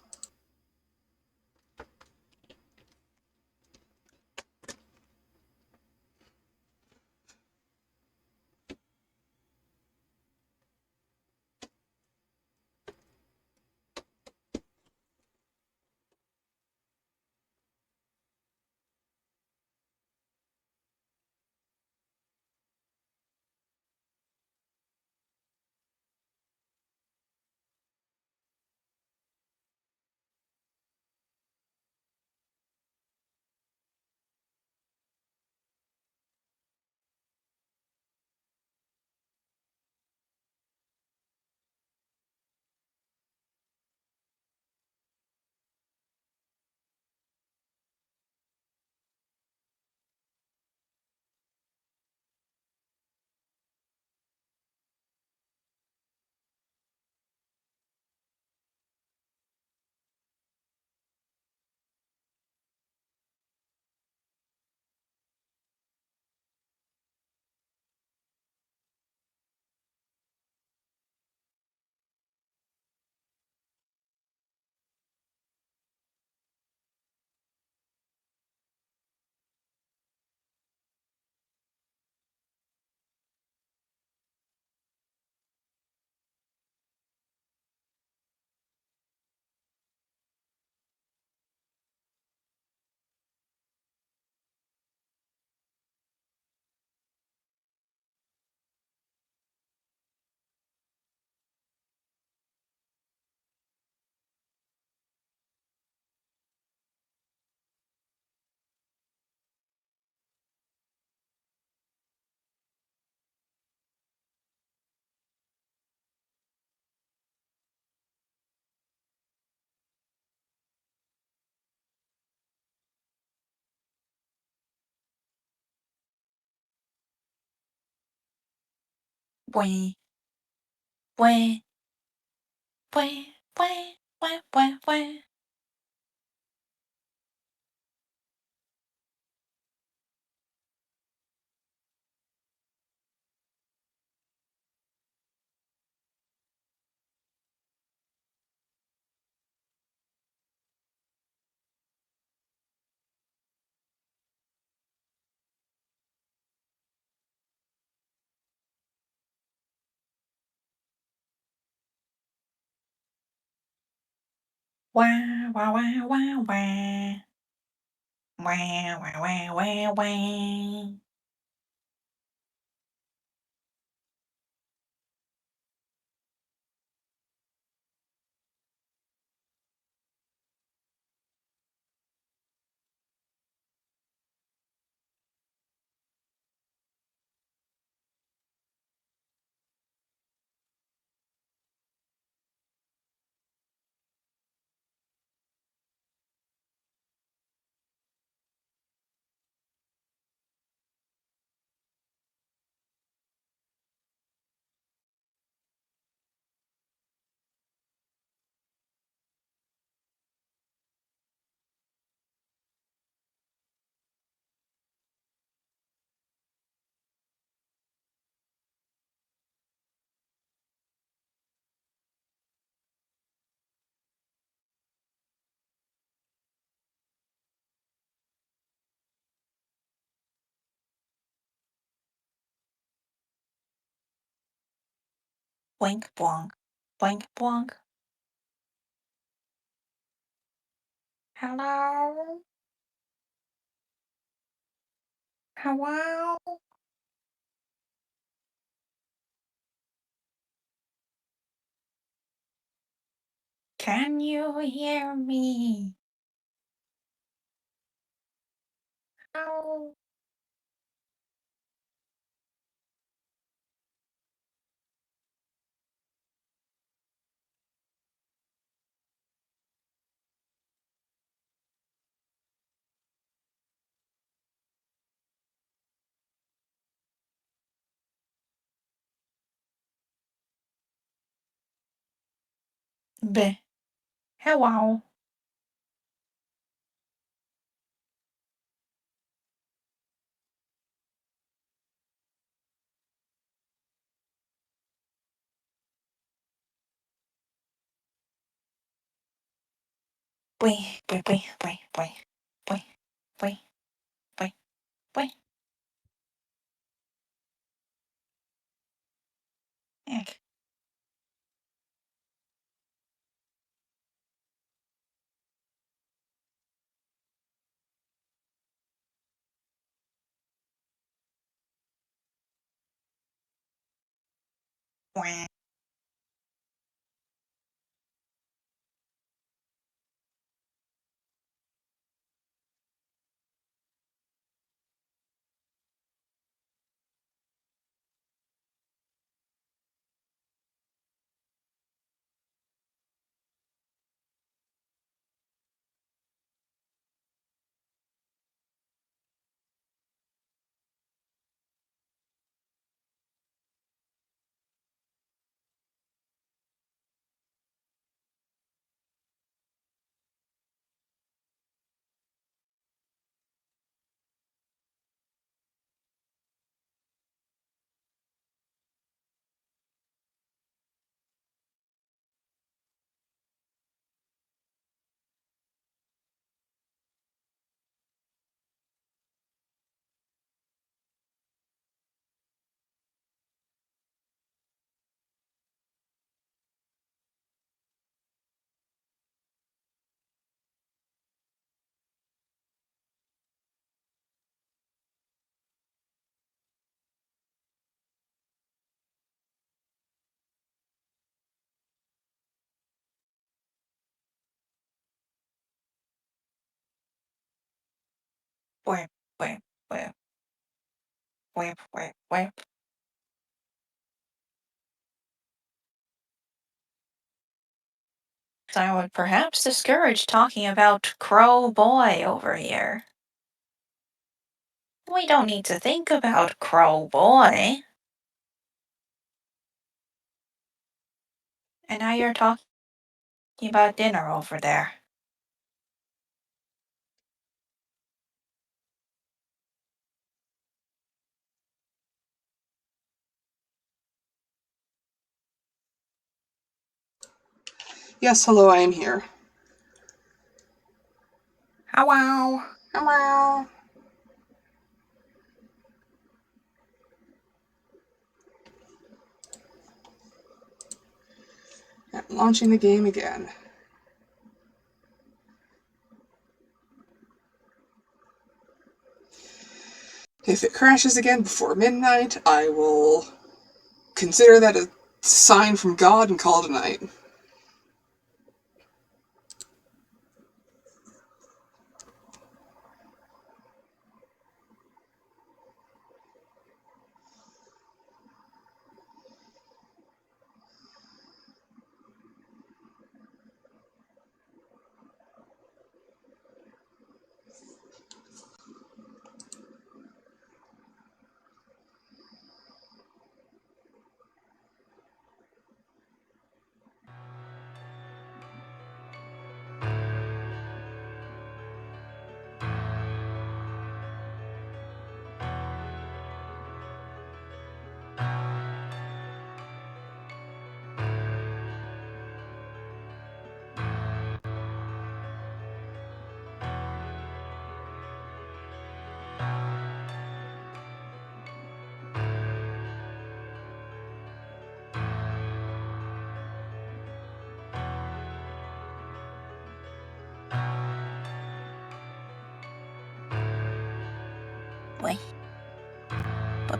Wah. Wah. Wah. Wah. Wah. Wah. Wah. Wah. Wah. Wah. Wah. Wah. Wah. Wah. Wah. Wah. Wah. Blink, blonk. Blink, blonk. Hello? Hello? Can you hear me? Oh. Bleh. Hello? Blee, blee, blee, blee, blee, blee, blee, blee, blee. Heck. Wah. Whip, whip, whip, whip, whip, whip. So I would perhaps discourage talking about Crow Boy over here. We don't need to think about Crow Boy. And now you're talking about dinner over there. Yes, hello, I am here. Hello. Hello. Launching the game again. If it crashes again before midnight, I will consider that a sign from God and call it a night.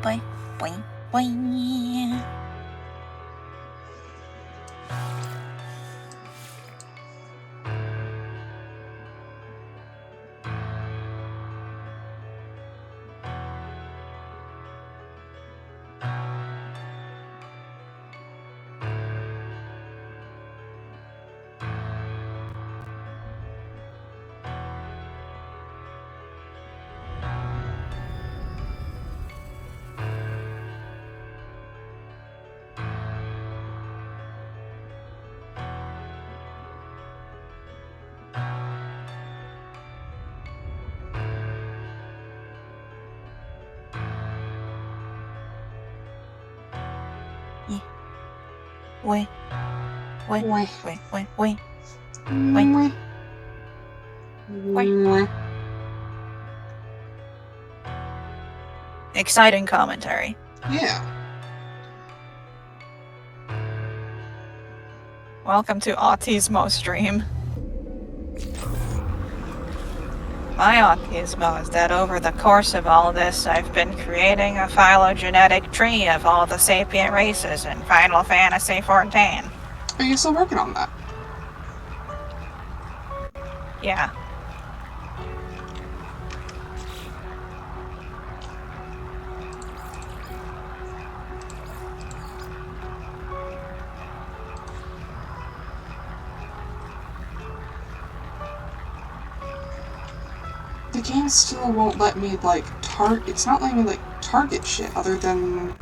boy, boy, boy. Wait, wait, Wait. wait, wait, wait. Mwah. Wait. Mwah. Exciting commentary. Yeah. Welcome to Autismo stream. My autismo is that over the course of all this, I've been creating a phylogenetic tree of all the sapient races in Final Fantasy XIV. Are you still working on that? Yeah. The game still won't let me, like, it's not letting me, like, target shit other than...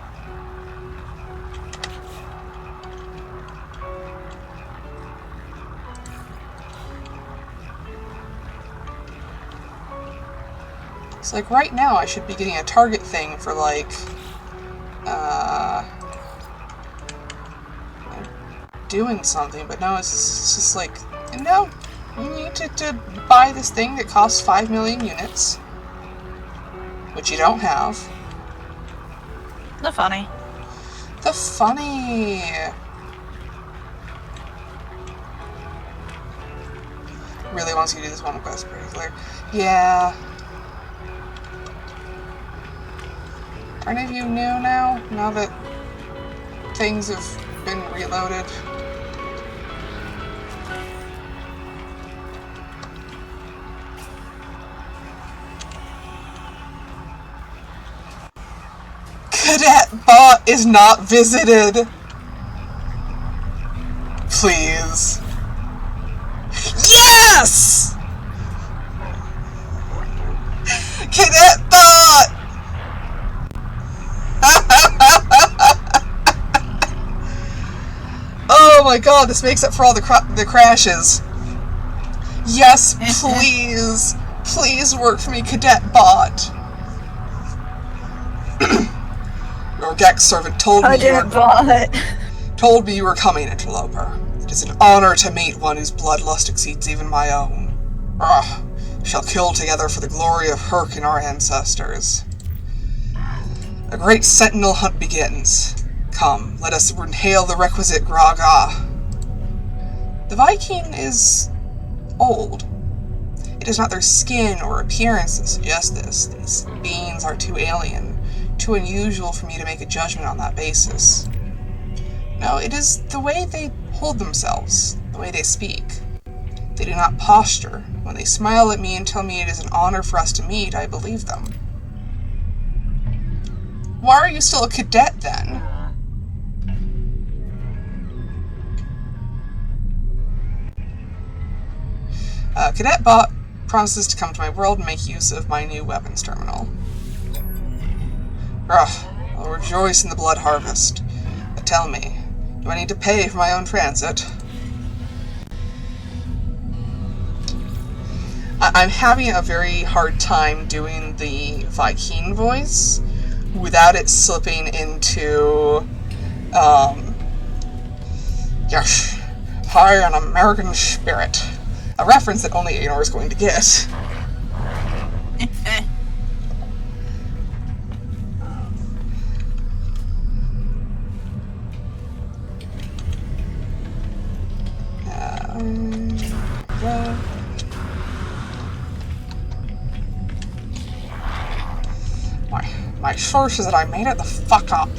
It's like, right now I should be getting a target thing for, like, doing something, but no, it's just like, no, you need to buy this thing that costs 5 million units, which you don't have. The funny. The funny. Really wants you to do this one quest particular. Yeah. Are any of you new now? Now that things have been reloaded? Cadet bot is not visited. Please. Yes! Cadet bot! Oh my god, this makes up for all the crashes. Yes, please. Please work for me, Cadet bot. Your Gex servant told me you were coming, interloper. It is an honor to meet one whose bloodlust exceeds even my own. Ugh. Shall kill together for the glory of Herc and our ancestors. A great sentinel hunt begins. Come, let us inhale the requisite graga. The Viking is old. It is not their skin or appearance that suggest this. These beings are too alien, too unusual for me to make a judgment on that basis. No, it is the way they hold themselves, the way they speak. They do not posture. When they smile at me and tell me it is an honor for us to meet, I believe them. Why are you still a cadet, then? Cadet bot promises to come to my world and make use of my new weapons terminal. Ugh, I'll rejoice in the blood harvest. But tell me, do I need to pay for my own transit? I'm having a very hard time doing the Viking voice without it slipping into, yes, hi, an American spirit. A reference that only Aenor is going to get. My source is that I made it the fuck up.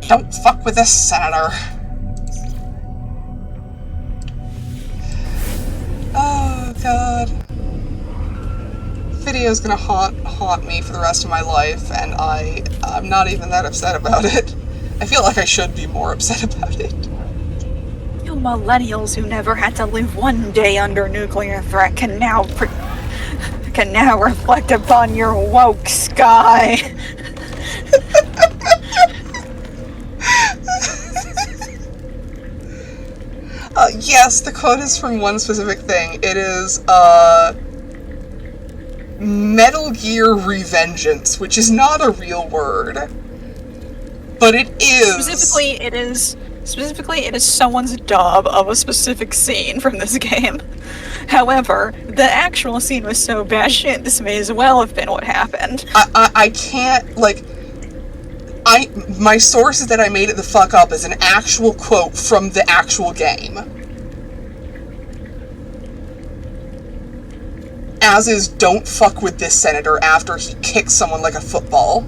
Don't fuck with this, Senator. Oh, God. Video's gonna haunt me for the rest of my life, and I'm not even that upset about it. I feel like I should be more upset about it. You millennials who never had to live one day under nuclear threat can now reflect upon your woke sky. Yes, the quote is from one specific thing. It is, Metal Gear Revengeance, which is not a real word. But it is. Specifically, it is someone's dub of a specific scene from this game. However, the actual scene was so batshit, this may as well have been what happened. I can't, like... My source is that I made it the fuck up is an actual quote from the actual game. As is, don't fuck with this senator after he kicks someone like a football.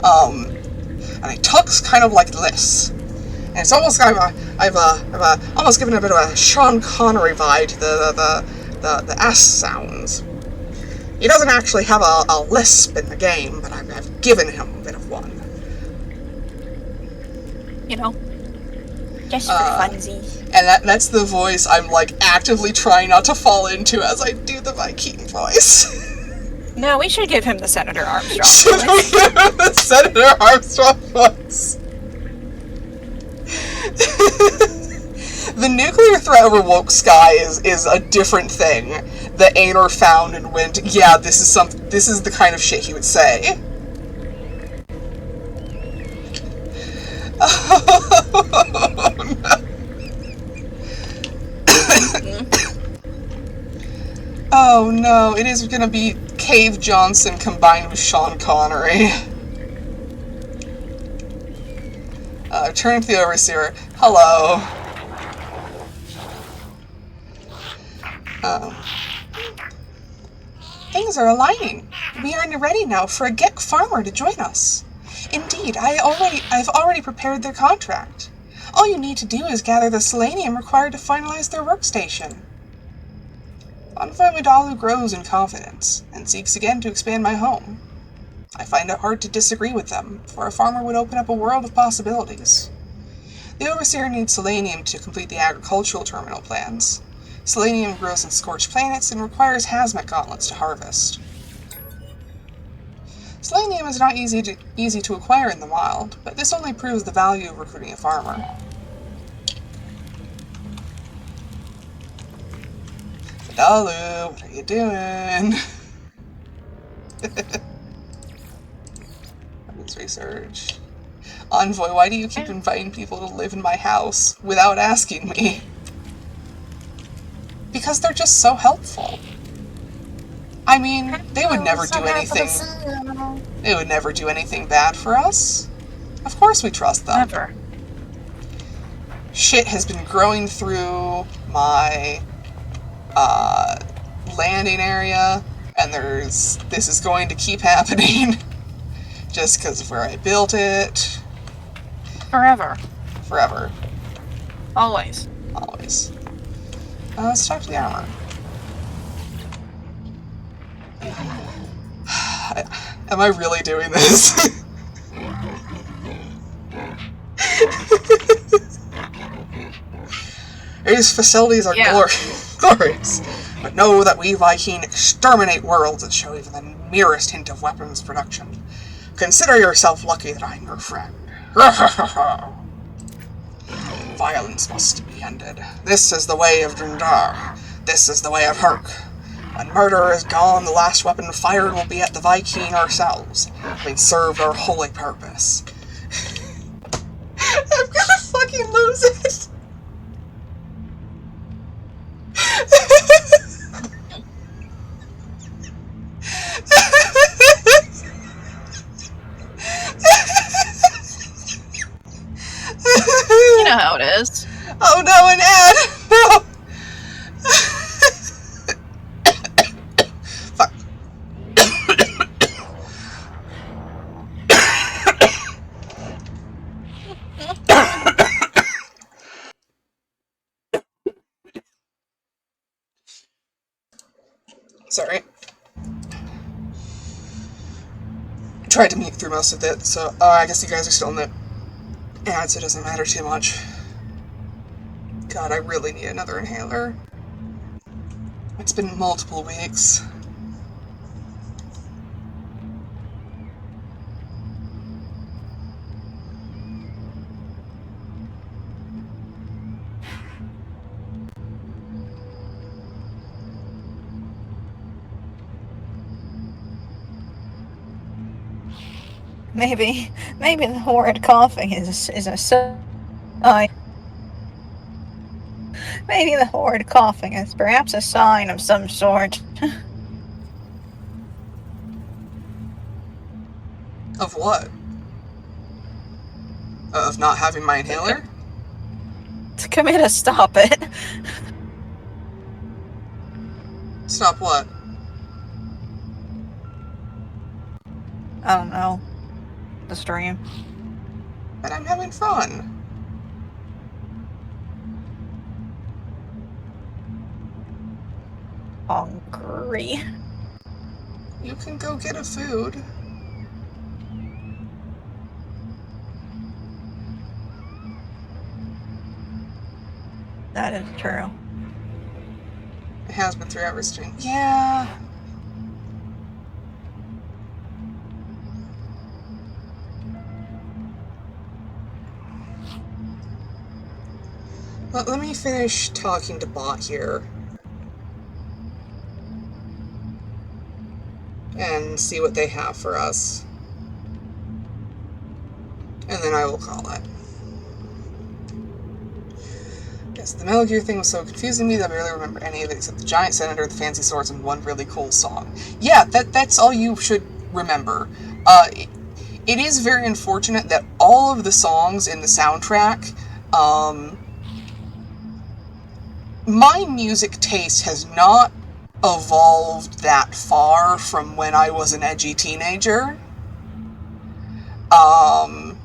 And he talks kind of like this. And it's almost I've almost given a bit of a Sean Connery vibe to the S sounds. He doesn't actually have a lisp in the game, but I've given him a bit of one. You know, just for funsies. And that's the voice I'm, like, actively trying not to fall into as I do the Viking voice. No, we should give him the Senator Armstrong Should we give him the Senator Armstrong voice? The nuclear threat over woke sky is a different thing that Aenor found and went, yeah, this is the kind of shit he would say. Oh, no. Oh no, it is gonna be Cave Johnson combined with Sean Connery. Turn to the Overseer. Hello. Things are aligning. We are ready now for a Gek farmer to join us. Indeed, I've already prepared their contract. All you need to do is gather the selenium required to finalize their workstation. Envoy Madalu grows in confidence, and seeks again to expand my home. I find it hard to disagree with them, for a farmer would open up a world of possibilities. The Overseer needs selenium to complete the agricultural terminal plans. Selenium grows in scorched planets and requires hazmat gauntlets to harvest. Selenium is not easy to acquire in the wild, but this only proves the value of recruiting a farmer. Madalu, what are you doing? Weapons research. Envoy, why do you keep inviting people to live in my house without asking me? Because they're just so helpful. I mean, they would never do anything. They would never do anything bad for us. Of course we trust them. Never. Shit has been growing through my landing area, and this is going to keep happening just because of where I built it. Forever. Forever. Always. Always. Let's talk to the armor. Am I really doing this? These facilities are glorious, but know that we Viking exterminate worlds that show even the merest hint of weapons production. Consider yourself lucky that I'm your friend. Violence must be ended. This is the way of Drindar. This is the way of Herc. When murder is gone, the last weapon fired will be at the Viking ourselves, having served our holy purpose. I'm gonna fucking lose it! You know how it is. Oh no, an ad! No! Sorry. Tried to meet through most of it, so I guess you guys are still in the ads, so it doesn't matter too much. God, I really need another inhaler. It's been multiple weeks. Maybe the horrid coughing is a sign. Maybe the horrid coughing is perhaps a sign of some sort. Of what? Of not having my inhaler? Camilla, stop it. Stop what? I don't know. The stream. But I'm having fun. Hungry. You can go get a food. That is true. It has been 3 hours stream. Yeah. Let me finish talking to Bot here. And see what they have for us. And then I will call it. Yes, the Metal Gear thing was so confusing me that I barely remember any of it except the giant senator, the fancy swords, and one really cool song. Yeah, that's all you should remember. It is very unfortunate that all of the songs in the soundtrack, my music taste has not evolved that far from when I was an edgy teenager. Oh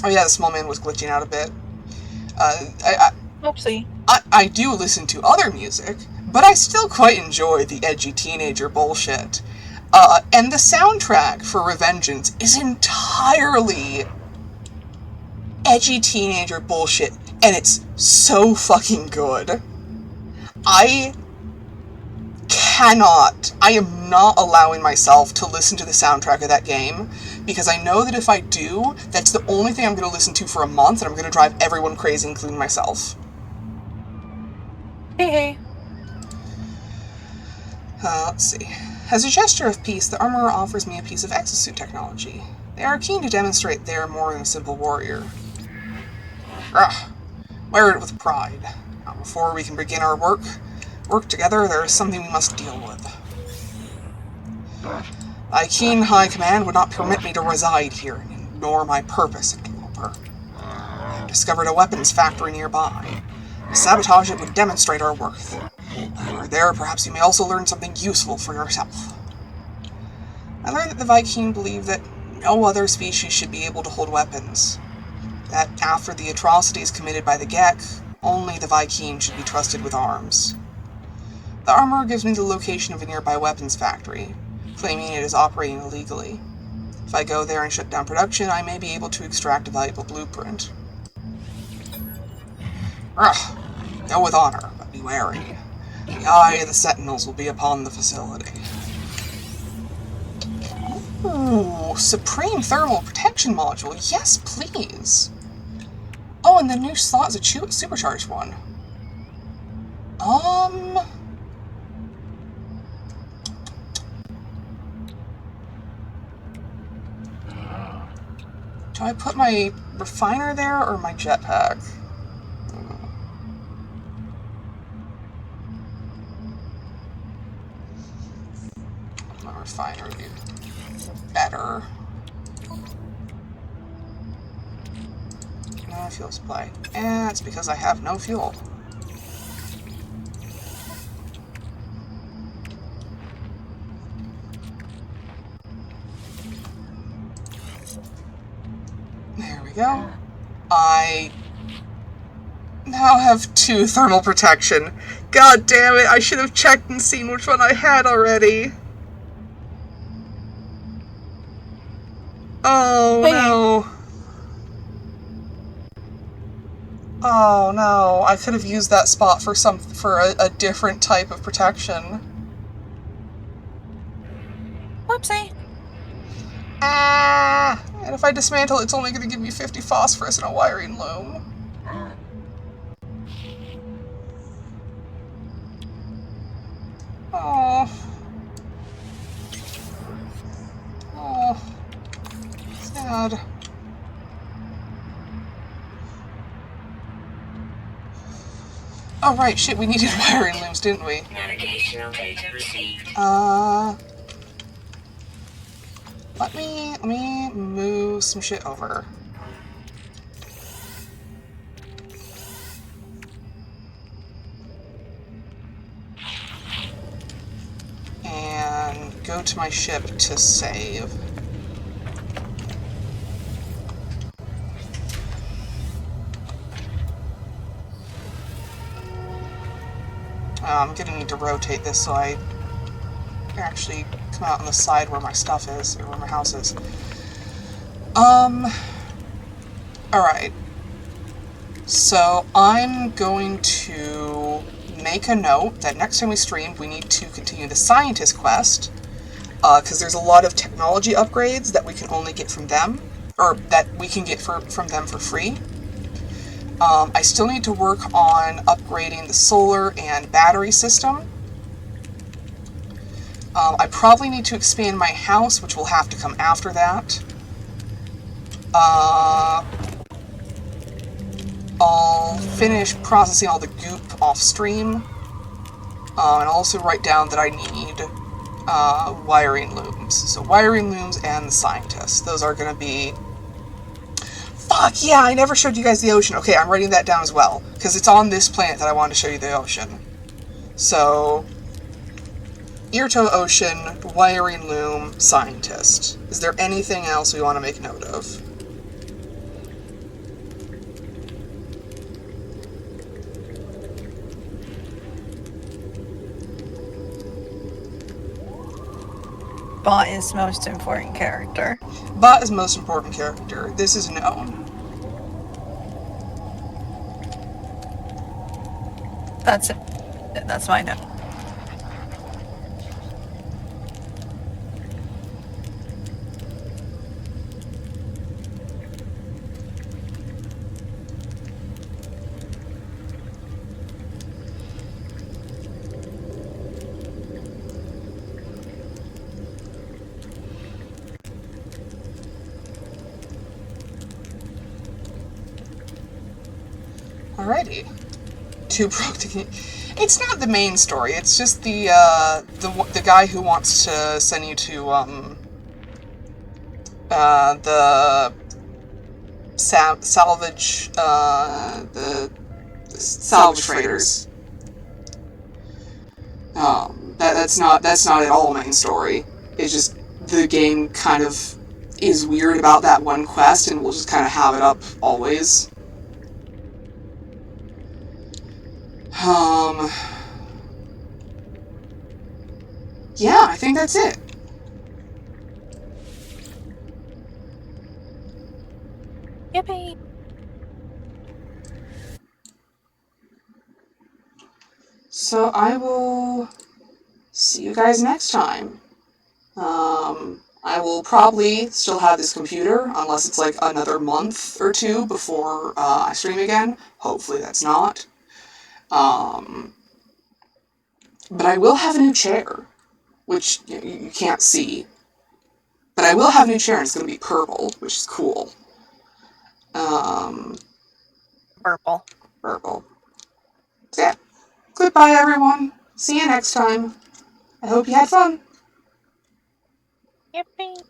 yeah, the small man was glitching out a bit. Oopsie. I do listen to other music, but I still quite enjoy the edgy teenager bullshit. And the soundtrack for Revengeance is entirely edgy teenager bullshit, and it's so fucking good. I am not allowing myself to listen to the soundtrack of that game, because I know that if I do, that's the only thing I'm going to listen to for a month, and I'm going to drive everyone crazy, including myself. Hey. Let's see. As a gesture of peace, the armorer offers me a piece of exosuit technology. They are keen to demonstrate they are more than a simple warrior. Ugh. Wear it with pride. Now, before we can begin our work together, there is something we must deal with. Thy keen high command would not permit me to reside here and ignore my purpose, interloper. I have discovered a weapons factory nearby. To sabotage it would demonstrate our worth. While there, perhaps you may also learn something useful for yourself. I learned that the Viking believe that no other species should be able to hold weapons. That after the atrocities committed by the Gek, only the Viking should be trusted with arms. The armorer gives me the location of a nearby weapons factory, claiming it is operating illegally. If I go there and shut down production, I may be able to extract a valuable blueprint. Ugh. Go with honor, but be wary. The eye of the Sentinels will be upon the facility. Ooh, Supreme Thermal Protection Module. Yes, please. Oh, and the new slot is a supercharged one. Do I put my refiner there or my jetpack? My refiner would be better. No fuel supply. And it's because I have no fuel. There we go. I now have 2 thermal protection. God damn it, I should have checked and seen which one I had already. Oh no. Oh no, I could have used that spot for a different type of protection. Whoopsie. Ah! And if I dismantle, it's only going to give me 50 phosphorus and a wiring loom. Oh. Oh. Sad. Oh right, shit, we needed wiring looms, didn't we? Navigational data received. Let me move some shit over. And go to my ship to save. I'm gonna need to rotate this so I actually come out on the side where my stuff is, or where my house is. Alright. So I'm going to make a note that next time we stream, we need to continue the scientist quest, because there's a lot of technology upgrades that we can only get from them, or that we can get from them for free. I still need to work on upgrading the solar and battery system. I probably need to expand my house, which will have to come after that. I'll finish processing all the goop off stream. And also write down that I need wiring looms. So wiring looms and the scientists. Those are going to be... Fuck, yeah, I never showed you guys the ocean. Okay, I'm writing that down as well, because it's on this planet that I wanted to show you the ocean. So, Irto Ocean, wiring loom, scientist. Is there anything else we want to make note of? Bot is most important character. Bot is most important character. This is known. That's it. That's my note. Alrighty. Too broke to get... It's not the main story. It's just the guy who wants to send you to the salvage the salvage freighters. That's not at all main story. It's just the game kind of is weird about that one quest, and we'll just kind of have it up always. Yeah, I think that's it. Yippee! So I will see you guys next time. I will probably still have this computer, unless it's like another month or two before I stream again. Hopefully that's not. But I will have a new chair, which you can't see. But I will have a new chair, and it's going to be purple, which is cool. Purple. Purple. So yeah. Goodbye, everyone. See you next time. I hope you had fun. Yippee!